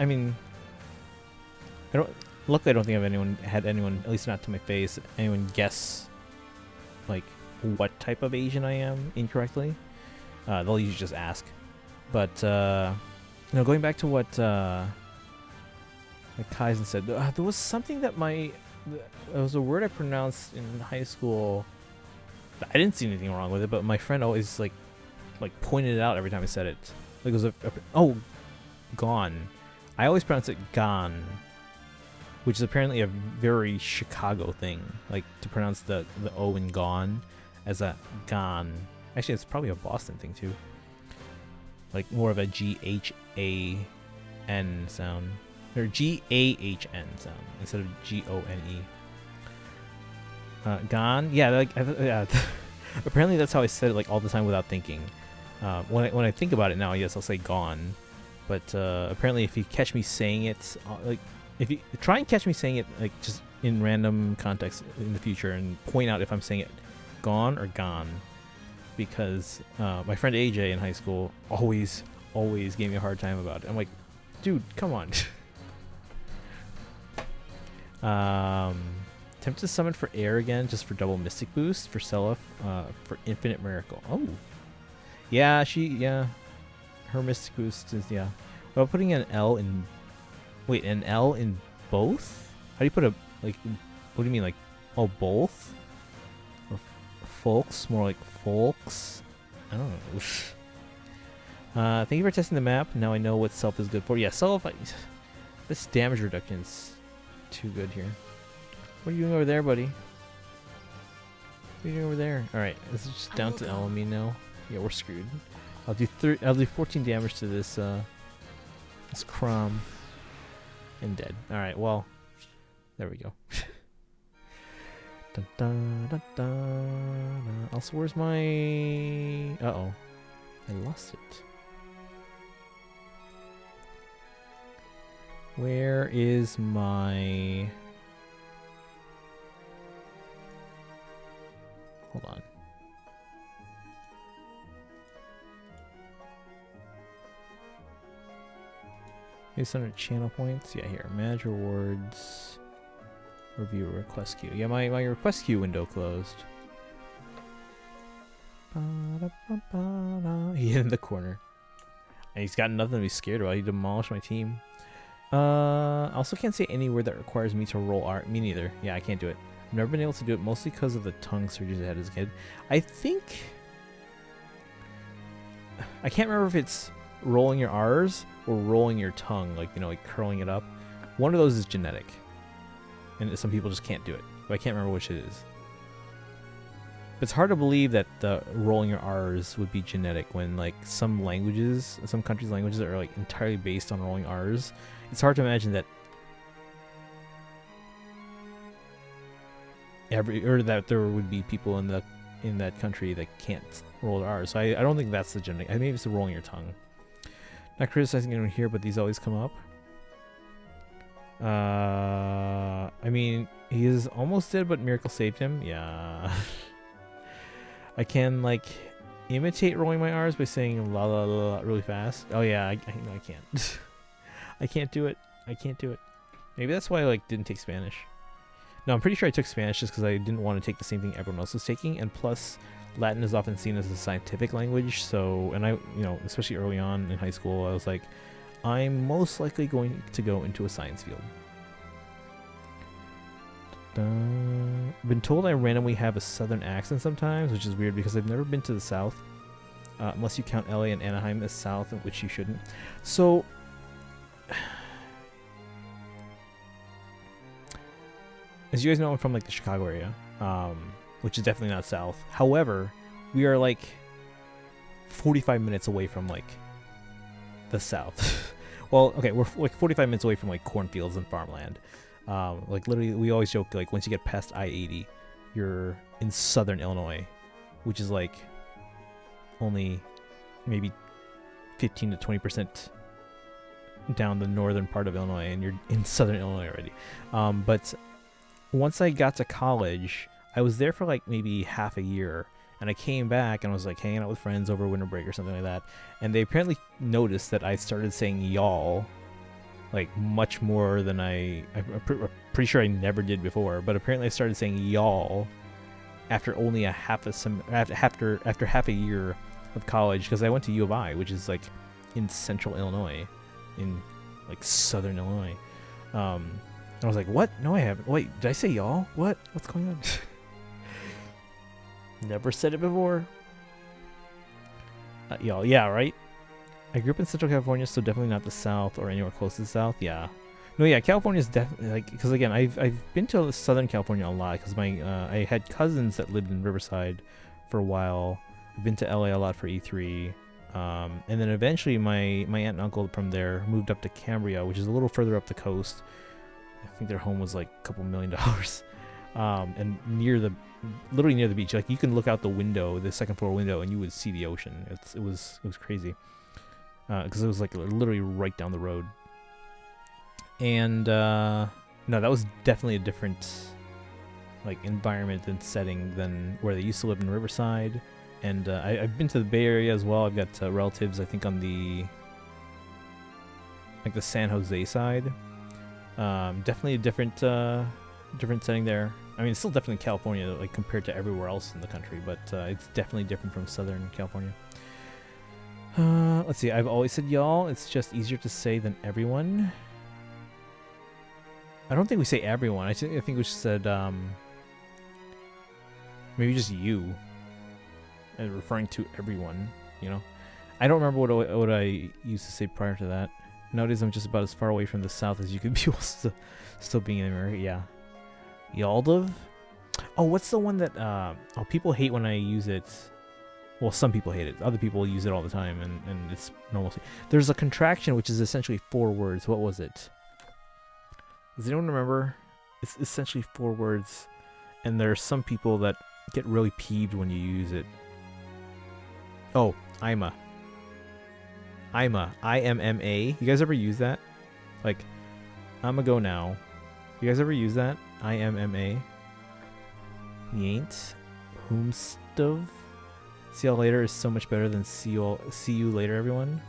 Speaker 1: luckily I don't think had anyone, at least not to my face, anyone guess like what type of Asian I am incorrectly. They'll usually just ask. But going back to what Kaizen said, there was something that there was a word I pronounced in high school. I didn't see anything wrong with it, but my friend always like pointed it out every time I said it. Like it was oh, gone. I always pronounce it gone, which is apparently a very Chicago thing, like to pronounce the O in gone as a gone. Actually, it's probably a Boston thing too. Like more of a GHAN sound, or GAHN sound instead of GONE. Gone, yeah, like yeah. Apparently that's how I said it like all the time without thinking. When I think about it now, yes, I'll say gone. But apparently, if you catch me saying it, like if you try and catch me saying it like just in random context in the future, and point out if I'm saying it gone or gone, because my friend AJ in high school always gave me a hard time about it. I'm like, dude, come on. Tempted to summon for air again, just for double mystic boost for Seliph, for infinite miracle. Oh, yeah, her mystic boost is Well, putting an L in, wait, an L in both? How do you put a like? What do you mean, like, oh, both? Or folks, more like folks. I don't know. Thank you for testing the map. Now I know what self is good for. Yeah, self. This damage reduction is too good here. What are you doing over there, buddy? What are you doing over there? All right, this is just down to Elamine now. Yeah, we're screwed. I'll do 14 damage to this this Crom and dead. All right, well, there we go. Dun, dun, dun, dun. Also, where's my? Uh-oh, I lost it. Where is my? Hold on. Based on channel points? Yeah, here. Manage rewards. Review request queue. Yeah, my request queue window closed. He in the corner. And he's got nothing to be scared about. He demolished my team. Also can't say any word that requires me to roll art. Me neither. Yeah, I can't do it. I've never been able to do it, mostly because of the tongue surgeries I had as a kid. I think... I can't remember if it's rolling your R's or rolling your tongue, like, you know, like curling it up. One of those is genetic. And some people just can't do it. But I can't remember which it is. It's hard to believe that the rolling your R's would be genetic when, like, some languages, some countries' languages are, like, entirely based on rolling R's. It's hard to imagine that that there would be people in that country that can't roll their R's. So I don't think that's the genetic. Maybe it's the rolling your tongue. Not criticizing anyone here, but these always come up. I mean, he is almost dead, but Miracle saved him. Yeah. I can, like, imitate rolling my R's by saying la la la, la really fast. Oh yeah, I can't. I can't do it. I can't do it. Maybe that's why I, like, didn't take Spanish. No, I'm pretty sure I took Spanish just because I didn't want to take the same thing everyone else was taking, and plus, Latin is often seen as a scientific language. So, and I, you know, especially early on in high school, I was like, I'm most likely going to go into a science field. I've been told I randomly have a southern accent sometimes, which is weird because I've never been to the south, unless you count LA and Anaheim as south, which you shouldn't. So, as you guys know, I'm from, like, the Chicago area, which is definitely not south. However, we are, like, 45 minutes away from, like, the south. Well, okay, we're like 45 minutes away from, like, cornfields and farmland. Like, literally, we always joke, like, once you get past I-80, you're in southern Illinois, which is, like, only maybe 15 to 20% down the northern part of Illinois, and you're in southern Illinois already. But once I got to college, I was there for, like, maybe half a year, and I came back and I was, like, hanging out with friends over winter break or something like that, and they apparently noticed that I started saying y'all, like, much more than I'm pretty sure I never did before, but apparently I started saying y'all after only after half a year of college, because I went to U of I, which is, like, in central Illinois, in, like, southern Illinois. I was like, what? No, I haven't. Wait, did I say y'all? What? What's going on? Never said it before. Y'all, yeah, right? I grew up in Central California, so definitely not the South or anywhere close to the South. Yeah. No, yeah, California is definitely like, because again, I've been to Southern California a lot because I had cousins that lived in Riverside for a while. I've been to LA a lot for E3, and then eventually my aunt and uncle from there moved up to Cambria, which is a little further up the coast. I think their home was like a couple $1 million, and literally near the beach. Like you can look out the window, the second floor window, and you would see the ocean. It was crazy, because it was like literally right down the road. And no, that was definitely a different like environment and setting than where they used to live in Riverside. And I've been to the Bay Area as well. I've got relatives, I think, on the San Jose side. Definitely a different setting there. I mean, it's still definitely California, like compared to everywhere else in the country, but it's definitely different from Southern California. Let's see. I've always said y'all. It's just easier to say than everyone. I don't think we say everyone. I think we just said maybe just you, and referring to everyone. You know, I don't remember what I used to say prior to that. Nowadays, I'm just about as far away from the South as you could be while still being in America. Yeah, Yaldiv. Oh, what's the one that people hate when I use it? Well, some people hate it. Other people use it all the time, and it's normal. There's a contraction which is essentially 4 words. What was it? Does anyone remember? It's essentially 4 words, and there are some people that get really peeved when you use it. Oh, IMA. IMMA. You guys ever use that? Like, I'ma go now. You guys ever use that? IMMA. Yain't. Whomstov. See y'all later is so much better than see you later, everyone.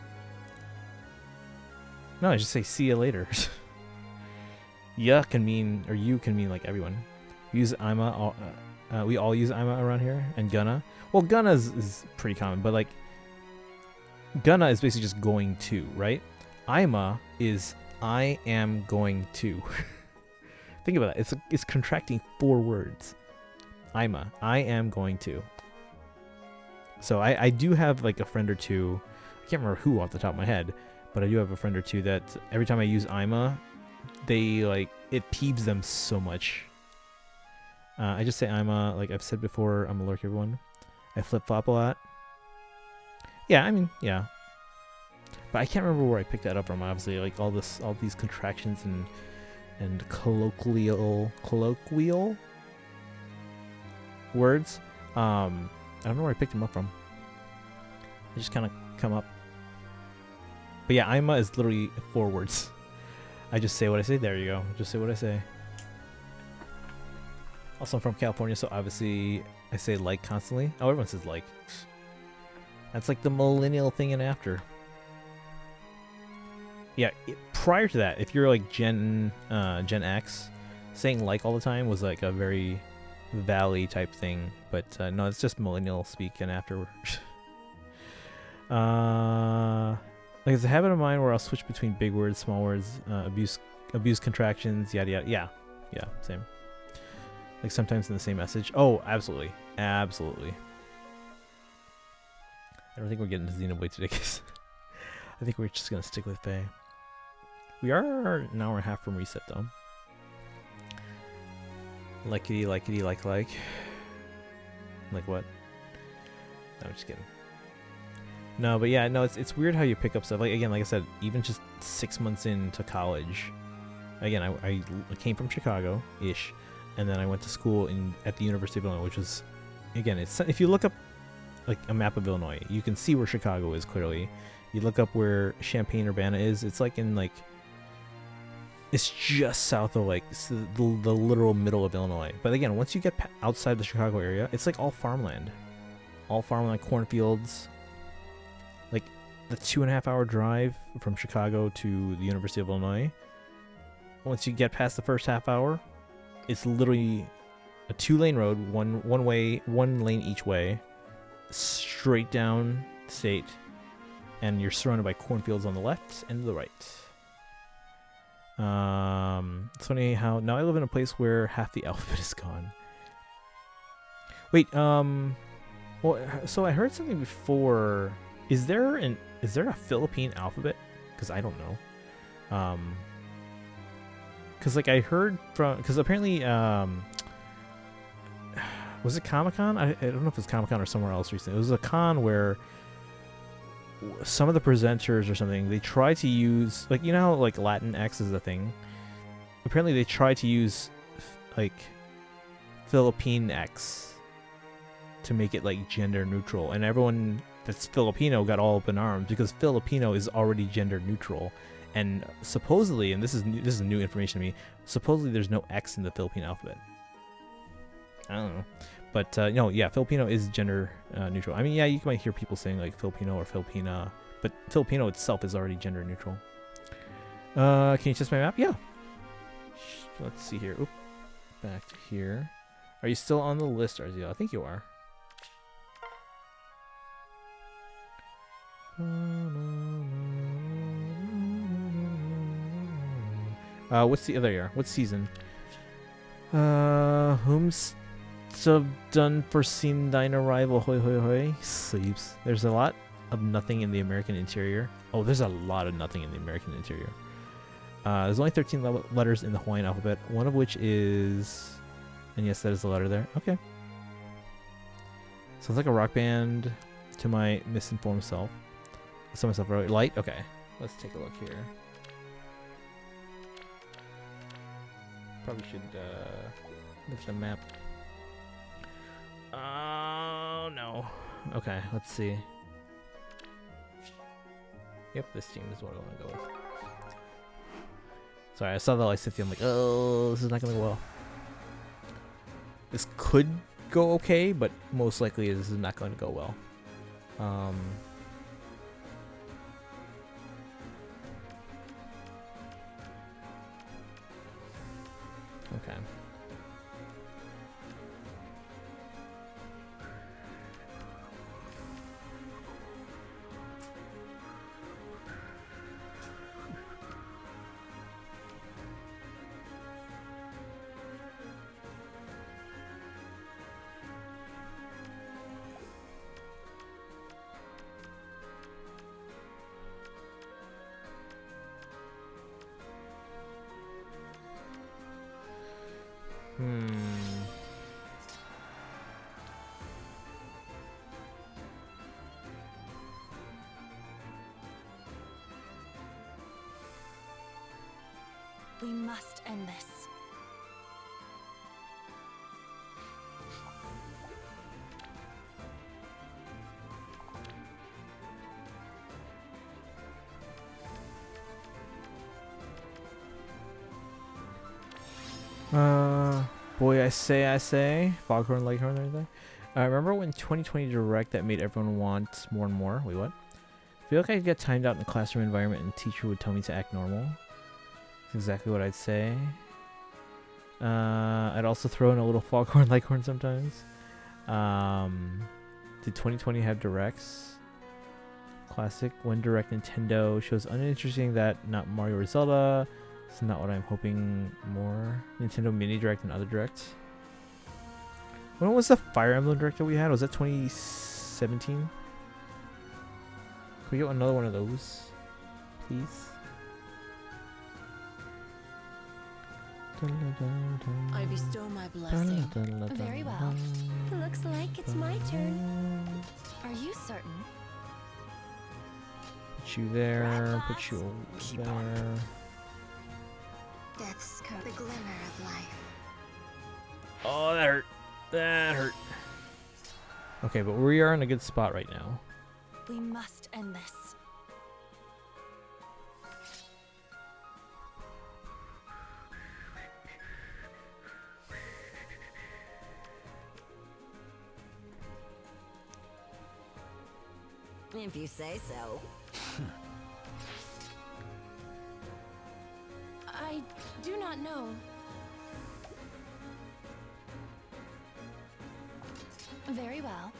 Speaker 1: No, I just say see you later. Yeah can mean, or you can mean like everyone. Use IMA, we all use IMA around here, and gonna. Well, gonna is pretty common, but like, gonna is basically just going to, right? IMA is I am going to. Think about that. It's contracting 4 words. IMA, I am going to. So I do have like a friend or two, I can't remember who off the top of my head, but I do have a friend or two that every time I use IMA, they like, it peeves them so much. I just say IMA, like I've said before, I'm a lurk, everyone. I flip-flop a lot. Yeah, I mean, yeah. But I can't remember where I picked that up from, obviously, like all these contractions and colloquial words. I don't know where I picked them up from. They just kind of come up. But yeah, IMA is literally 4 words. I just say what I say. There you go. Just say what I say. Also, I'm from California, so obviously I say like constantly. Oh, everyone says like. That's like the millennial thing and after. Yeah, prior to that, if you're like Gen X, saying like all the time was like a very Valley type thing. But no, it's just millennial speak and after. Like it's a habit of mine where I'll switch between big words, small words, abuse contractions, yada yada. Yeah, same. Like sometimes in the same message. Oh, absolutely. I don't think we're getting to Xenoblade today, guys. I think we're just gonna stick with Faye. We are an hour and a half from reset though. Like what? No, I'm just kidding. No, but yeah, no, it's weird how you pick up stuff. Like again, like I said, even just 6 months into college. Again, I came from Chicago-ish, and then I went to school at the University of Illinois, which was, again, it's, if you look up like a map of Illinois, you can see where Chicago is clearly. You look up where Champaign-Urbana is, it's like in like, it's just south of like the literal middle of Illinois. But again, once you get outside the Chicago area, it's like all farmland, cornfields. Like the 2.5-hour drive from Chicago to the University of Illinois. Once you get past the first half hour, it's literally a 2-lane road, one lane each way, straight down state, and you're surrounded by cornfields on the left and the right. It's funny how now I live in a place where half the alphabet is gone. Wait, well, so I heard something before. Is there Is there a Philippine alphabet? Because I don't know. Because like I heard from, because apparently was it Comic-Con? I don't know if it's Comic-Con or somewhere else recently. It was a con where some of the presenters or something, they try to use, like, you know how like Latin X is a thing. Apparently they try to use like Philippine X to make it like gender neutral, and everyone that's Filipino got all up in arms because Filipino is already gender neutral, and supposedly, and this is new information to me, supposedly there's no X in the Philippine alphabet. I don't know, but no, yeah, Filipino is gender neutral. I mean, yeah, you might hear people saying like Filipino or Filipina, but Filipino itself is already gender neutral. Can you test my map? Yeah. Let's see here. Oop. Back to here. Are you still on the list, Arzio? I think you are. What's the other year? What season? Whom's so done foreseen thine arrival? Hoi hoi hoi. Sleeps. There's a lot of nothing in the American interior. Oh, there's a lot of nothing in the American interior. There's only 13 letters in the Hawaiian alphabet, one of which is, and yes, that is the letter there. Okay. Sounds like a rock band to my misinformed self. I saw myself right. Light? Okay. Let's take a look here. Probably should look at the map. Oh, no. Okay, let's see. Yep, this team is what I want to go with. Sorry, I saw the Lysithia. I'm like, oh, this is not going to go well. This could go okay, but most likely this is not going to go well. Okay.
Speaker 4: We must end this.
Speaker 1: Boy, I say, Foghorn Leghorn, right there. Remember when 2020 Direct that made everyone want more and more? Wait, what? I feel like I could get timed out in a classroom environment and the teacher would tell me to act normal. That's exactly what I'd say. I'd also throw in a little Foghorn Leghorn sometimes. Did 2020 have Directs? Classic. When Direct Nintendo shows uninteresting that not Mario or Zelda. It's not what I'm hoping more. Nintendo Mini Direct and other Directs. When was the Fire Emblem Direct that we had? Was that 2017? Can we get another one of those, please?
Speaker 4: I bestow my blessing.
Speaker 5: Very well. Looks like it's my turn.
Speaker 4: Are you certain?
Speaker 1: Put you there. Put you
Speaker 8: Keep
Speaker 1: there.
Speaker 5: Death's curse, the glimmer of life.
Speaker 1: Oh, that hurt. That hurt. Okay, but we are in a good spot right now.
Speaker 4: We must end this.
Speaker 2: If you say so.
Speaker 4: I do not know. Very well.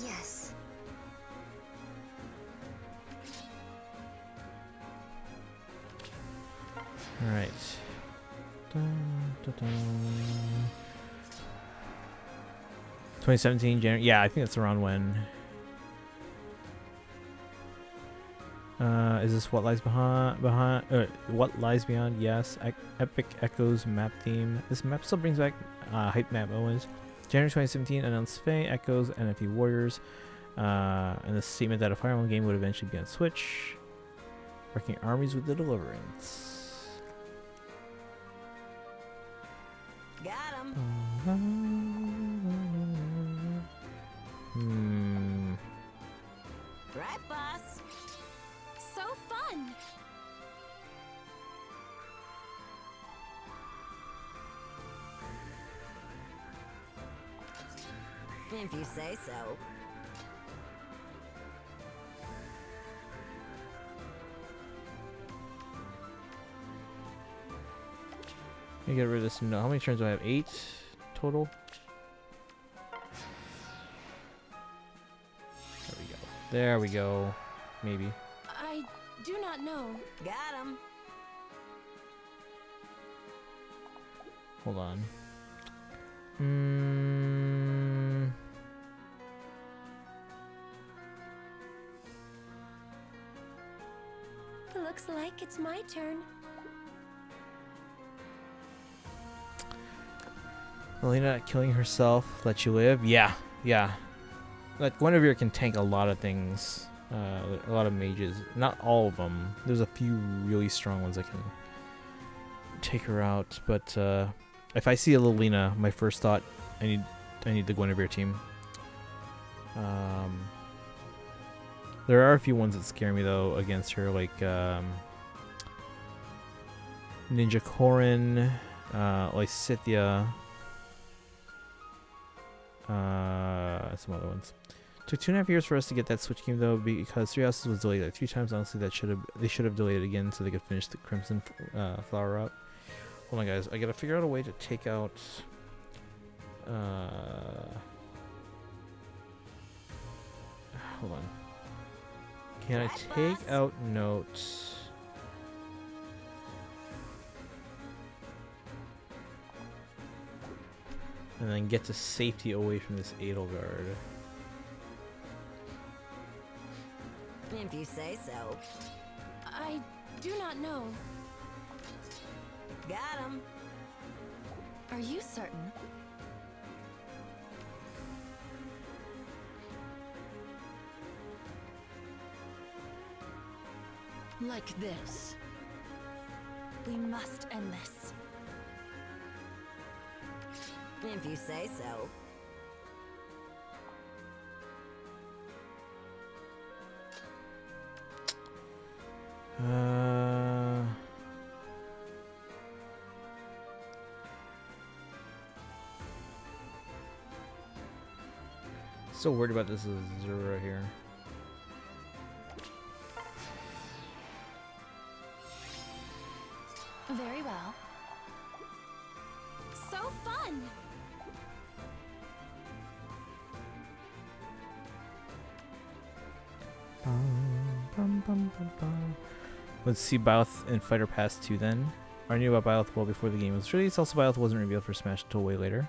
Speaker 5: Yes.
Speaker 1: All right. Dun, dun, dun. 2017 January. Yeah, I think that's around when Is this what lies behind? What lies beyond? Yes. Epic Echoes map theme. This map still brings back hype map moments. January 2017 announced Fae, Echoes, NFT Warriors, and the statement that a Fire Emblem game would eventually be on Switch. Working armies with the Deliverance.
Speaker 4: Got him. Right, boss. So fun. If you say so.
Speaker 1: Let me get rid of this. No, how many turns do I have? 8 total. There we go. There we go. Maybe.
Speaker 4: I do not know. Got him.
Speaker 1: Hold on.
Speaker 4: Looks like it's my turn.
Speaker 1: Melina killing herself, let you live. Yeah, yeah. Like Guinevere can tank a lot of things. A lot of mages. Not all of them. There's a few really strong ones that can take her out. But if I see a Lilina, my first thought, I need the Guinevere team. There are a few ones that scare me though against her, like Ninja Corin, Lysithia, some other ones. Took 2.5 years for us to get that Switch game though, because Three Houses was delayed like 3 times. Honestly, they should have delayed it again so they could finish the Crimson Flower route. Hold on, guys. I gotta figure out a way to take out. Hold on. Can I take out notes? And then get to safety away from this Edelgard.
Speaker 4: If you say so. I do not know. Got him. Are you certain? Like this. We must end this. If you say so.
Speaker 1: Still worried about this Azura here.
Speaker 4: Very well. So fun!
Speaker 1: Let's see Bioth in Fighter Pass 2 then. I knew about Bioth well before the game was released. Also, Bioth wasn't revealed for Smash until way later.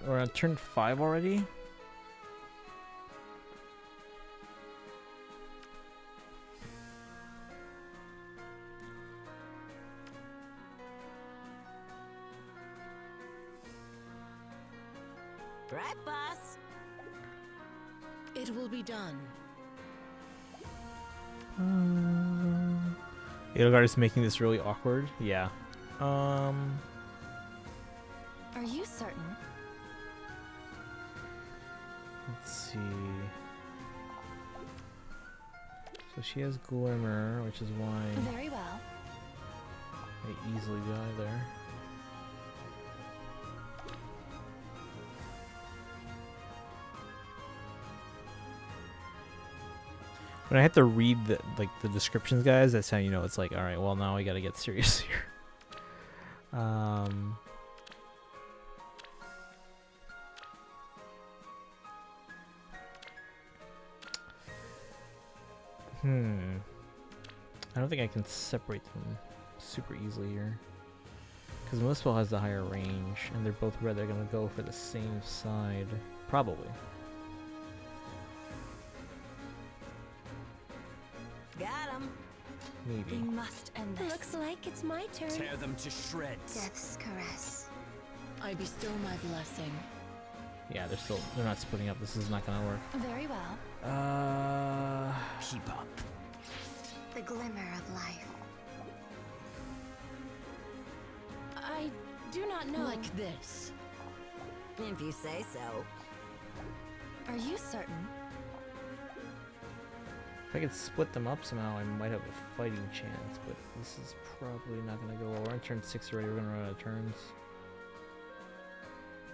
Speaker 1: We're on turn 5 already?
Speaker 4: Right, boss? It will be done.
Speaker 1: Edelgard is making this really awkward. Yeah.
Speaker 4: Are you certain?
Speaker 1: Let's see. So she has Glimmer, which is why
Speaker 4: Very well.
Speaker 1: I easily die there. When I have to read the descriptions, guys, that's how you know it's like, all right, well now I gotta get serious here. I don't think I can separate them super easily here. Because Muspel has the higher range, and they're both red. They're gonna go for the same side, probably.
Speaker 4: Got him.
Speaker 1: Maybe.
Speaker 4: We must end this.
Speaker 5: Looks like it's my turn.
Speaker 9: Tear them to shreds.
Speaker 5: Death's caress.
Speaker 3: I bestow my blessing.
Speaker 1: Yeah, they're not splitting up. This is not gonna work.
Speaker 4: Very well.
Speaker 9: Keep up.
Speaker 5: The glimmer of life.
Speaker 4: I do not know.
Speaker 3: Like this.
Speaker 4: If you say so. Are you certain?
Speaker 1: If I could split them up somehow, I might have a fighting chance, but this is probably not gonna go well. We're on turn 6 already. We're gonna run out of turns.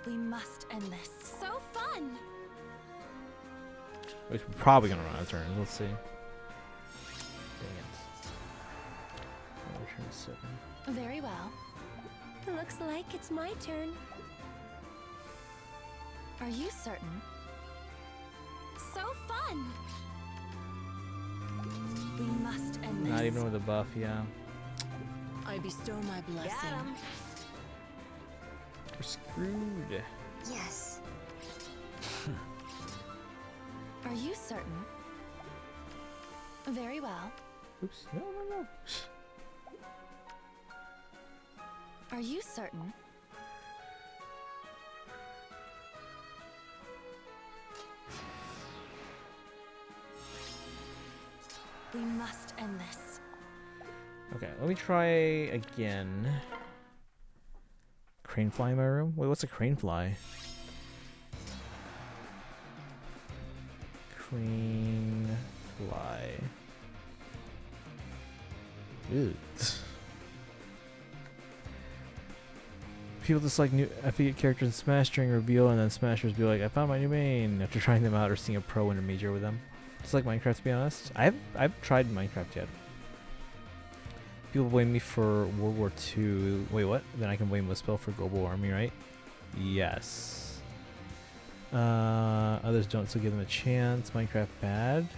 Speaker 4: We must end this. So fun!
Speaker 1: We're probably gonna run out of turns. Let's see. Dang it. We're turn 7.
Speaker 4: Very well.
Speaker 5: Looks like it's my turn.
Speaker 4: Are you certain? So fun! We must end this.
Speaker 1: Not even with a buff, yeah.
Speaker 3: I bestow my
Speaker 4: Got
Speaker 3: blessing.
Speaker 4: him.
Speaker 1: We're screwed.
Speaker 5: Yes.
Speaker 4: Are you certain? Very well.
Speaker 1: Oops. No.
Speaker 4: Are you certain? We must end this.
Speaker 1: Okay, let me try again. Crane fly in my room? Wait, what's a crane fly? Crane fly. Ew. People dislike new FE characters in Smash during reveal, and then Smashers be like, I found my new main after trying them out or seeing a pro and a major with them. Just like Minecraft, to be honest. I've tried Minecraft yet. People blame me for World War II. Wait, what? Then I can blame Muspel for Global Army, right? Yes. Others don't, so give them a chance. Minecraft bad.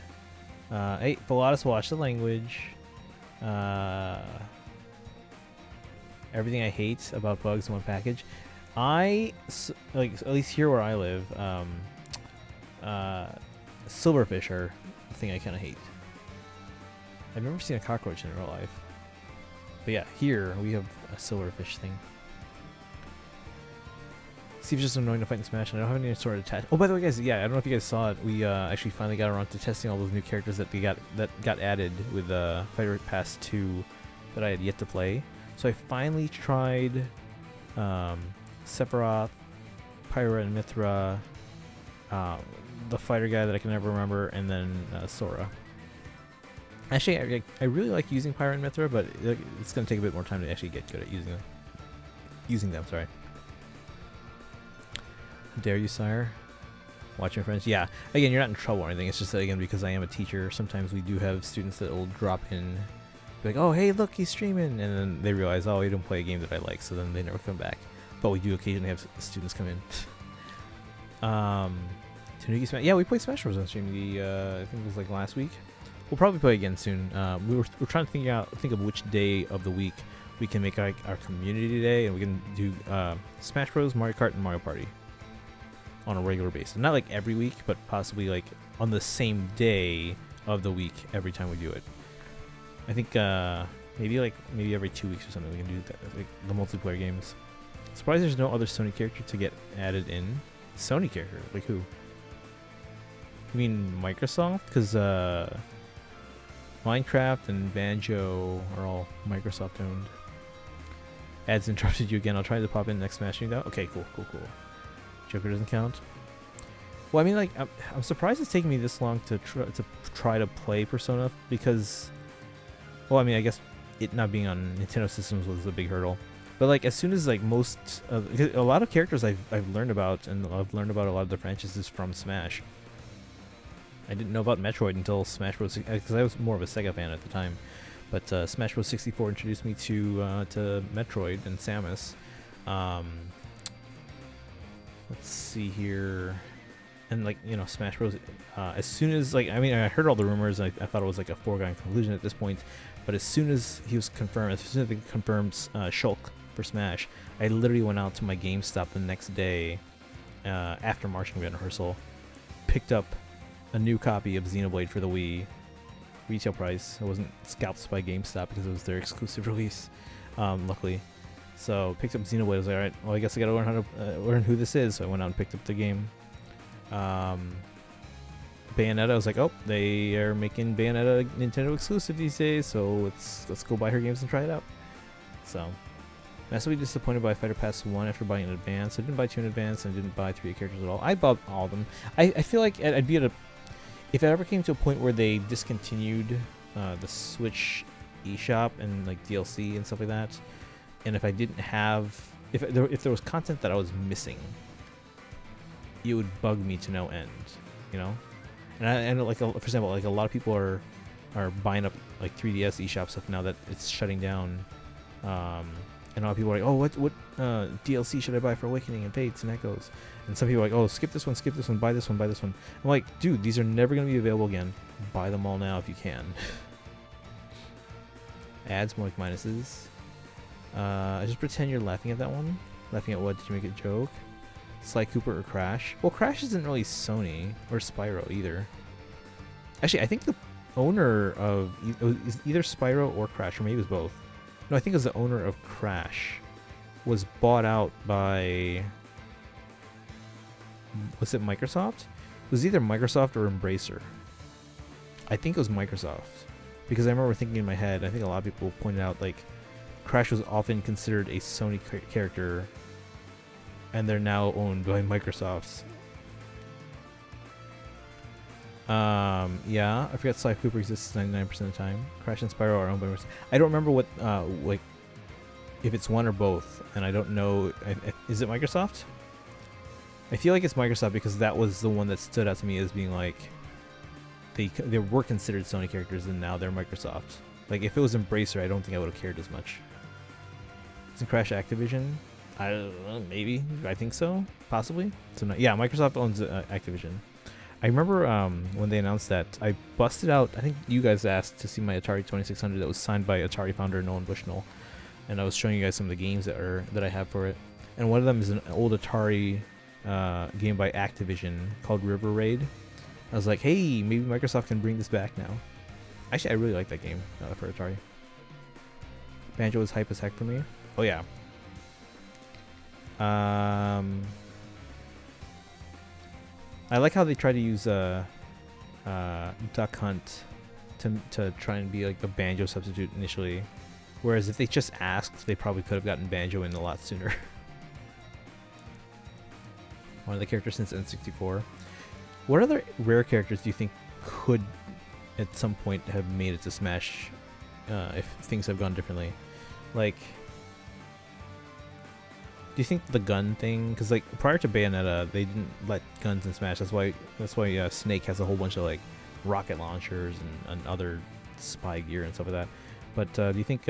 Speaker 1: Hey, Pilatus, watch the language. Everything I hate about bugs in one package. Like, at least here where I live, silverfish are the thing I kind of hate. I've never seen a cockroach in real life. But yeah, here we have a silverfish thing. Steve's just annoying to fight in Smash, and I don't have any sort of attach. Oh, by the way, guys, yeah, I don't know if you guys saw it. We actually finally got around to testing all those new characters that got added with Fighter Pass 2 that I had yet to play. So I finally tried Sephiroth, Pyra, and Mithra, the fighter guy that I can never remember, and then Sora. Actually, I really like using Pyra and Mithra, but it's going to take a bit more time to actually get good at using them. Sorry. Dare you, sire? Watch my friends. Yeah. Again, you're not in trouble or anything. It's just that, again, because I am a teacher, sometimes we do have students that will drop in, be like, oh, hey, look, he's streaming. And then they realize, oh, he don't play a game that I like, so then they never come back. But we do occasionally have students come in. Tanuki Smash. Yeah, we played Smash Bros. On stream. I think it was like last week. We'll probably play again soon. We're trying to think of which day of the week we can make our community day, and we can do Smash Bros, Mario Kart, and Mario Party on a regular basis. Not like every week, but possibly like on the same day of the week every time we do it. I think maybe every 2 weeks or something we can do that, like the multiplayer games. Surprised there's no other Sony character to get added in. Sony character? Like who? You mean Microsoft? Because Minecraft and Banjo are all Microsoft owned. Ads interrupted you again. I'll try to pop in next Smash Meeting. Okay, cool. Joker doesn't count. Well, I mean, like, I'm surprised it's taking me this long to try to play Persona, because, well, I mean, I guess it not being on Nintendo systems was a big hurdle. But like, as soon as like a lot of characters I've learned about, and I've learned about a lot of the franchises from Smash. I didn't know about Metroid until Smash Bros. Because I was more of a Sega fan at the time. But Smash Bros. 64 introduced me to Metroid and Samus. Let's see here. And like, you know, Smash Bros. As soon as, like, I mean, I heard all the rumors, and I thought it was like a foregone conclusion at this point. But as soon as he was confirmed, as soon as they confirmed Shulk for Smash. I literally went out to my GameStop the next day after marching band rehearsal, picked up a new copy of Xenoblade for the Wii, retail price. It wasn't scalped by GameStop because it was their exclusive release, luckily. So picked up Xenoblade. I was like, all right, well, I guess I gotta learn how to learn who this is. So I went out and picked up the game. Bayonetta, I was like, oh, they are making Bayonetta Nintendo exclusive these days, so let's go buy her games and try it out. So, massively disappointed by Fighter Pass 1 after buying in advance. I didn't buy 2 in advance, and I didn't buy 3 characters at all. I bought all of them. I feel like I'd be at a... If it ever came to a point where they discontinued the Switch eShop and like DLC and stuff like that, and if I didn't have... If there was content that I was missing, it would bug me to no end, you know? And I know, like, for example, like a lot of people are buying up like 3DS eShop stuff now that it's shutting down, and a lot of people are like, oh, what DLC should I buy for Awakening and Fates and Echoes? And some people are like, oh, skip this one, buy this one, buy this one. I'm like, dude, these are never gonna be available again. Buy them all now if you can. Adds more like minuses. Just pretend you're laughing at that one. Laughing at what? Did you make a joke? Sly Cooper or Crash? Well, Crash isn't really Sony or Spyro either. Actually, I think the owner of is either Spyro or Crash, or maybe it was both. No, I think it was the owner of Crash was bought out by... Was it Microsoft? It was either Microsoft or Embracer. I think it was Microsoft. Because I remember thinking in my head, I think a lot of people pointed out, like, Crash was often considered a Sony character, and they're now owned by Microsoft. Yeah, I forgot Sly Cooper exists 99% of the time. Crash and Spyro are owned by Microsoft. I don't remember what, like, if it's one or both, and I don't know. Is it Microsoft? I feel like it's Microsoft because that was the one that stood out to me as being like, they were considered Sony characters, and now they're Microsoft. Like, if it was Embracer, I don't think I would have cared as much. Isn't Crash Activision? I don't know, maybe. I think so. Possibly. So yeah, Microsoft owns Activision. I remember when they announced that, I busted out, I think you guys asked to see my Atari 2600 that was signed by Atari founder Nolan Bushnell. And I was showing you guys some of the games that I have for it. And one of them is an old Atari game by Activision called River Raid. I was like, hey, maybe Microsoft can bring this back now. Actually, I really like that game for Atari. Banjo was hype as heck for me. Oh yeah. I like how they try to use Duck Hunt to try and be like the Banjo substitute initially, whereas if they just asked, they probably could have gotten Banjo in a lot sooner. One of the characters since N64. What other rare characters do you think could at some point have made it to Smash if things have gone differently? Like, do you think the gun thing? Because like prior to Bayonetta, they didn't let guns in Smash. That's why Snake has a whole bunch of like rocket launchers and other spy gear and stuff like that. But do you think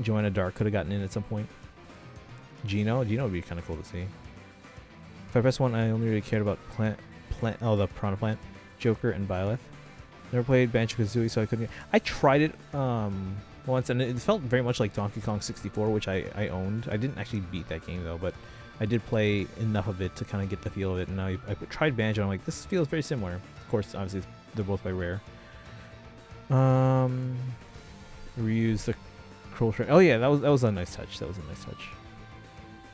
Speaker 1: Joanna Dark could have gotten in at some point? Gino would be kind of cool to see. If I press one, I only really cared about the Piranha Plant, Joker, and Byleth. Never played Banjo-Kazooie, so I couldn't. I tried it once, and it felt very much like Donkey Kong 64, which I owned. I didn't actually beat that game though, but I did play enough of it to kind of get the feel of it. And I tried Banjo, and I'm like, this feels very similar. Of course, obviously they're both by Rare. Reuse the Cruel Train. Oh yeah, that was a nice touch. I've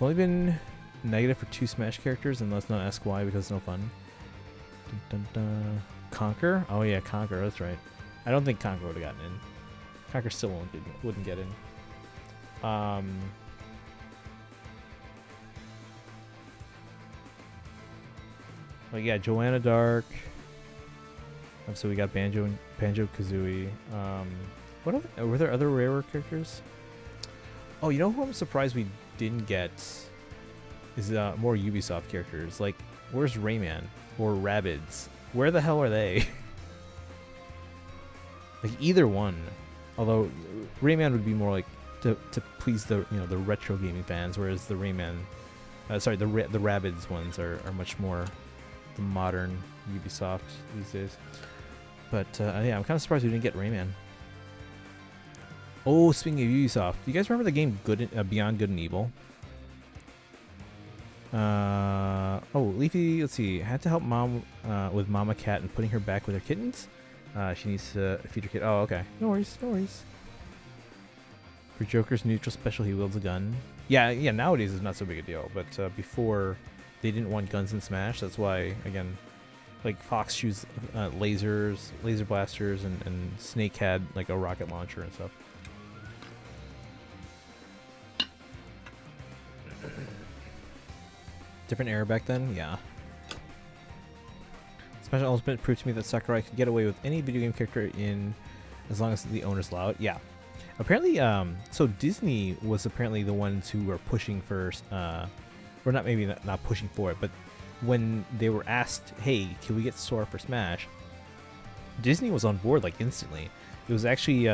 Speaker 1: only been negative for 2 Smash characters, and let's not ask why because it's no fun. Dun, dun, dun. Conquer? Oh yeah, Conquer. That's right. I don't think Conquer would have gotten in. Conquer still wouldn't get in. Well, yeah, Joanna Dark. So we got Banjo-Kazooie. What other, were there other rarer characters? Oh, you know who I'm surprised we didn't get is more Ubisoft characters. Like, where's Rayman or Rabbids? Where the hell are they? Like either one. Although Rayman would be more like to please the the retro gaming fans, whereas the Rayman, the Rabbids ones are much more the modern Ubisoft these days. But yeah, I'm kind of surprised we didn't get Rayman. Oh, speaking of Ubisoft, do you guys remember the game Beyond Good and Evil? Oh, Leafy, let's see. Had to help mom with Mama Cat and putting her back with her kittens. She needs to feed her kid. Oh, okay. No worries, no worries. For Joker's neutral special, he wields a gun. Yeah, nowadays it's not so big a deal, but before they didn't want guns in Smash. That's why, again, like Fox shoots laser blasters, and Snake had like a rocket launcher and stuff. Different era back then, yeah. Smash Ultimate proved to me that Sakurai could get away with any video game character in as long as the owners allow it. Yeah. Apparently, so Disney was apparently the ones who were pushing for, or not, maybe not pushing for it, but when they were asked, hey, can we get Sora for Smash? Disney was on board like instantly. It was actually,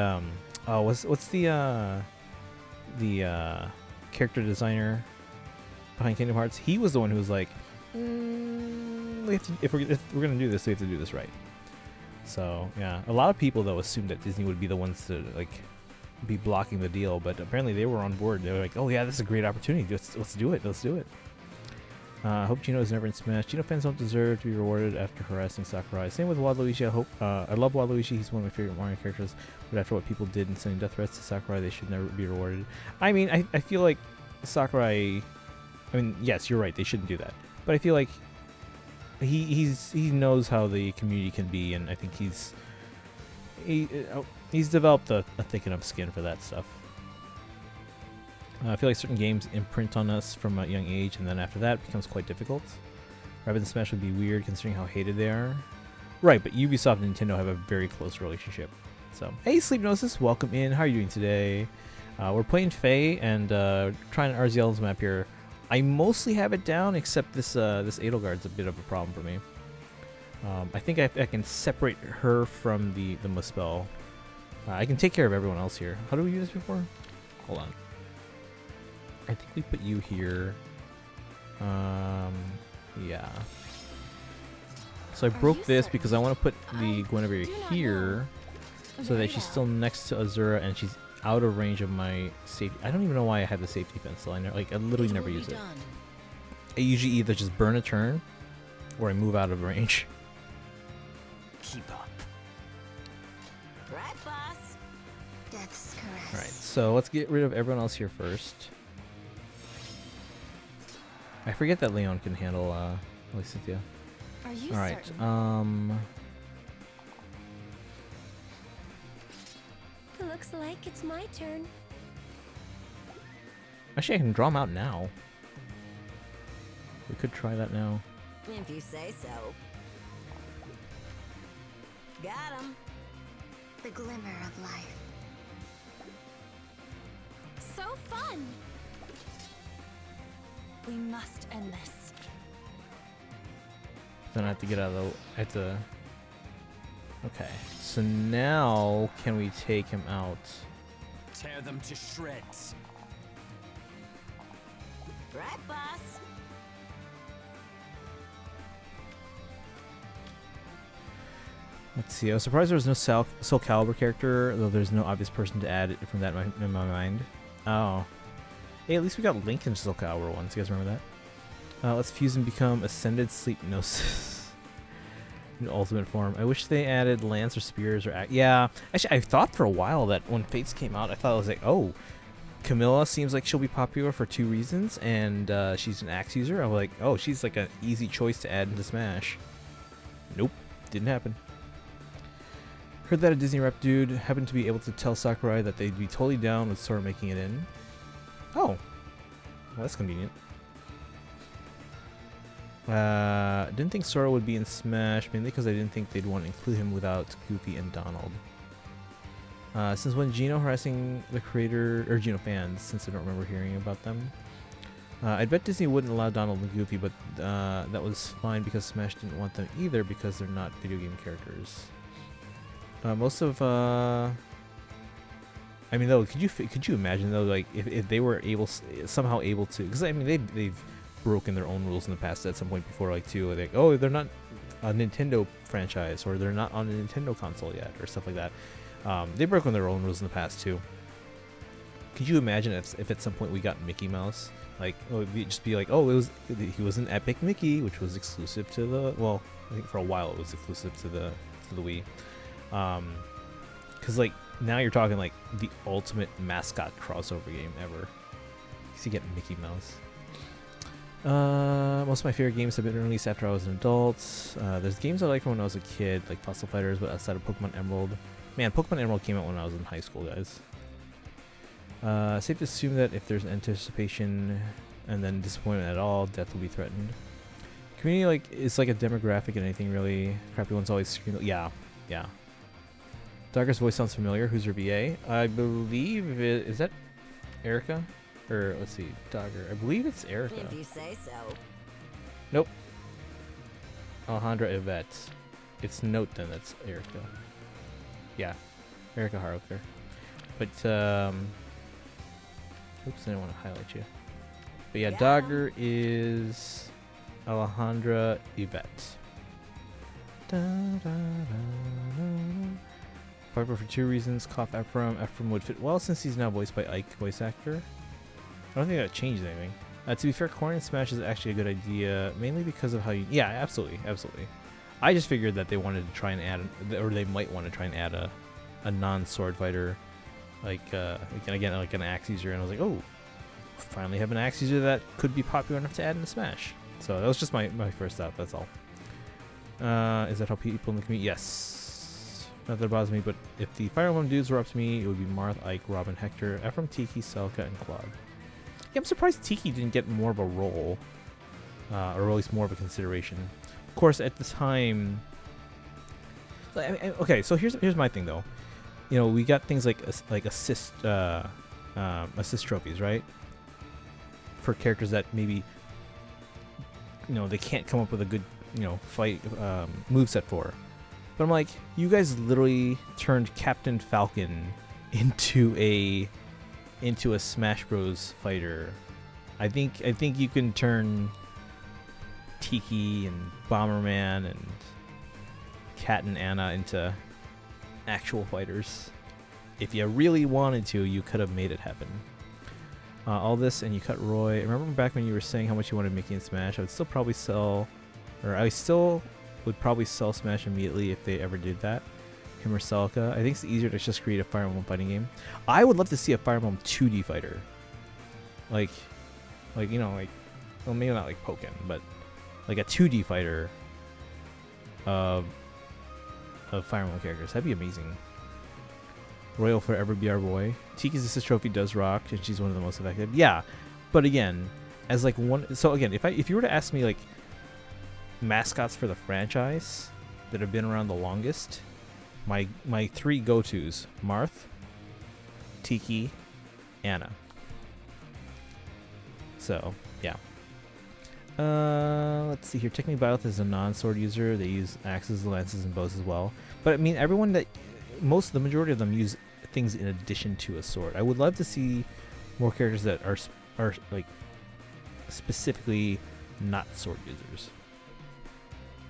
Speaker 1: what's the character designer behind Kingdom Hearts? He was the one who was like, if we're gonna do this, we have to do this right. So yeah, a lot of people though assumed that Disney would be the ones to like be blocking the deal, but apparently they were on board. They were like, oh yeah, this is a great opportunity. Let's do it. Let's do it. I hope Gino is never in Smash. Gino fans don't deserve to be rewarded after harassing Sakurai. Same with Waluigi. I love Waluigi. He's one of my favorite Mario characters. But after what people did in sending death threats to Sakurai, they should never be rewarded. I mean, I feel like Sakurai. I mean, yes, you're right. They shouldn't do that. But I feel like he knows how the community can be, and I think he's developed a thick enough skin for that stuff. I feel like certain games imprint on us from a young age, and then after that it becomes quite difficult. Rabbids and Smash would be weird considering how hated they are. Right, but Ubisoft and Nintendo have a very close relationship. So, hey Sleepnosis, welcome in. How are you doing today? We're playing Faye and trying RZL's map here. I mostly have it down, except this Edelgard's a bit of a problem for me. I think I can separate her from the Muspel. I can take care of everyone else here. How do we do this before? Hold on. I think we put you here. Yeah. So I broke this because I want to put the Guinevere here so that she's still next to Azura and she's out of range of my safety. I don't even know why I have the safety pencil. I literally never use it. I usually either just burn a turn or I move out of range.
Speaker 7: Keep up.
Speaker 4: Right, boss.
Speaker 5: Death's caress.
Speaker 1: Alright, so let's get rid of everyone else here first. I forget that Leon can handle Lysithia.
Speaker 4: Are you
Speaker 1: Alright,
Speaker 4: certain? Looks like it's my turn.
Speaker 1: Actually, I can draw them out now. We could try that now.
Speaker 4: If you say so. Got him.
Speaker 5: The glimmer of life.
Speaker 4: So fun. We must end this.
Speaker 1: Then I have to get out of the... Okay, so now can we take him out?
Speaker 7: Tear them to shreds.
Speaker 4: Right, boss.
Speaker 1: Let's see, I was surprised there was no Soul Calibur character, though there's no obvious person to add from that in my mind. Oh. Hey, at least we got Link in Soul Calibur once, you guys remember that? Let's fuse and become Ascended Sleepnosis. In ultimate form. I wish they added lance or spears or... Yeah, actually, I thought for a while that when Fates came out, I thought it was like, oh, Camilla seems like she'll be popular for 2 reasons, and she's an axe user. I was like, oh, she's like an easy choice to add into Smash. Nope, didn't happen. Heard that a Disney rep dude happened to be able to tell Sakurai that they'd be totally down with Sora making it in. Oh, well, that's convenient. Didn't think Sora would be in Smash, mainly because I didn't think they'd want to include him without Goofy and Donald. Since when Gino harassing the creator, or Gino fans, since I don't remember hearing about them. I bet Disney wouldn't allow Donald and Goofy, but that was fine because Smash didn't want them either because they're not video game characters. Most of, I mean, though, could you imagine though, like if they were somehow able to, because I mean they've broken their own rules in the past at some point before, like too, like, oh, they're not a Nintendo franchise or they're not on a Nintendo console yet or stuff like that. They've broken their own rules in the past too. could you imagine if at some point we got Mickey Mouse? Like, oh, it'd just be like, oh, he was an Epic Mickey, which was exclusive to the, well, I think for a while it was exclusive to the Wii. Because like now you're talking like the ultimate mascot crossover game ever. You get Mickey Mouse. Most of my favorite games have been released after I was an adult. There's games I liked from when I was a kid, like Puzzle Fighters, but outside of Pokemon Emerald. Man, Pokemon Emerald came out when I was in high school, guys. Safe to assume that if there's anticipation and then disappointment at all, death will be threatened. Community, like, it's like a demographic and anything really. Crappy ones always scream. Yeah. Dogger's voice sounds familiar. Who's your VA? I believe is that Erica? Or let's see, Dogger. I believe it's Erica.
Speaker 4: If you say so.
Speaker 1: Nope. Alejandra Yvette. It's Note then. That's Erica. Yeah, Erica Harlocker. But oops, I didn't want to highlight you. But yeah, Dogger is Alejandra Yvette. Popular for 2 reasons. Cough Ephraim. Ephraim would fit well since he's now voiced by Ike, voice actor. I don't think that changed anything. To be fair, Corn and Smash is actually a good idea, mainly because of how you... Yeah, absolutely. I just figured that they wanted to try and add, or they might want to try and add a non-sword fighter, like again, like an axe user, and I was like, oh, finally have an axe user that could be popular enough to add in Smash. So that was just my first thought, that's all. Is that how people in the community... Yes. Not that it bothers me, but if the Fire Emblem dudes were up to me, it would be Marth, Ike, Robin, Hector, Ephraim, Tiki, Selka, and Claude. Yeah, I'm surprised Tiki didn't get more of a role, or at least more of a consideration. Of course, at the time... okay, so here's my thing, though. You know, we got things like assist trophies, right? For characters that maybe, you know, they can't come up with a good, you know, fight moveset for. But I'm like, you guys literally turned Captain Falcon into a Smash Bros fighter. I think you can turn Tiki and Bomberman and Cat and Anna into actual fighters. If you really wanted to, you could have made it happen. All this, and you cut Roy. I remember back when you were saying how much you wanted Mickey in Smash. I would still probably sell, or I still would probably sell Smash immediately if they ever did that. Him or Selka. I think it's easier to just create a Fire Emblem fighting game. I would love to see a Fire Emblem 2D fighter. Like you know, like, well, maybe not like Pokken, but like a 2D fighter of Fire Emblem characters. That'd be amazing. Roy will forever be our boy. Tiki's assist trophy does rock, and she's one of the most effective. Yeah, but again, as like one. So again, if you were to ask me like mascots for the franchise that have been around the longest, my 3 go-tos: Marth, Tiki, Anna. So yeah. Let's see here. Technically, Byleth is a non-sword user. They use axes, lances, and bows as well. But I mean, the majority of them use things in addition to a sword. I would love to see more characters that are like specifically not sword users.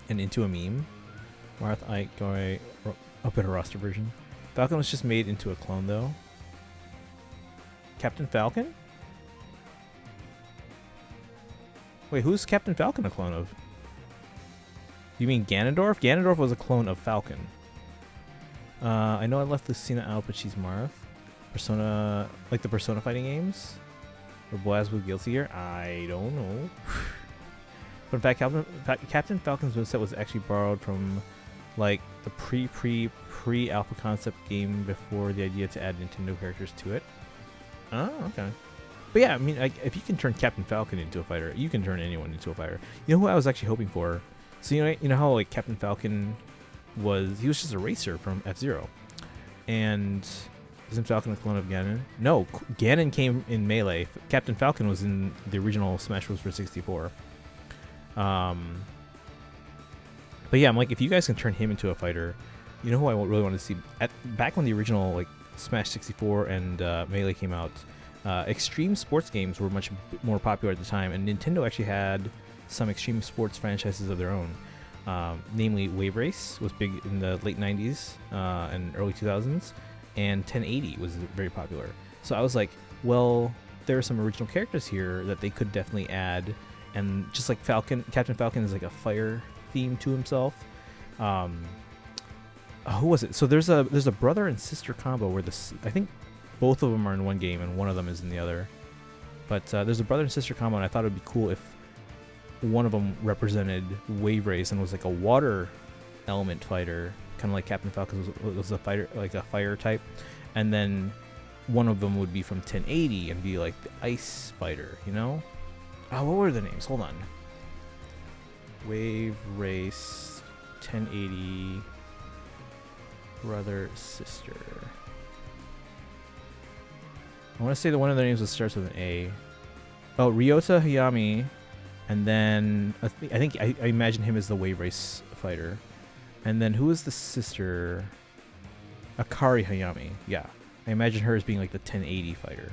Speaker 1: And into a meme. Marth, Ike, Goy, up in a roster version. Falcon was just made into a clone though. Captain Falcon? Wait, who's Captain Falcon a clone of? You mean Ganondorf? Ganondorf was a clone of Falcon. I know I left Lucina out, but she's Marth. Persona, like the Persona fighting games? Or Blazblue Guilty Gear? I don't know. But in fact, Captain Falcon's moveset was actually borrowed from like the pre-alpha concept game before the idea to add Nintendo characters to it. Oh, okay. But yeah, I mean, like, if you can turn Captain Falcon into a fighter, you can turn anyone into a fighter. You know who I was actually hoping for? So you know how like Captain Falcon he was just a racer from F-Zero, and isn't Falcon a clone of Ganon? No, Ganon came in Melee. Captain Falcon was in the original Smash Bros. For 64. But yeah, I'm like, if you guys can turn him into a fighter, you know who I really want to see? Back when the original like Smash 64 and Melee came out, extreme sports games were much more popular at the time, and Nintendo actually had some extreme sports franchises of their own. Namely, Wave Race was big in the late 90s and early 2000s, and 1080 was very popular. So I was like, well, there are some original characters here that they could definitely add, and just like Captain Falcon is like a fire theme to himself. Who was it? So there's a brother and sister combo where I think both of them are in one game and one of them is in the other. But there's a brother and sister combo, and I thought it'd be cool if one of them represented Wave Race and was like a water element fighter, kind of like Captain Falcon was a fighter, like a fire type, and then one of them would be from 1080 and be like the ice fighter, you know? Oh, what were the names? Hold on. Wave Race 1080 brother sister. I want to say that one of their names starts with an A. Oh, Ryota Hayami, and then I think I imagine him as the Wave Race fighter. And then who is the sister? Akari Hayami. Yeah, I imagine her as being like the 1080 fighter.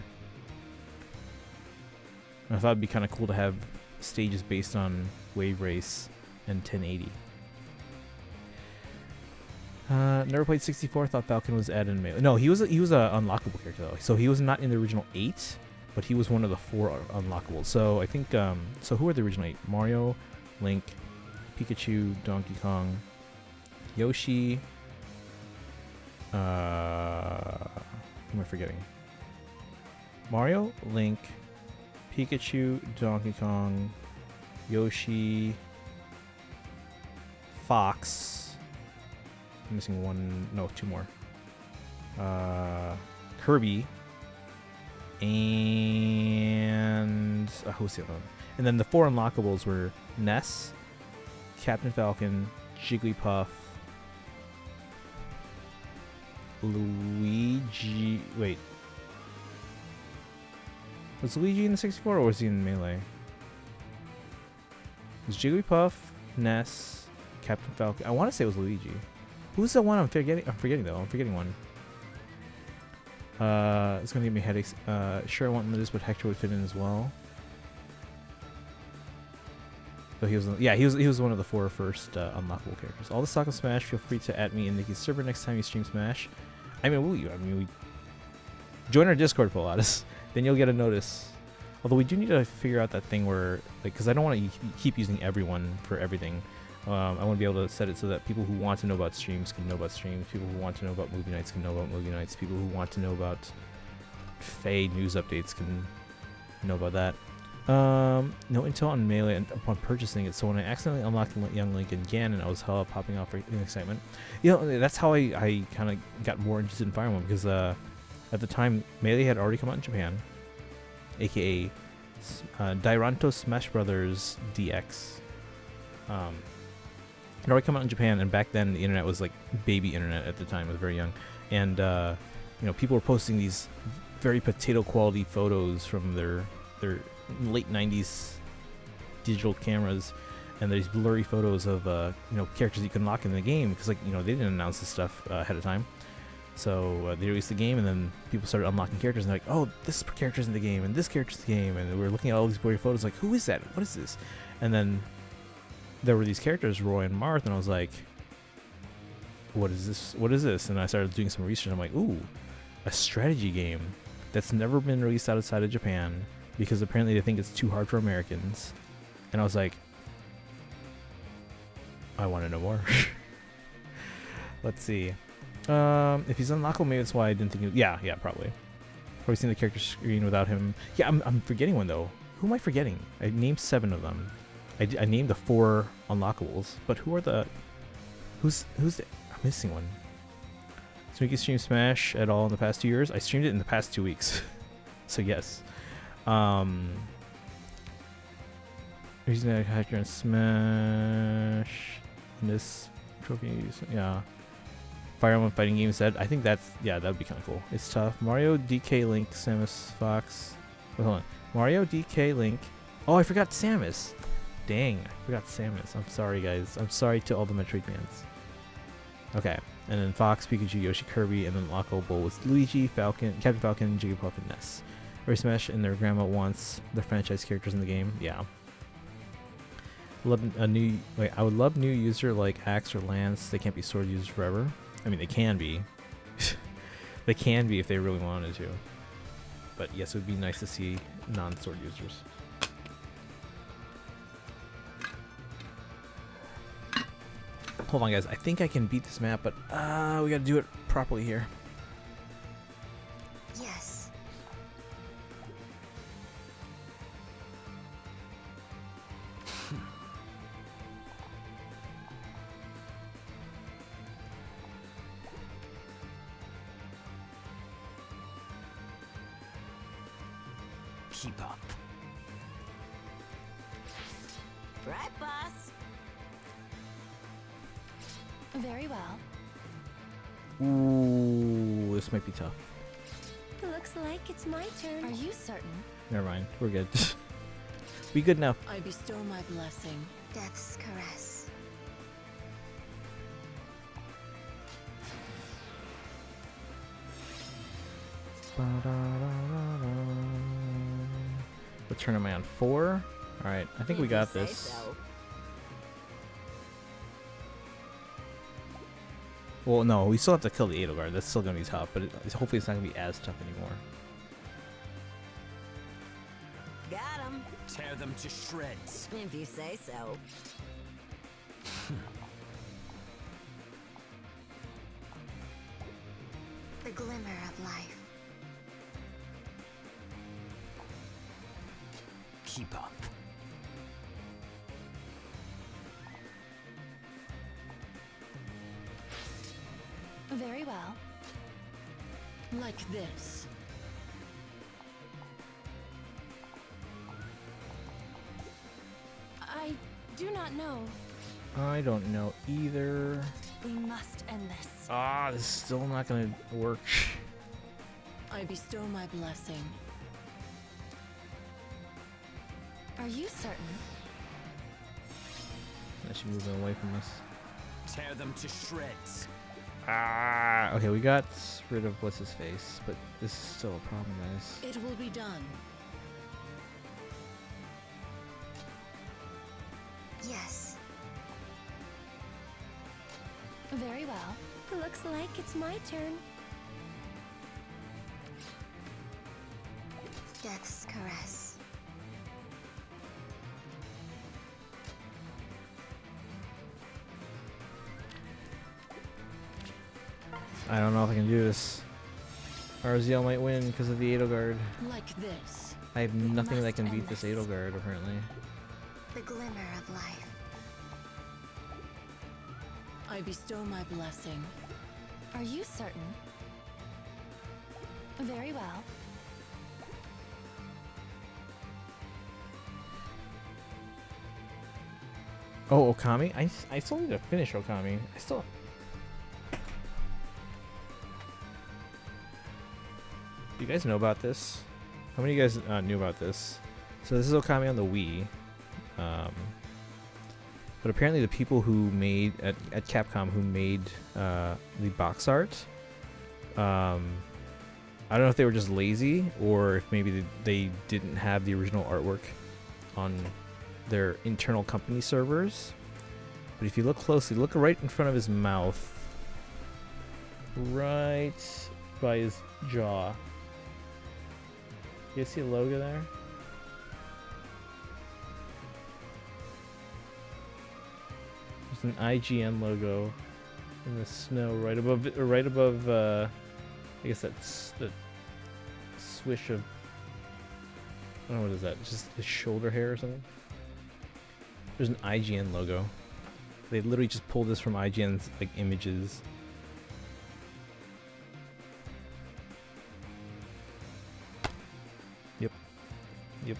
Speaker 1: And I thought it'd be kind of cool to have stages based on Wave Race and 1080. Never played 64. Thought Falcon was added in Melee. No, he was a unlockable character though. So he was not in the original 8, but he was one of the 4 unlockables. So I think so who are the original 8? Mario, Link, Pikachu, Donkey Kong, Yoshi. Who am I forgetting? Mario, Link, Pikachu, Donkey Kong, Yoshi, Fox. I'm missing one. No, 2 more. Kirby. And who's the other one? And then the 4 unlockables were Ness, Captain Falcon, Jigglypuff, Luigi. Wait. Was Luigi in the 64 or was he in Melee? It was Jigglypuff, Ness, Captain Falcon. I want to say it was Luigi. Who's the one I'm forgetting though. I'm forgetting one. It's gonna give me headaches. Sure, I want this, but Hector would fit in as well. So he was, he was one of the 4 first unlockable characters. All the stock of Smash. Feel free to add me in Nikki's server next time you stream Smash. I mean, will you? I mean, we join our Discord, Polatus. Then you'll get a notice. Although we do need to figure out that thing where, like, because I don't want to keep using everyone for everything. I want to be able to set it so that people who want to know about streams can know about streams. People who want to know about movie nights can know about movie nights. People who want to know about Faye news updates can know about that. No intel on Melee upon purchasing it, so when I accidentally unlocked Young Link again and I was hella popping off in excitement. You know, that's how I kind of got more interested in Fire Emblem, because at the time Melee had already come out in Japan, aka Dairanto Smash Brothers DX. It already come out in Japan, and back then the internet was like baby internet at the time. It was very young, and you know, people were posting these very potato quality photos from their late 90s digital cameras, and there's blurry photos of you know, characters you can unlock in the game, because, like, you know, they didn't announce this stuff ahead of time. So they released the game, and then people started unlocking characters, and they're like, oh, this character's in the game, and this character's in the game, and we were looking at all these blurry photos, like, who is that? What is this? And then there were these characters, Roy and Marth, and I was like, what is this? What is this? And I started doing some research. I'm like, ooh, a strategy game that's never been released outside of Japan, because apparently they think it's too hard for Americans. And I was like, I want to know more. Let's see. If he's unlockable, maybe that's why I didn't think yeah, probably. Probably seen the character screen without him. Yeah, I'm forgetting one though. Who am I forgetting? I named 7 of them. I named the 4 unlockables, but who are the... Who's the... I'm missing one. So you can stream Smash at all in the past 2 years? I streamed it in the past 2 weeks. So yes. Using that hacker and Smash in this trophy. Yeah. Fire Emblem fighting game set. I think that's, yeah, that would be kind of cool. It's tough. Mario, DK, Link, Samus, Fox. Wait, hold on. Mario, DK, Link. Oh, I forgot Samus. Dang, I forgot Samus. I'm sorry, guys. I'm sorry to all the Metroid fans. Okay, and then Fox, Pikachu, Yoshi, Kirby, and then unlockable was Luigi, Falcon, Captain Falcon, Jigglypuff, and Ness. Every Smash and their grandma wants their franchise characters in the game. Yeah. I would love new user like Axe or Lance. They can't be sword users forever. I mean, they can be. They can be if they really wanted to. but yes, it would be nice to see non-sword users. Hold on, guys. I think I can beat this map, but we gotta do it properly here.
Speaker 4: Yes.
Speaker 7: Keep up.
Speaker 4: Right, boss?
Speaker 3: Very well.
Speaker 1: Ooh, this might be tough.
Speaker 5: Looks like it's my turn.
Speaker 3: Are you certain?
Speaker 1: Never mind. We're good. We good now.
Speaker 3: I bestow my blessing.
Speaker 5: Death's caress.
Speaker 1: What turn am I on? 4? Alright, I think we
Speaker 4: If you
Speaker 1: got
Speaker 4: say
Speaker 1: this.
Speaker 4: so.
Speaker 1: Well, no, we still have to kill the Edelgard. That's still gonna be tough, but hopefully it's not gonna be as tough anymore.
Speaker 4: Got him.
Speaker 7: Tear them to shreds.
Speaker 4: If you say so.
Speaker 5: The glimmer of life.
Speaker 7: Keep up.
Speaker 3: Very well. Like this. I do not know.
Speaker 1: I don't know either.
Speaker 3: We must end this.
Speaker 1: Ah, this is still not gonna work.
Speaker 3: I bestow my blessing. Are you certain?
Speaker 1: I should move away from this.
Speaker 7: Tear them to shreds.
Speaker 1: Ah, okay, we got rid of what's his face, but this is still a problem, guys.
Speaker 3: It will be done.
Speaker 5: Yes.
Speaker 3: Very well.
Speaker 5: Looks like it's my turn. Death's caress.
Speaker 1: I don't know if I can do this. RZL might win because of the Edelgard.
Speaker 3: Like this.
Speaker 1: I have nothing that
Speaker 3: must
Speaker 1: can beat
Speaker 3: end
Speaker 1: this
Speaker 3: this.
Speaker 1: Edelgard, apparently.
Speaker 5: The glimmer of life.
Speaker 3: I bestow my blessing. Are you certain? Very well.
Speaker 1: Oh, Okami? I still need to finish Okami. I still... Do you guys know about this? How many of you guys knew about this? So this is Okami on the Wii. But apparently the people who made, at Capcom, who made the box art, I don't know if they were just lazy or if maybe they didn't have the original artwork on their internal company servers. But if you look closely, look right in front of his mouth, right by his jaw. You see a logo there? There's an IGN logo in the snow right above I guess that's the swish of, I don't know, what is that? Just the shoulder hair or something? There's an IGN logo. They literally just pulled this from IGN's like images. Yep.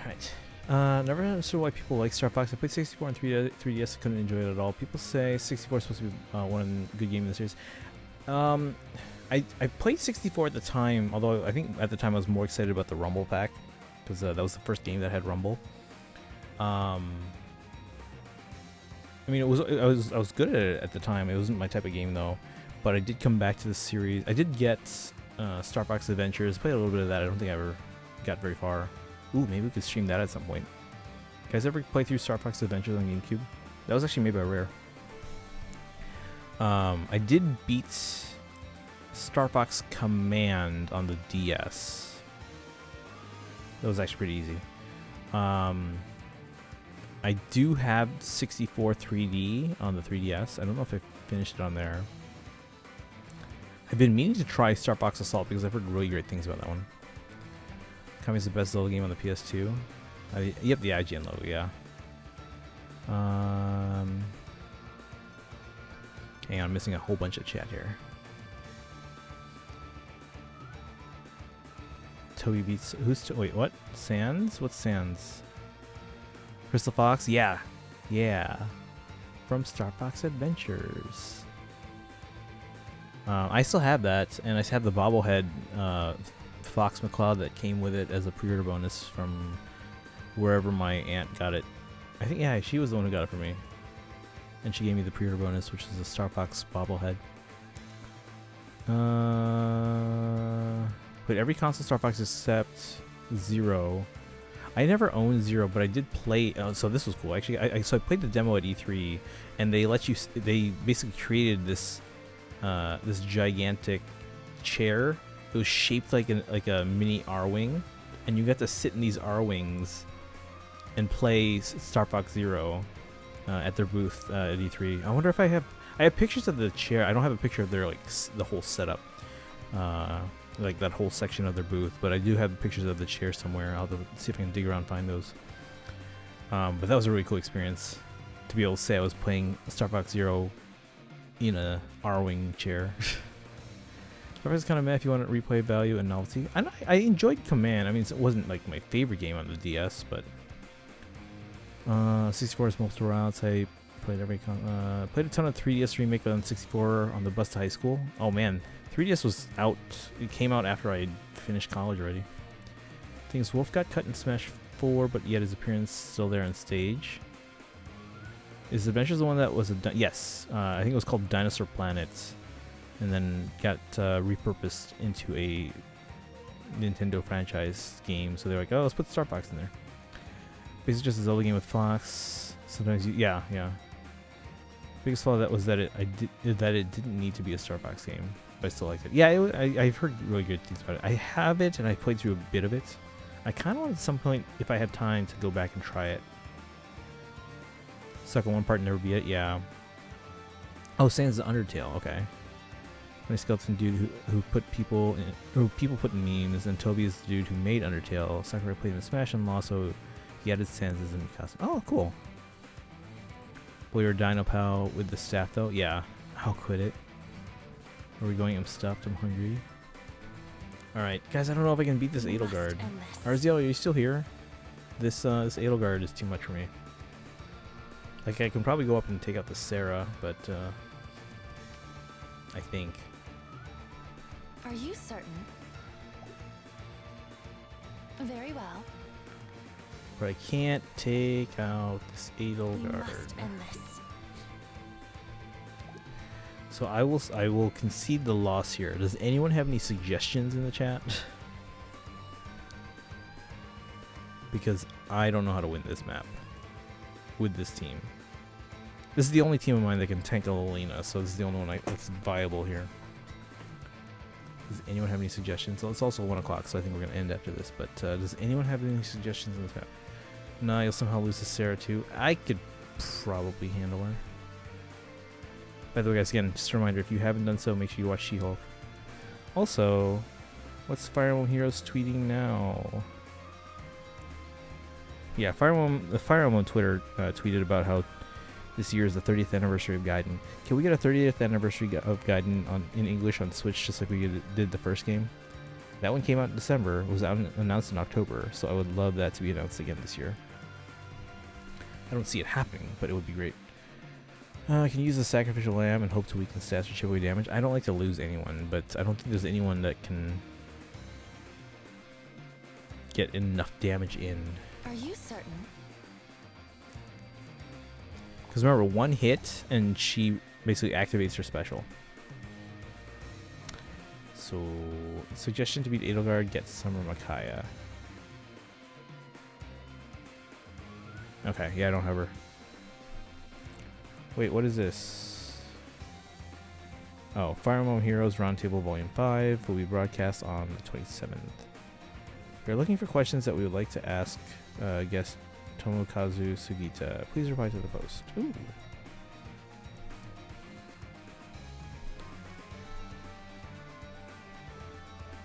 Speaker 1: Alright. Never understood why people like Star Fox. I played 64 and 3DS. I couldn't enjoy it at all. People say 64 is supposed to be one good game in the series. I played 64 at the time, although I think at the time I was more excited about the Rumble pack because that was the first game that had Rumble. I mean, I was good at it at the time. It wasn't my type of game though, but I did come back to the series. I did get Star Fox Adventures. Played a little bit of that. I don't think I ever got very far. Ooh, maybe we could stream that at some point. You guys ever play through Star Fox Adventures on GameCube? That was actually made by Rare. I did beat Star Fox Command on the DS. That was actually pretty easy. I do have 64 3D on the 3DS. I don't know if I finished it on there. I've been meaning to try Star Fox Assault because I've heard really great things about that one. Kami's the best Zelda game on the PS2. Yep, the IGN logo, yeah. Hang on, I'm missing a whole bunch of chat here. Toby beats... wait, what? Sans? What's Sans? Crystal Fox? Yeah. Yeah. From Star Fox Adventures. I still have that, and I have the bobblehead Fox McCloud that came with it as a pre-order bonus from wherever my aunt got it. I think, yeah, she was the one who got it for me. And she gave me the pre-order bonus, which is a Star Fox bobblehead. But every console Star Fox except Zero. I never owned Zero, but I did play. So this was cool. Actually, I played the demo at E3, and they let you. They basically created this this gigantic chair. It was shaped like a mini R-wing, and you got to sit in these R-wings and play Star Fox Zero at their booth at E3. I wonder if I have pictures of the chair. I don't have a picture of their the whole setup, like that whole section of their booth, but I do have pictures of the chair somewhere. I'll have to see if I can dig around and find those. But that was a really cool experience to be able to say I was playing Star Fox Zero in a R-wing chair. Star Fox is kind of meh if you want replay value and novelty. I enjoyed Command. I mean, it wasn't like my favorite game on the DS, but 64 is multiple routes. I played played a ton of 3DS remake on 64 on the bus to high school. Oh man, 3DS was out. It came out after I finished college already. Things Wolf got cut in Smash 4, but yet his appearance still there on stage. Is Adventures the one that was yes? I think it was called Dinosaur Planet, and then got repurposed into a Nintendo franchise game. So they're like, oh, let's put Star Fox in there. Basically just a Zelda game with Fox. Sometimes yeah. Biggest flaw that was that it didn't need to be a Star Fox game, but I still liked it. Yeah, I've heard really good things about it. I have it, and I played through a bit of it. I kind of want at some point, if I have time, to go back and try it. Suck on one part and never beat it. Yeah. Oh, Sans the Undertale. Okay. My skeleton dude who put people put in memes, and Toby is the dude who made Undertale. Sakurai played in Smash and lost, so he added Sans as a new costume. Oh, cool. Well, you're a Dino Pal with the staff, though? Yeah. I'll quit it. Are we going? I'm stuffed. I'm hungry. Alright. Guys, I don't know if I can beat this Edelgard. Arziel, are you still here? This Edelgard is too much for me. Like, I can probably go up and take out the Sarah, but, I think.
Speaker 4: Are you certain? Very well.
Speaker 1: But I can't take out this Edelgard. So I will concede the loss here. Does anyone have any suggestions in the chat? Because I don't know how to win this map with this team. This is the only team of mine that can tank Alina, so this is the only one that's viable here. Does anyone have any suggestions? Well, it's also 1 o'clock, so I think we're going to end after this. But does anyone have any suggestions in this map? Nah, you'll somehow lose to Sarah too. I could probably handle her. By the way, guys, again, just a reminder, if you haven't done so, make sure you watch She-Hulk. Also, what's Fire Emblem Heroes tweeting now? Yeah, the Fire Emblem Twitter tweeted about how this year is the 30th anniversary of Gaiden. Can we get a 30th anniversary of Gaiden in English on Switch, just like we did the first game? That one came out in December, was announced in October, so I would love that to be announced again this year. I don't see it happening, but it would be great. Can you use the sacrificial lamb and hope to weaken stats or chip away damage? I don't like to lose anyone, but I don't think there's anyone that can get enough damage in.
Speaker 4: Are you certain?
Speaker 1: Because remember, one hit and she basically activates her special. So, suggestion to beat Edelgard, get Summer Micaiah. Okay, yeah, I don't have her. Wait, what is this? Oh, Fire Emblem Heroes Roundtable Volume 5 will be broadcast on the 27th. If you're looking for questions that we would like to ask guest Tomokazu Sugita, please reply to the post. Ooh.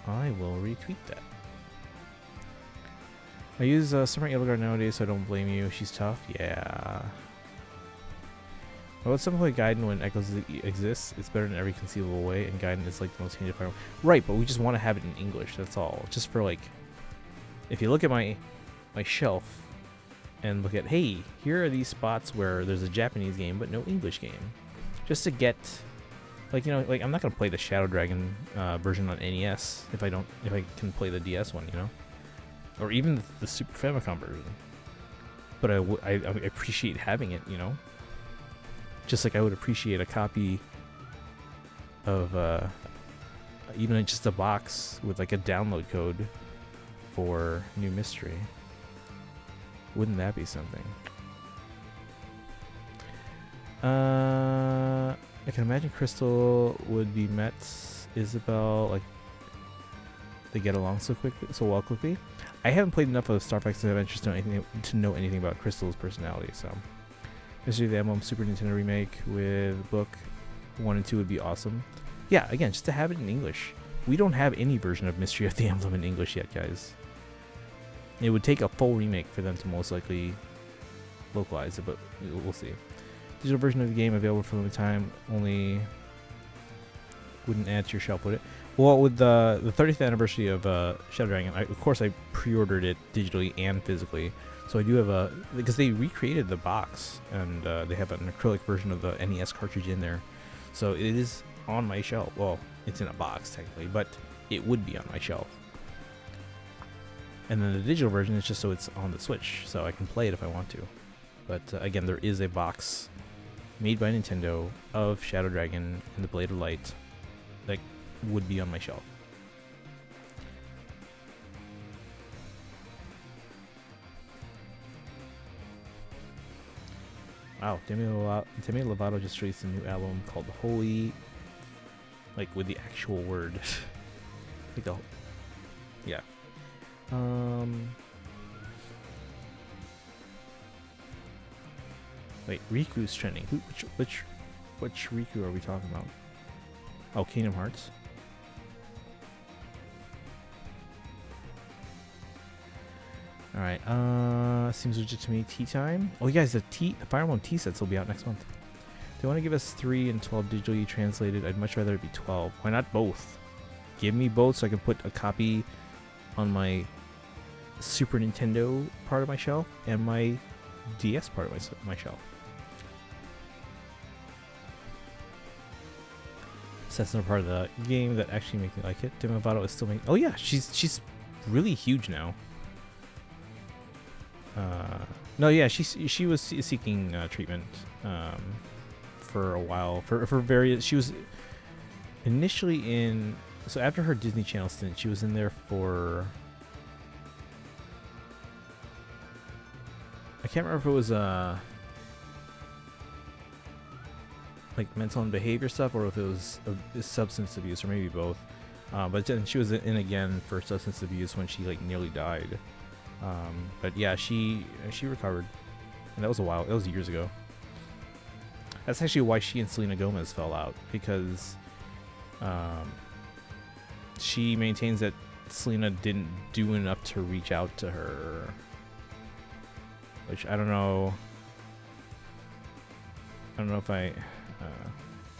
Speaker 1: I will retweet that. I use Summer Edelgard nowadays, so I don't blame you. She's tough. Yeah. Well, at some point, Gaiden, when Echoes exists, it's better in every conceivable way, and Gaiden is like the most hated Fire. Right, but we just want to have it in English. That's all. Just for like, if you look at my shelf and look at, hey, here are these spots where there's a Japanese game but no English game, just to get, like, you know, like I'm not gonna play the Shadow Dragon version on NES if I can play the DS one, you know, or even the Super Famicom version. But I appreciate having it, you know. Just like I would appreciate a copy of even just a box with like a download code for New Mystery. Wouldn't that be something? I can imagine Crystal would be met Isabel, like they get along so well quickly. I haven't played enough of Star Fox Adventures to know anything about Crystal's personality, so. Mystery of the Emblem Super Nintendo remake with book 1 and 2 would be awesome. Yeah, again, just to have it in English. We don't have any version of Mystery of the Emblem in English yet, guys. It would take a full remake for them to most likely localize it, but we'll see. Digital version of the game available for limited time, only wouldn't add to your shelf, would it? Well, with the 30th anniversary of Shadow Dragon, of course I pre-ordered it digitally and physically. So I do have because they recreated the box, and they have an acrylic version of the NES cartridge in there. So it is on my shelf. Well, it's in a box technically, but it would be on my shelf. And then the digital version is just so it's on the Switch, so I can play it if I want to. But again, there is a box made by Nintendo of Shadow Dragon and the Blade of Light that would be on my shelf. Wow, Demi Lovato just released a new album called Holy, like with the actual word. Like the, yeah. Wait, Riku's trending. Which Riku are we talking about? Oh, Kingdom Hearts. Alright, seems legit to me. Tea time. Oh, you guys, the Fire Emblem tea sets will be out next month. They want to give us 3 and 12 digitally translated. I'd much rather it be 12. Why not both? Give me both so I can put a copy on my Super Nintendo part of my shelf and my DS part of my shelf. So that's another part of the game that actually makes me like it. Demi Lovato is still making. Oh yeah, she's really huge now. No, yeah, she was seeking treatment for a while for various. She was initially in. So after her Disney Channel stint, she was in there for. I can't remember if it was like mental and behavior stuff, or if it was substance abuse, or maybe both. But then she was in again for substance abuse when she like nearly died. But yeah, she recovered, and that was a while. That was years ago. That's actually why she and Selena Gomez fell out, because she maintains that Selena didn't do enough to reach out to her, which I don't know. I don't know if I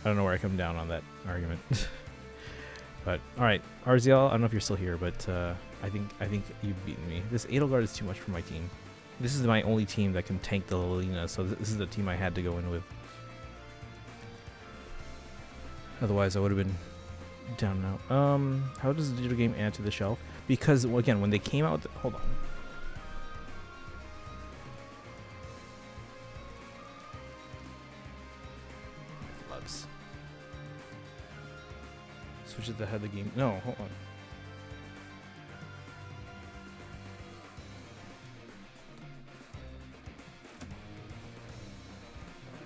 Speaker 1: don't know where I come down on that argument. But all right, RZL, I don't know if you're still here, but I think you've beaten me. This Edelgard is too much for my team. This is my only team that can tank the Lilina, so this is the team I had to go in with. Otherwise, I would have been down now. How does the digital game add to the shelf? Because again, when they came out, hold on. Gloves. Switch it to head the game. No, hold on.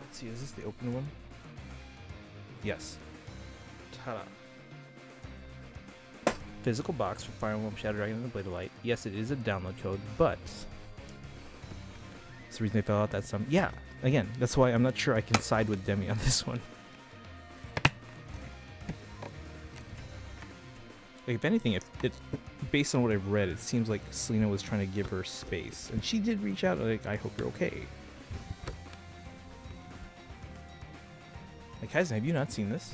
Speaker 1: Let's see, is this the open one? Yes. Hold on. Physical box for Fire Emblem Shadow Dragon and the Blade of Light. Yes, it is a download code, but that's the reason they fell out that some. Yeah, again, that's why I'm not sure I can side with Demi on this one. Like, if anything, if it, based on what I've read, it seems like Selena was trying to give her space, and she did reach out. Like, I hope you're okay. Like, Kaizen, have you not seen this?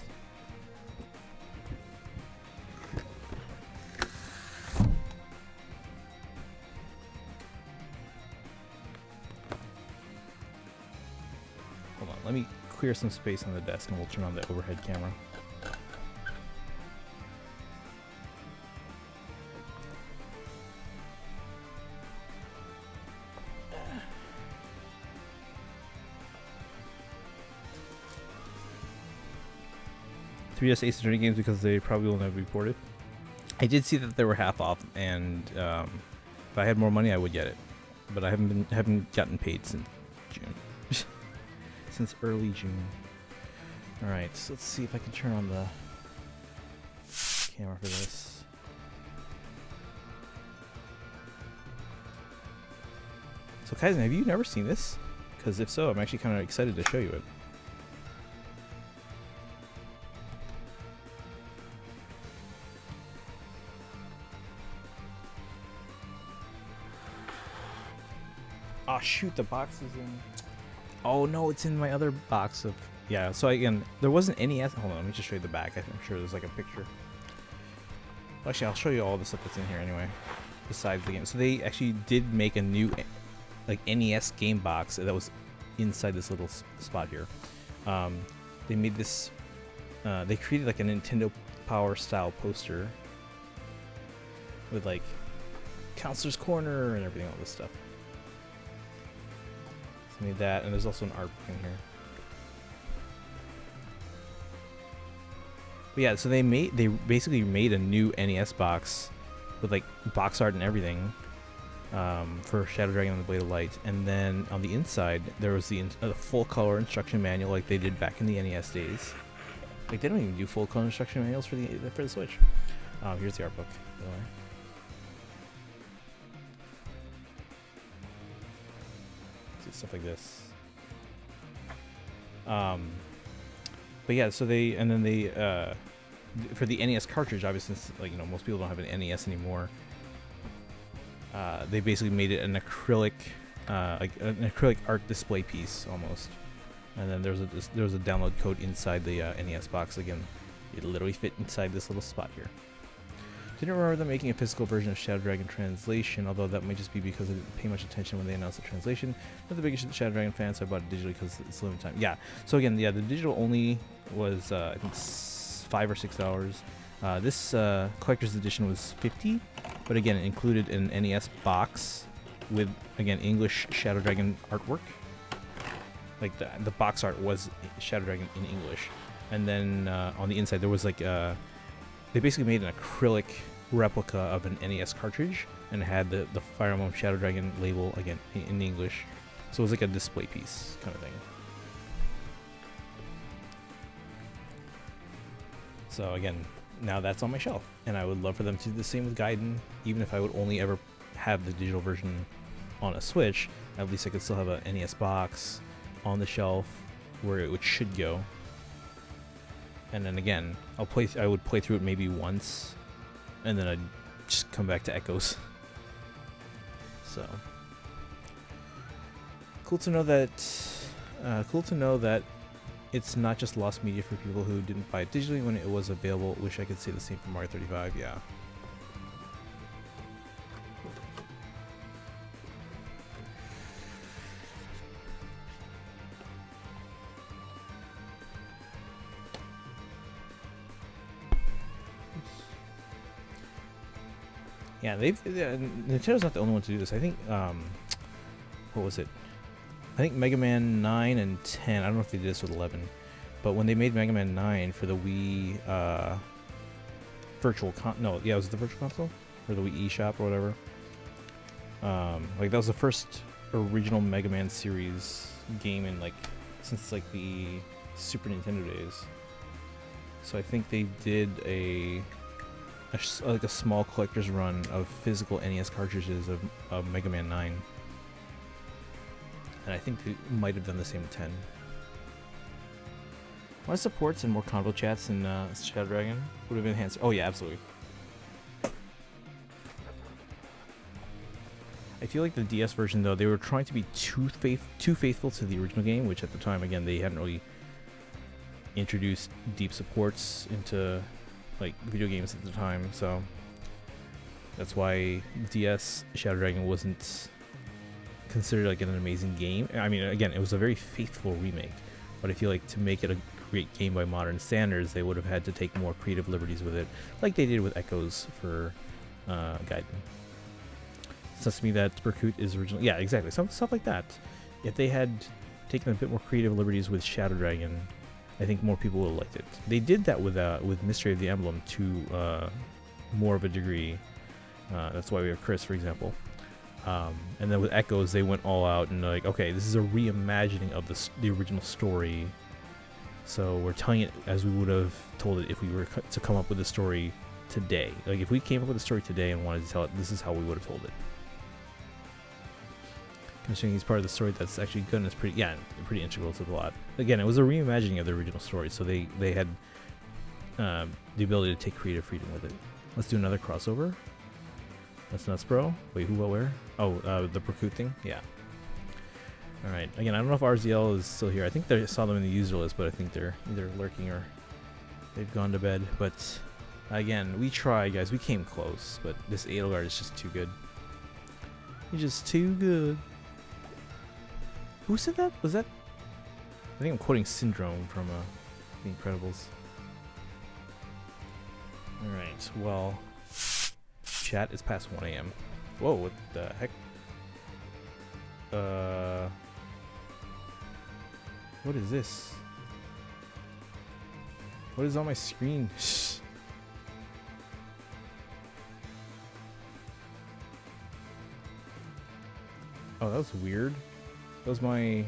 Speaker 1: Hold on, let me clear some space on the desk and we'll turn on the overhead camera. Ace Attorney games because they probably will never be ported. I did see that they were half off, and if I had more money, I would get it. But I haven't gotten paid since June, since early June. All right, so let's see if I can turn on the camera for this. So Kaizen, have you never seen this? Because if so, I'm actually kind of excited to show you it. Oh shoot, the box is in. Oh no, it's in my other box of. Yeah, so again, there wasn't any. Hold on, let me just show you the back. I'm sure there's like a picture. Actually, I'll show you all the stuff that's in here anyway, besides the game. So they actually did make a new, like, NES game box that was inside this little spot here. They made this. They created like a Nintendo Power style poster with like Counselor's Corner and everything, all this stuff. Made that, and there's also an art book in here. But yeah, so they basically made a new NES box with like box art and everything for Shadow Dragon and the Blade of Light, and then on the inside there was the full color instruction manual like they did back in the NES days. Like, they don't even do full color instruction manuals for the Switch. Here's the art book, by the way. Stuff like this. But yeah, so they for the NES cartridge, obviously, since, like, you know, most people don't have an NES anymore, they basically made it an acrylic like an acrylic art display piece almost. And then there was a download code inside the NES box. Again, it literally fit inside this little spot here. Didn't remember them making a physical version of Shadow Dragon translation, although that might just be because I didn't pay much attention when they announced the translation. Not the biggest Shadow Dragon fan, so I bought it digitally because it's limited time. Yeah, so again, yeah, the digital only was, I think, $5 or $6. This collector's edition was $50, but again, it included an NES box with, again, English Shadow Dragon artwork. Like, the box art was Shadow Dragon in English. And then on the inside, there was like, they basically made an acrylic replica of an NES cartridge and had the Fire Emblem Shadow Dragon label, again, in English. So it was like a display piece kind of thing. So again, now that's on my shelf, and I would love for them to do the same with Gaiden. Even if I would only ever have the digital version on a Switch, at least I could still have a NES box on the shelf where it should go. And then again, I would play through it maybe once, and then I'd just come back to Echoes. So cool to know that. It's not just lost media for people who didn't buy it digitally when it was available. Wish I could say the same for Mario 35. Yeah. Yeah, Nintendo's not the only one to do this. I think, what was it? I think Mega Man 9 and 10, I don't know if they did this with 11, but when they made Mega Man 9 for the Wii, it was the Virtual Console? Or the Wii eShop or whatever. Like, that was the first original Mega Man series game in, like, since, like, the Super Nintendo days. So I think they did like a small collector's run of physical NES cartridges of Mega Man 9. And I think they might have done the same with 10. More supports and more convo chats in Shadow Dragon would have enhanced. Oh yeah, absolutely. I feel like the DS version though, they were trying to be too faithful to the original game, which at the time, again, they hadn't really introduced deep supports into like video games at the time, so that's why DS Shadow Dragon wasn't considered like an amazing game. I mean, again, it was a very faithful remake, but I feel like to make it a great game by modern standards, they would have had to take more creative liberties with it, like they did with Echoes for Gaiden. Sounds to me that Berkut is original. Yeah, exactly. Some stuff like that. If they had taken a bit more creative liberties with Shadow Dragon, I think more people would have liked it. They did that with Mystery of the Emblem to more of a degree. That's why we have Chris, for example. And then with Echoes, they went all out and like, okay, this is a reimagining of the original story. So we're telling it as we would have told it if we were to come up with a story today. Like if we came up with a story today and wanted to tell it, this is how we would have told it. Considering he's part of the story that's actually good and it's pretty integral to the plot. Again, it was a reimagining of the original story, so they had the ability to take creative freedom with it. Let's do another crossover. That's nuts, bro. Wait, who, what, where? Oh, the Berkut thing? Yeah. Alright, again, I don't know if RZL is still here. I think I saw them in the user list, but I think they're either lurking or they've gone to bed. But again, we tried, guys. We came close, but this Edelgard is just too good. He's just too good. Who said that? Was that? I think I'm quoting Syndrome from The Incredibles. Alright, well, chat is past 1 a.m. Whoa, what the heck? What is this? What is on my screen? Oh, that was weird. That was my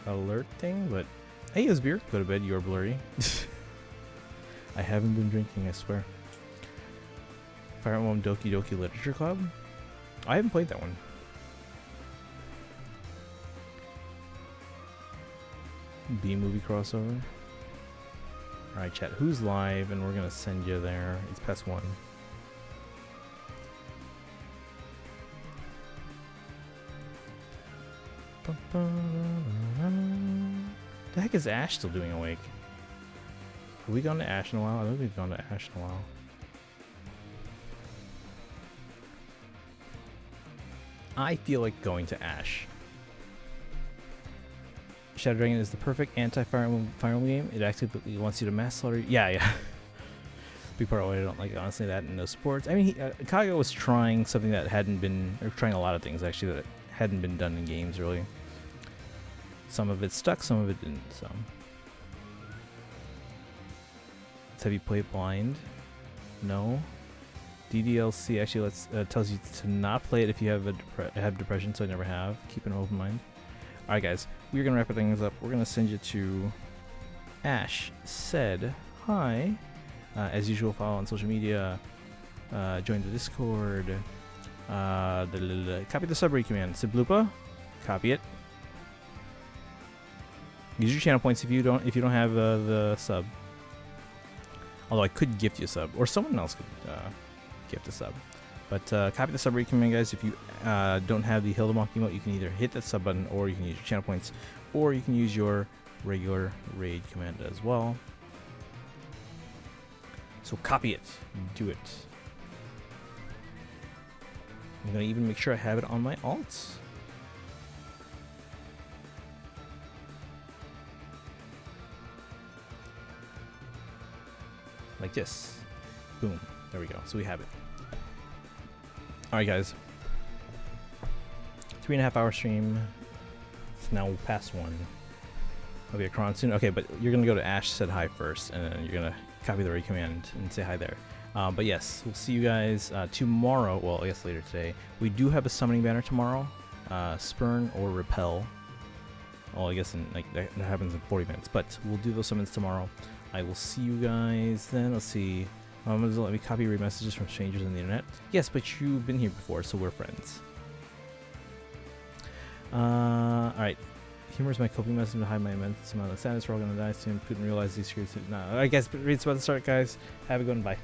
Speaker 1: alert thing, but hey, it's beer. Go to bed, you are blurry. I haven't been drinking, I swear. Fire Emblem Doki Doki Literature Club? I haven't played that one. B-movie crossover. Alright, chat. Who's live? And we're gonna send you there. It's past 1. The heck is Ash still doing awake? Have we gone to Ash in a while? I don't think we've gone to Ash in a while. I feel like going to Ash. Shadow Dragon is the perfect anti-Fire Emblem game. It actively wants you to mass slaughter. Yeah. Big part of why I don't like it, honestly, that and no sports. I mean, Kaga was trying something that hadn't been, or trying a lot of things actually that hadn't been done in games really. Some of it stuck, some of it didn't. So, have you played Blind? No. DDLC actually tells you to not play it if you have depression, so I never have. Keep an open mind. All right, guys, we're gonna wrap things up. We're gonna send you to Ash said hi. As usual, follow on social media. Join the Discord. Copy the sub command. Siblupa, copy it. Use your channel points if you don't have the sub. Although I could gift you a sub, or someone else could gift a sub. But copy the sub command, guys. If you don't have the Hildemonk emote, you can either hit that sub button, or you can use your channel points, or you can use your regular raid command as well. So copy it. Do it. I'm gonna even make sure I have it on my alts. Like this. Boom. There we go. So we have it. Alright, guys. 3.5 hour stream. It's now past 1. I'll be a cron soon. Okay, but you're gonna go to Ash said hi first, and then you're gonna copy the raid command and say hi there. But yes, we'll see you guys tomorrow. Well, I guess later today. We do have a summoning banner tomorrow. Spurn or Repel. Oh, I guess that happens in 40 minutes. But we'll do those summons tomorrow. I will see you guys then. Let's see. Let me copy read messages from strangers on the internet. Yes, but you've been here before, so we're friends. Alright. Humor is my coping message to hide my immense amount of sadness. We're all gonna die soon. Couldn't realize these secrets. No, I guess it's about to start, guys. Have a good one. Bye.